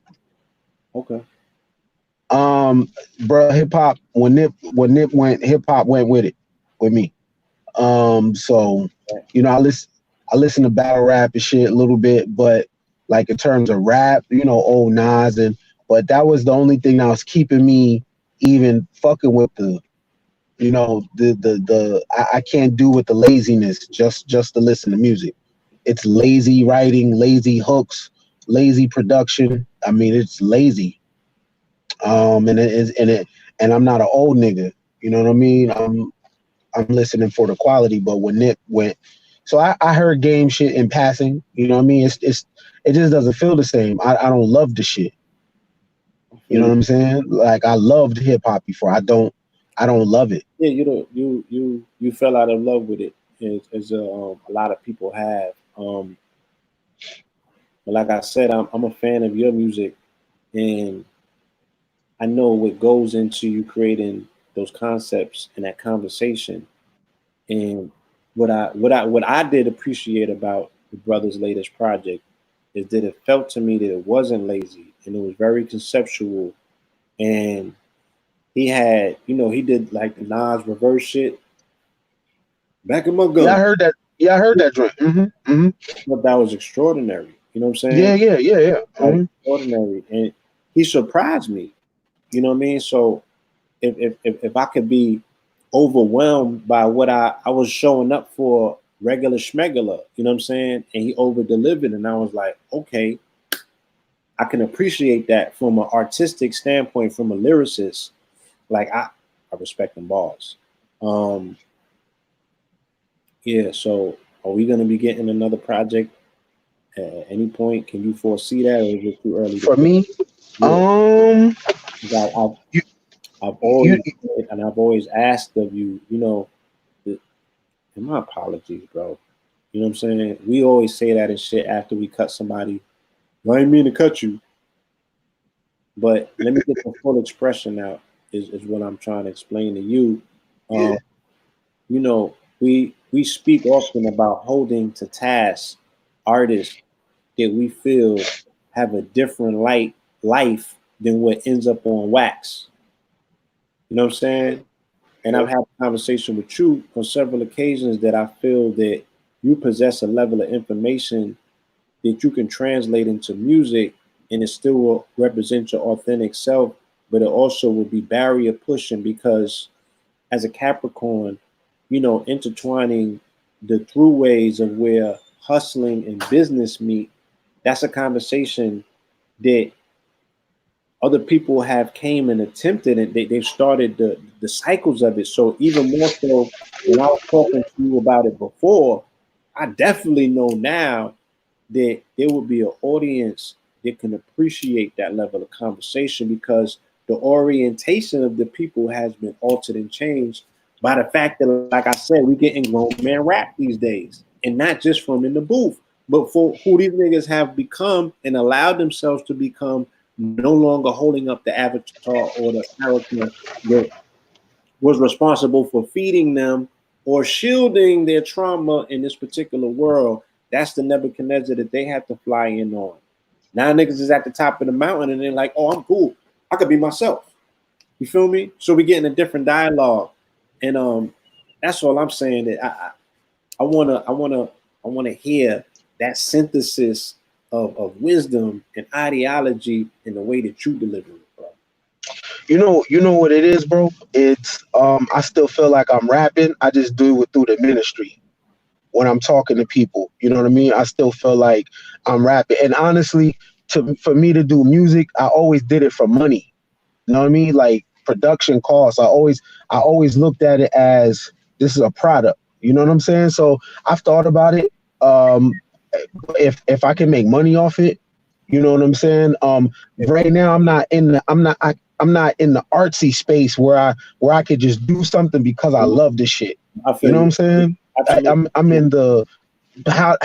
Okay. Bro, hip hop, when Nip went, hip hop went with it with me. So you know, I listen to battle rap and shit a little bit, but like in terms of rap, you know, old Nas, but that was the only thing that was keeping me even fucking with the, you know, I can't do with the laziness just to listen to music. It's lazy writing, lazy hooks, lazy production. I mean, it's lazy. And I'm not an old nigga, you know what I mean? I'm listening for the quality, but when Nip went, so I heard Game shit in passing, you know what I mean? It just doesn't feel the same. I don't love the shit. You know what I'm saying? Like, I loved hip hop before. I don't love it. Yeah, you fell out of love with it, as a lot of people have. But like I said, I'm a fan of your music, and I know what goes into you creating those concepts and that conversation. And what I did appreciate about the brother's latest project is that it felt to me that it wasn't lazy and it was very conceptual. And he had, you know, he did like the Nas reverse shit. Back in my gun. Yeah, I heard that. Yeah, I heard that joint. But that was extraordinary. You know what I'm saying? Yeah. Extraordinary, and he surprised me. You know what I mean? So if I could be overwhelmed by what I was showing up for regular schmegular, you know what I'm saying? And he over delivered, and I was like, okay, I can appreciate that from an artistic standpoint, from a lyricist. Like I respect them balls. Yeah, so are we gonna be getting another project at any point? Can you foresee that, or is it too early? For me, Yeah. you, I've always asked of you, you know, and my apologies, bro. You know what I'm saying? We always say that and shit after we cut somebody. I didn't mean to cut you, but let me get the full expression out. Is what I'm trying to explain to you. You know, we speak often about holding to task artists that we feel have a different life than what ends up on wax. You know what I'm saying? And I've had a conversation with you on several occasions that I feel that you possess a level of information that you can translate into music, and it still will represent your authentic self, but it also will be barrier pushing because as a Capricorn, you know, intertwining the throughways of where hustling and business meet, that's a conversation that other people have came and attempted, and they've started the cycles of it. So even more so, when I was talking to you about it before, I definitely know now that there will be an audience that can appreciate that level of conversation because the orientation of the people has been altered and changed by the fact that, like I said, we getting grown man rap these days, and not just from in the booth, but for who these niggas have become and allowed themselves to become, no longer holding up the avatar or the character that was responsible for feeding them or shielding their trauma in this particular world. That's the Nebuchadnezzar that they have to fly in on. Now niggas is at the top of the mountain and they're like, oh, I'm cool. I could be myself. You feel me? So we're getting a different dialogue. And that's all I'm saying. That I wanna hear that synthesis of wisdom and ideology in the way that you deliver it, bro. You know what it is, bro? It's I still feel like I'm rapping. I just do it through the ministry when I'm talking to people. You know what I mean? I still feel like I'm rapping. And honestly, for me to do music, I always did it for money. You know what I mean? Like production costs. I always looked at it as this is a product. You know what I'm saying? So I've thought about it. If I can make money off it, you know what I'm saying? Right now I'm not in the artsy space where I could just do something because I love this shit. You know what I'm saying? I'm in the how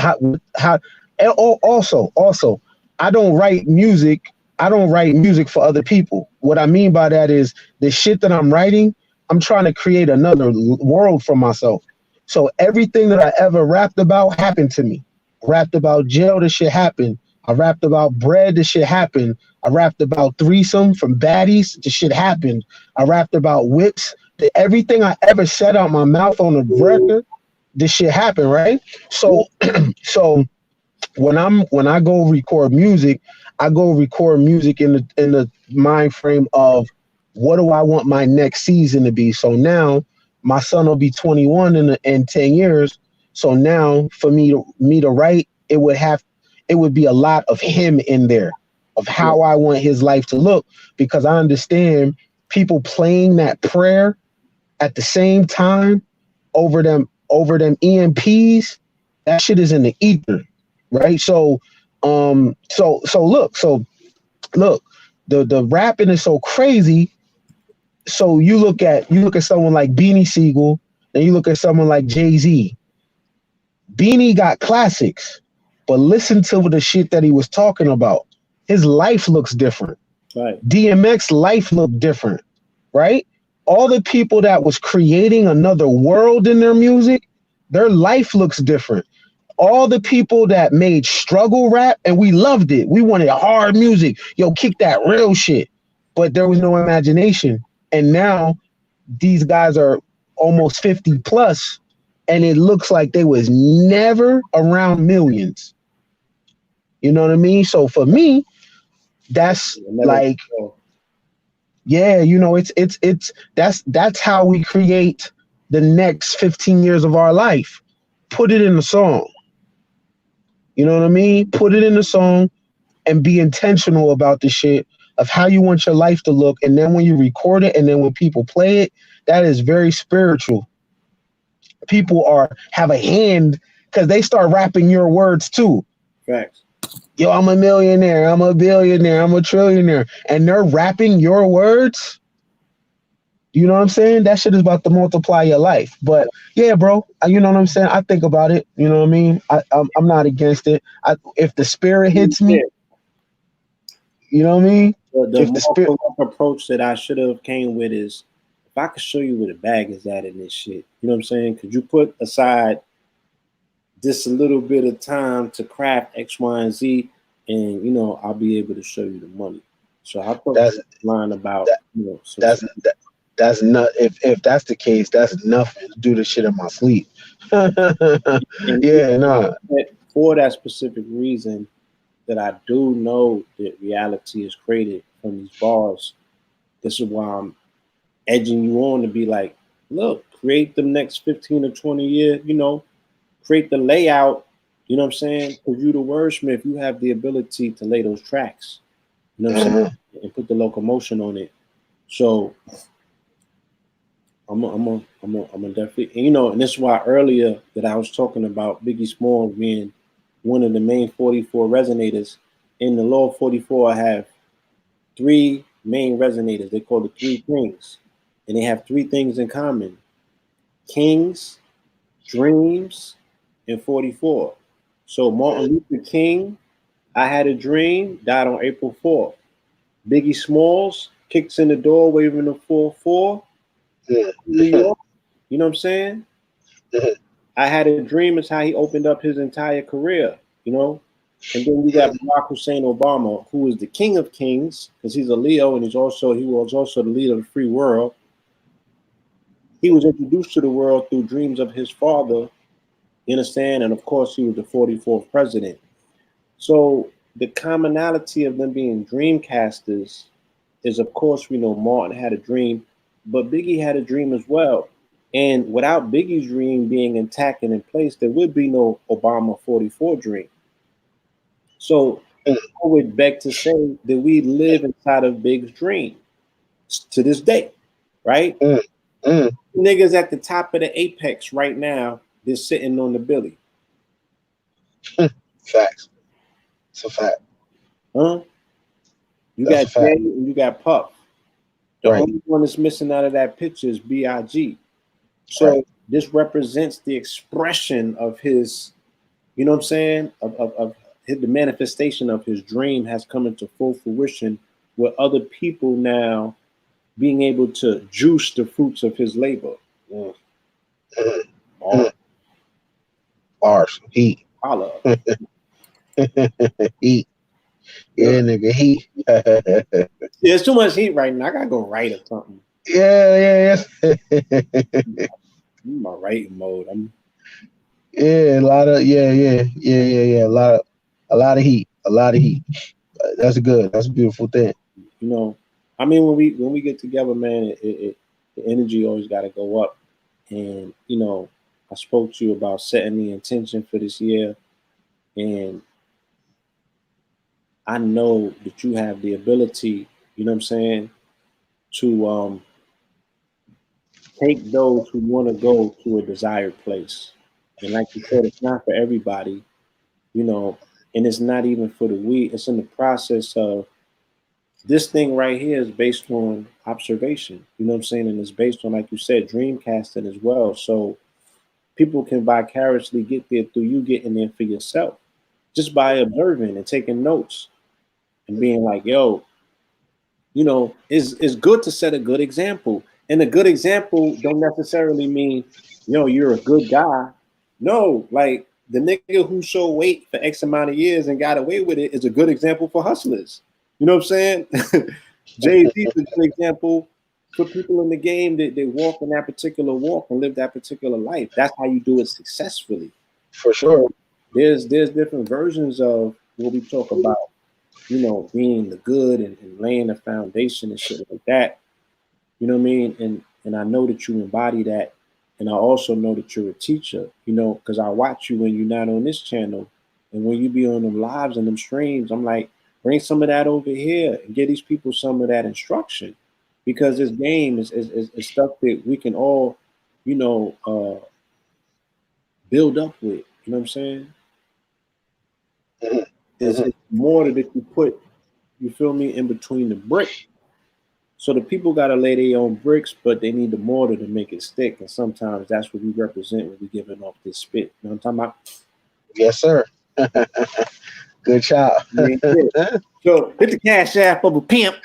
and also I don't write music. I don't write music for other people. What I mean by that is the shit that I'm writing, I'm trying to create another world for myself. So everything that I ever rapped about happened to me. Rapped about jail, this shit happened. I rapped about bread, this shit happened. I rapped about threesome from baddies, this shit happened. I rapped about whips. Everything I ever said out my mouth on a record, this shit happened, right? So so when I go record music, I go record music in the mind frame of what do I want my next season to be. So now my son will be 21 in 10 years. So now for me to write, it would be a lot of him in there, of how I want his life to look, because I understand people playing that prayer at the same time over them EMPs. That shit is in the ether, right? So look, the rapping is so crazy. So you look at someone like Beanie Siegel, and you look at someone like Jay-Z. Beanie got classics, but listen to the shit that he was talking about. His life looks different. Right. DMX life looked different, right? All the people that was creating another world in their music, their life looks different. All the people that made struggle rap, and we loved it. We wanted hard music. Yo, kick that real shit. But there was no imagination. And now these guys are almost 50 plus, and it looks like they was never around millions. You know what I mean? So for me, that's like, yeah, you know, it's that's how we create the next 15 years of our life. Put it in the song. You know what I mean? Put it in the song and be intentional about the shit of how you want your life to look. And then when you record it and then when people play it, that is very spiritual. People have a hand because they start rapping your words too. Facts. Yo, I'm a millionaire, I'm a billionaire, I'm a trillionaire. And they're rapping your words. You know what I'm saying? That shit is about to multiply your life. But yeah, bro, you know what I'm saying? I think about it. You know what I mean? I'm not against it. If the spirit hits me, you know what I mean? The approach that I should have came with is, if I could show you where the bag is at in this shit, you know what I'm saying? Could you put aside just a little bit of time to craft X, Y, and Z, and you know I'll be able to show you the money. So I thought that line about that's not if that's the case, that's nothing to do the shit in my sleep. Yeah, nah. For that specific reason, that I do know that reality is created from these bars. This is why I'm edging you on to be like, look, create the next 15 or 20 years, you know, create the layout, you know what I'm saying? Because you the wordsmith, you have the ability to lay those tracks, you know what I'm saying? And put the locomotion on it. So I'm a definitely, and, you know, and this is why earlier that I was talking about Biggie Smalls being one of the main 44 resonators. In the Law 44, I have 3 main resonators. They call it 3 kings, and they have 3 things in common: kings, dreams, and 44. So Martin Luther King, I had a dream, died on April 4th. Biggie Smalls kicks in the door waving the 4-4. New York, you know what I'm saying? I had a dream is how he opened up his entire career, you know? And then we got Barack Hussein Obama, who is the king of kings, because he's a Leo and he was also the leader of the free world. He was introduced to the world through dreams of his father, you understand? And of course, he was the 44th president. So the commonality of them being dreamcasters is, of course, we know Martin had a dream, but Biggie had a dream as well. And without Biggie's dream being intact and in place, there would be no Obama 44 dream. So I would beg to say that we live inside of Big's dream to this day, right? Niggas at the top of the apex right now, they're sitting on the Billy. Facts. It's a fact. Huh? You got Jay and you got Puff. The only one that's missing out of that picture is B.I.G. So this represents the expression of his, you know what I'm saying, of the manifestation of his dream has come into full fruition with other people now being able to juice the fruits of his labor. Bars, heat. Holla. Heat. Yeah, nigga, heat. There's too much heat right now. I gotta go write or something. Yeah. I'm in my writing mode. A lot of a lot of heat. That's good. That's a beautiful thing. You know, I mean, when we get together, man, the energy always got to go up. And you know, I spoke to you about setting the intention for this year, and I know that you have the ability, you know what I'm saying, to take those who want to go to a desired place. And like you said, it's not for everybody, you know, and it's not even for the weak. It's in the process of this thing right here is based on observation, you know what I'm saying? And it's based on, like you said, dream casting as well. So people can vicariously get there through you getting there for yourself, just by observing and taking notes and being like, yo, you know, it's good to set a good example. And a good example don't necessarily mean, yo, you're a good guy. No, like the nigga who showed weight for X amount of years and got away with it is a good example for hustlers. You know what I'm saying? Jay-Z is a good example put people in the game that they walk in that particular walk and live that particular life. That's how you do it successfully. For sure. There's different versions of what we talk about, you know, being the good and laying the foundation and shit like that. You know what I mean? And I know that you embody that. And I also know that you're a teacher, you know, because I watch you when you're not on this channel. And when you be on them lives and them streams, I'm like, bring some of that over here and give these people some of that instruction. Because this game is stuff that we can all, you know, build up with. You know what I'm saying? It's mortar that you put, you feel me, in between the brick. So the people got to lay their own bricks, but they need the mortar to make it stick. And sometimes that's what we represent when we're giving off this spit. You know what I'm talking about? Yes, sir. Good job. So hit the cash app of a pimp.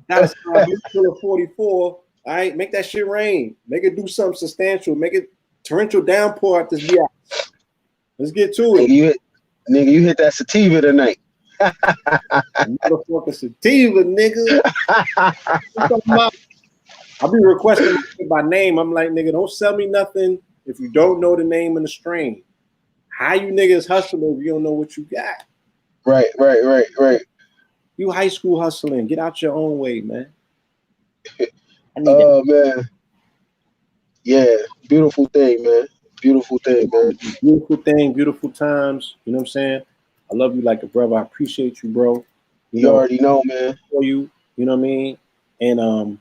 That's 44. All right, make that shit rain. Make it do something substantial. Make it torrential downpour at this bitch. Let's get to it. Nigga, you hit that sativa tonight. Motherfucking sativa, nigga. I'll be requesting by name. I'm like, nigga, don't sell me nothing if you don't know the name and the strain. How you niggas hustling if you don't know what you got? Right. You high school hustling. Get out your own way, man. Oh, man. Yeah, beautiful thing, man. Beautiful thing, man. Beautiful thing, beautiful times. You know what I'm saying? I love you like a brother. I appreciate you, bro. You already know, man. For you know what I mean? And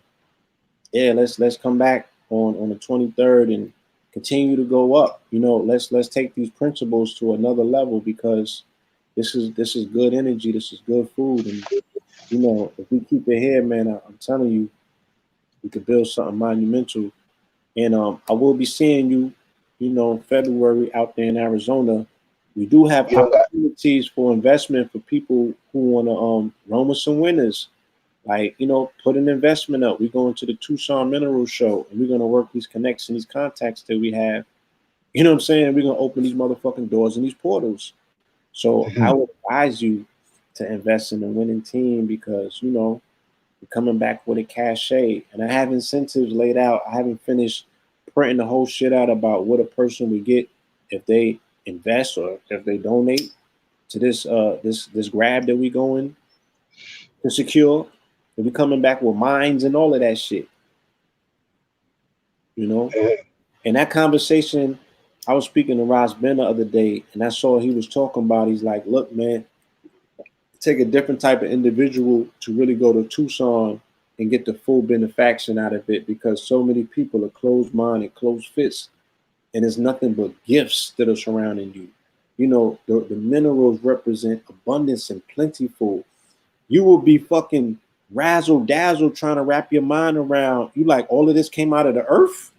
yeah, let's come back on the 23rd and continue to go up. You know, let's take these principles to another level, because this is good energy. This is good food, and you know, if we keep it here, man, I'm telling you, we could build something monumental. And I will be seeing you, you know, in February out there in Arizona. We do have opportunities for investment for people who want to run with some winners. Like, you know, put an investment up. We're going to the Tucson Mineral Show, and we're going to work these connections, these contacts that we have. You know what I'm saying? We're going to open these motherfucking doors and these portals. So I would advise you to invest in a winning team, because, you know, we're coming back with a cachet. And I have incentives laid out. I haven't finished printing the whole shit out about what a person would get if they invest or if they donate to this this grab that we going to secure. And we coming back with mines and all of that shit. You know? And that conversation, I was speaking to Ross Ben the other day, and I saw he was talking about, he's like, look, man, take a different type of individual to really go to Tucson and get the full benefaction out of it, because so many people are closed mind and closed fists, and it's nothing but gifts that are surrounding you. You know, the minerals represent abundance and plentiful. You will be fucking razzle dazzle trying to wrap your mind around. You like, all of this came out of the earth?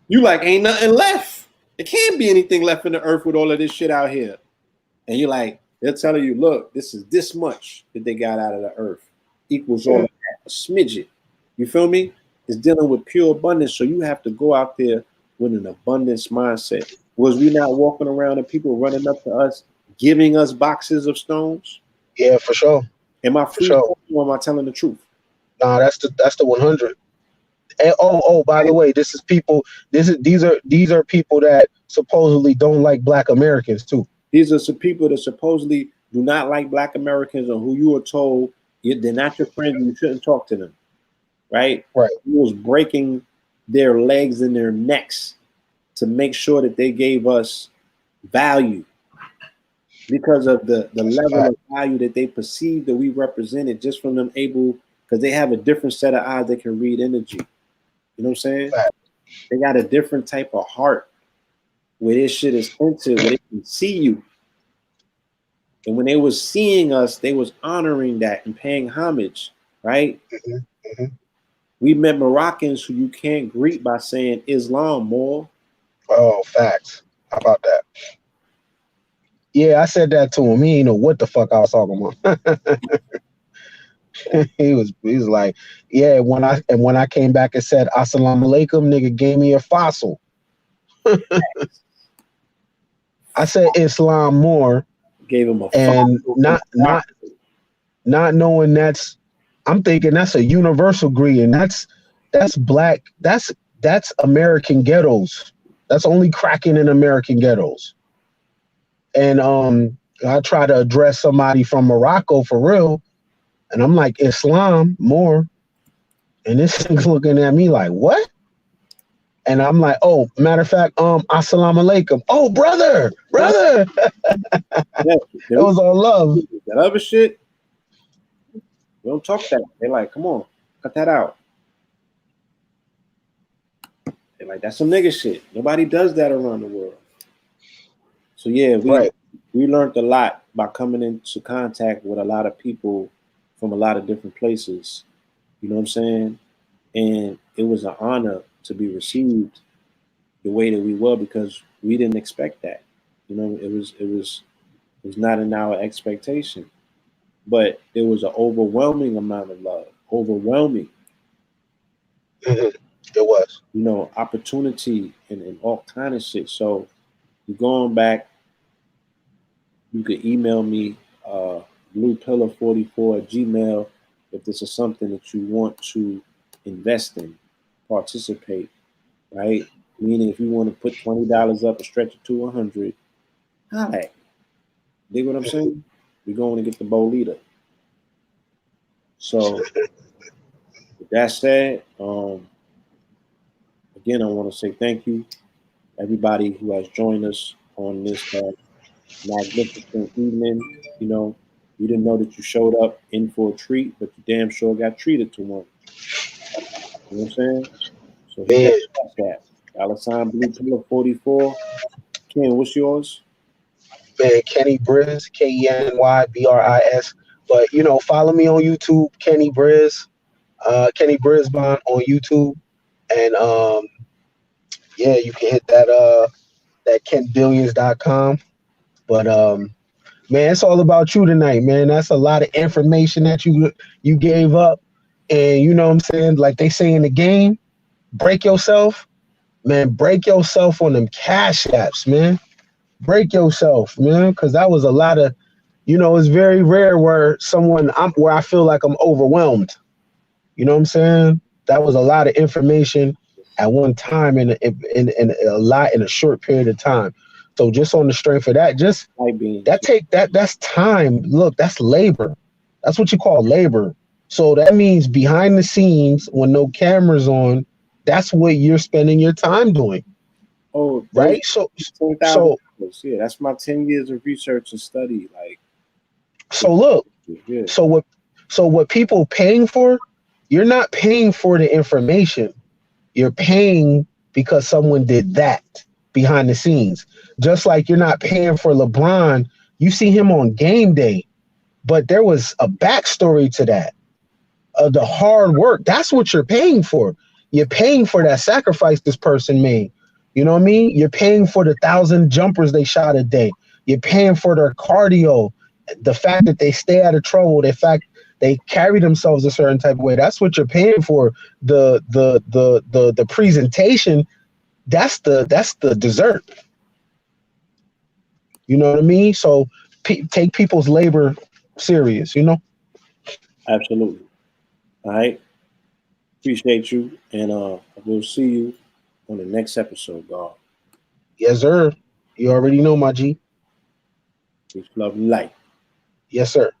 You like, ain't nothing left. There can't be anything left in the earth with all of this shit out here. And you're like, they're telling you, look, this is this much that they got out of the earth. Equals all of that, a smidget. You feel me? It's dealing with pure abundance. So you have to go out there with an abundance mindset. Was we not walking around and people running up to us, giving us boxes of stones? Yeah, for sure. Am I free or am I telling the truth? Nah, that's the 100. And by the way, these are people that supposedly don't like Black Americans too. These are some people that supposedly do not like Black Americans, or who you are told they're not your friends and you shouldn't talk to them. Right? Right. He was breaking their legs and their necks to make sure that they gave us value, because of the level of value that they perceive that we represented, just from them because they have a different set of eyes that can read energy. You know what I'm saying? Right. They got a different type of heart where this shit is sensitive, where they can see you. And when they was seeing us, they was honoring that and paying homage, right? We met Moroccans who you can't greet by saying Islam more. Oh, facts. How about that? Yeah, I said that to him. He didn't know what the fuck I was talking about. he was like, yeah, when I came back and said Assalamu alaikum, nigga gave me a fossil. I said Islam more. Gave him a and not knowing that's I'm thinking that's a universal greeting. That's black. That's American ghettos. That's only cracking in American ghettos. And I try to address somebody from Morocco for real, and I'm like, Islam more, and this thing's looking at me like, what? And I'm like, oh, matter of fact, assalamu alaikum. Oh, brother. Yeah, It was all love. that other shit. We don't talk that. They're like, come on, cut that out. They're like, that's some nigga shit. Nobody does that around the world. So yeah, we learned a lot by coming into contact with a lot of people from a lot of different places. You know what I'm saying? And it was an honor to be received the way that we were, because we didn't expect that. You know, it was not in our expectation, but there was an overwhelming amount of love. Overwhelming. It was. You know, opportunity and all kind of shit. So you're going back, you could email me bluepillar44@gmail if this is something that you want to invest in, participate, right? Meaning if you want to put $20 up and stretch it to 100, hi. Dig what I'm saying? We're going to get the bowl leader. So with that said, again, I want to say thank you, everybody who has joined us on this magnificent evening. You know, we didn't know that you showed up in for a treat, but you damn sure got treated to one. You know what I'm saying? So hit that. $BluePillar44. Ken, what's yours? Man, Kenny Briz, KENYBRIS. But you know, follow me on YouTube, Kenny Briz, Kenny Brisbon on YouTube, and yeah, you can hit that KenBillions.com. But man, it's all about you tonight, man. That's a lot of information that you gave up, and you know what I'm saying. Like they say in the game, break yourself, man. Break yourself on them cash apps, man. Break yourself, man, because that was a lot of, you know, it's very rare where where I feel like I'm overwhelmed. You know what I'm saying? That was a lot of information at one time and a lot in a short period of time. So just on the strength of that, that's time. Look, that's labor. That's what you call labor. So that means behind the scenes when no cameras on, that's what you're spending your time doing. Oh, right. So yeah, that's my 10 years of research and study. Like, so look, yeah. So what people paying for, you're not paying for the information. You're paying because someone did that behind the scenes. Just like you're not paying for LeBron. You see him on game day, but there was a backstory to that. The hard work. That's what you're paying for. You're paying for that sacrifice this person made. You know what I mean? You're paying for the 1,000 jumpers they shot a day. You're paying for their cardio, the fact that they stay out of trouble, the fact they carry themselves a certain type of way. That's what you're paying for. The presentation, that's the dessert. You know what I mean? So take people's labor serious, you know? Absolutely. All right. Appreciate you. And we'll see you on the next episode, God. Yes, sir. You already know, my G. Peace, love, and light. Yes, sir.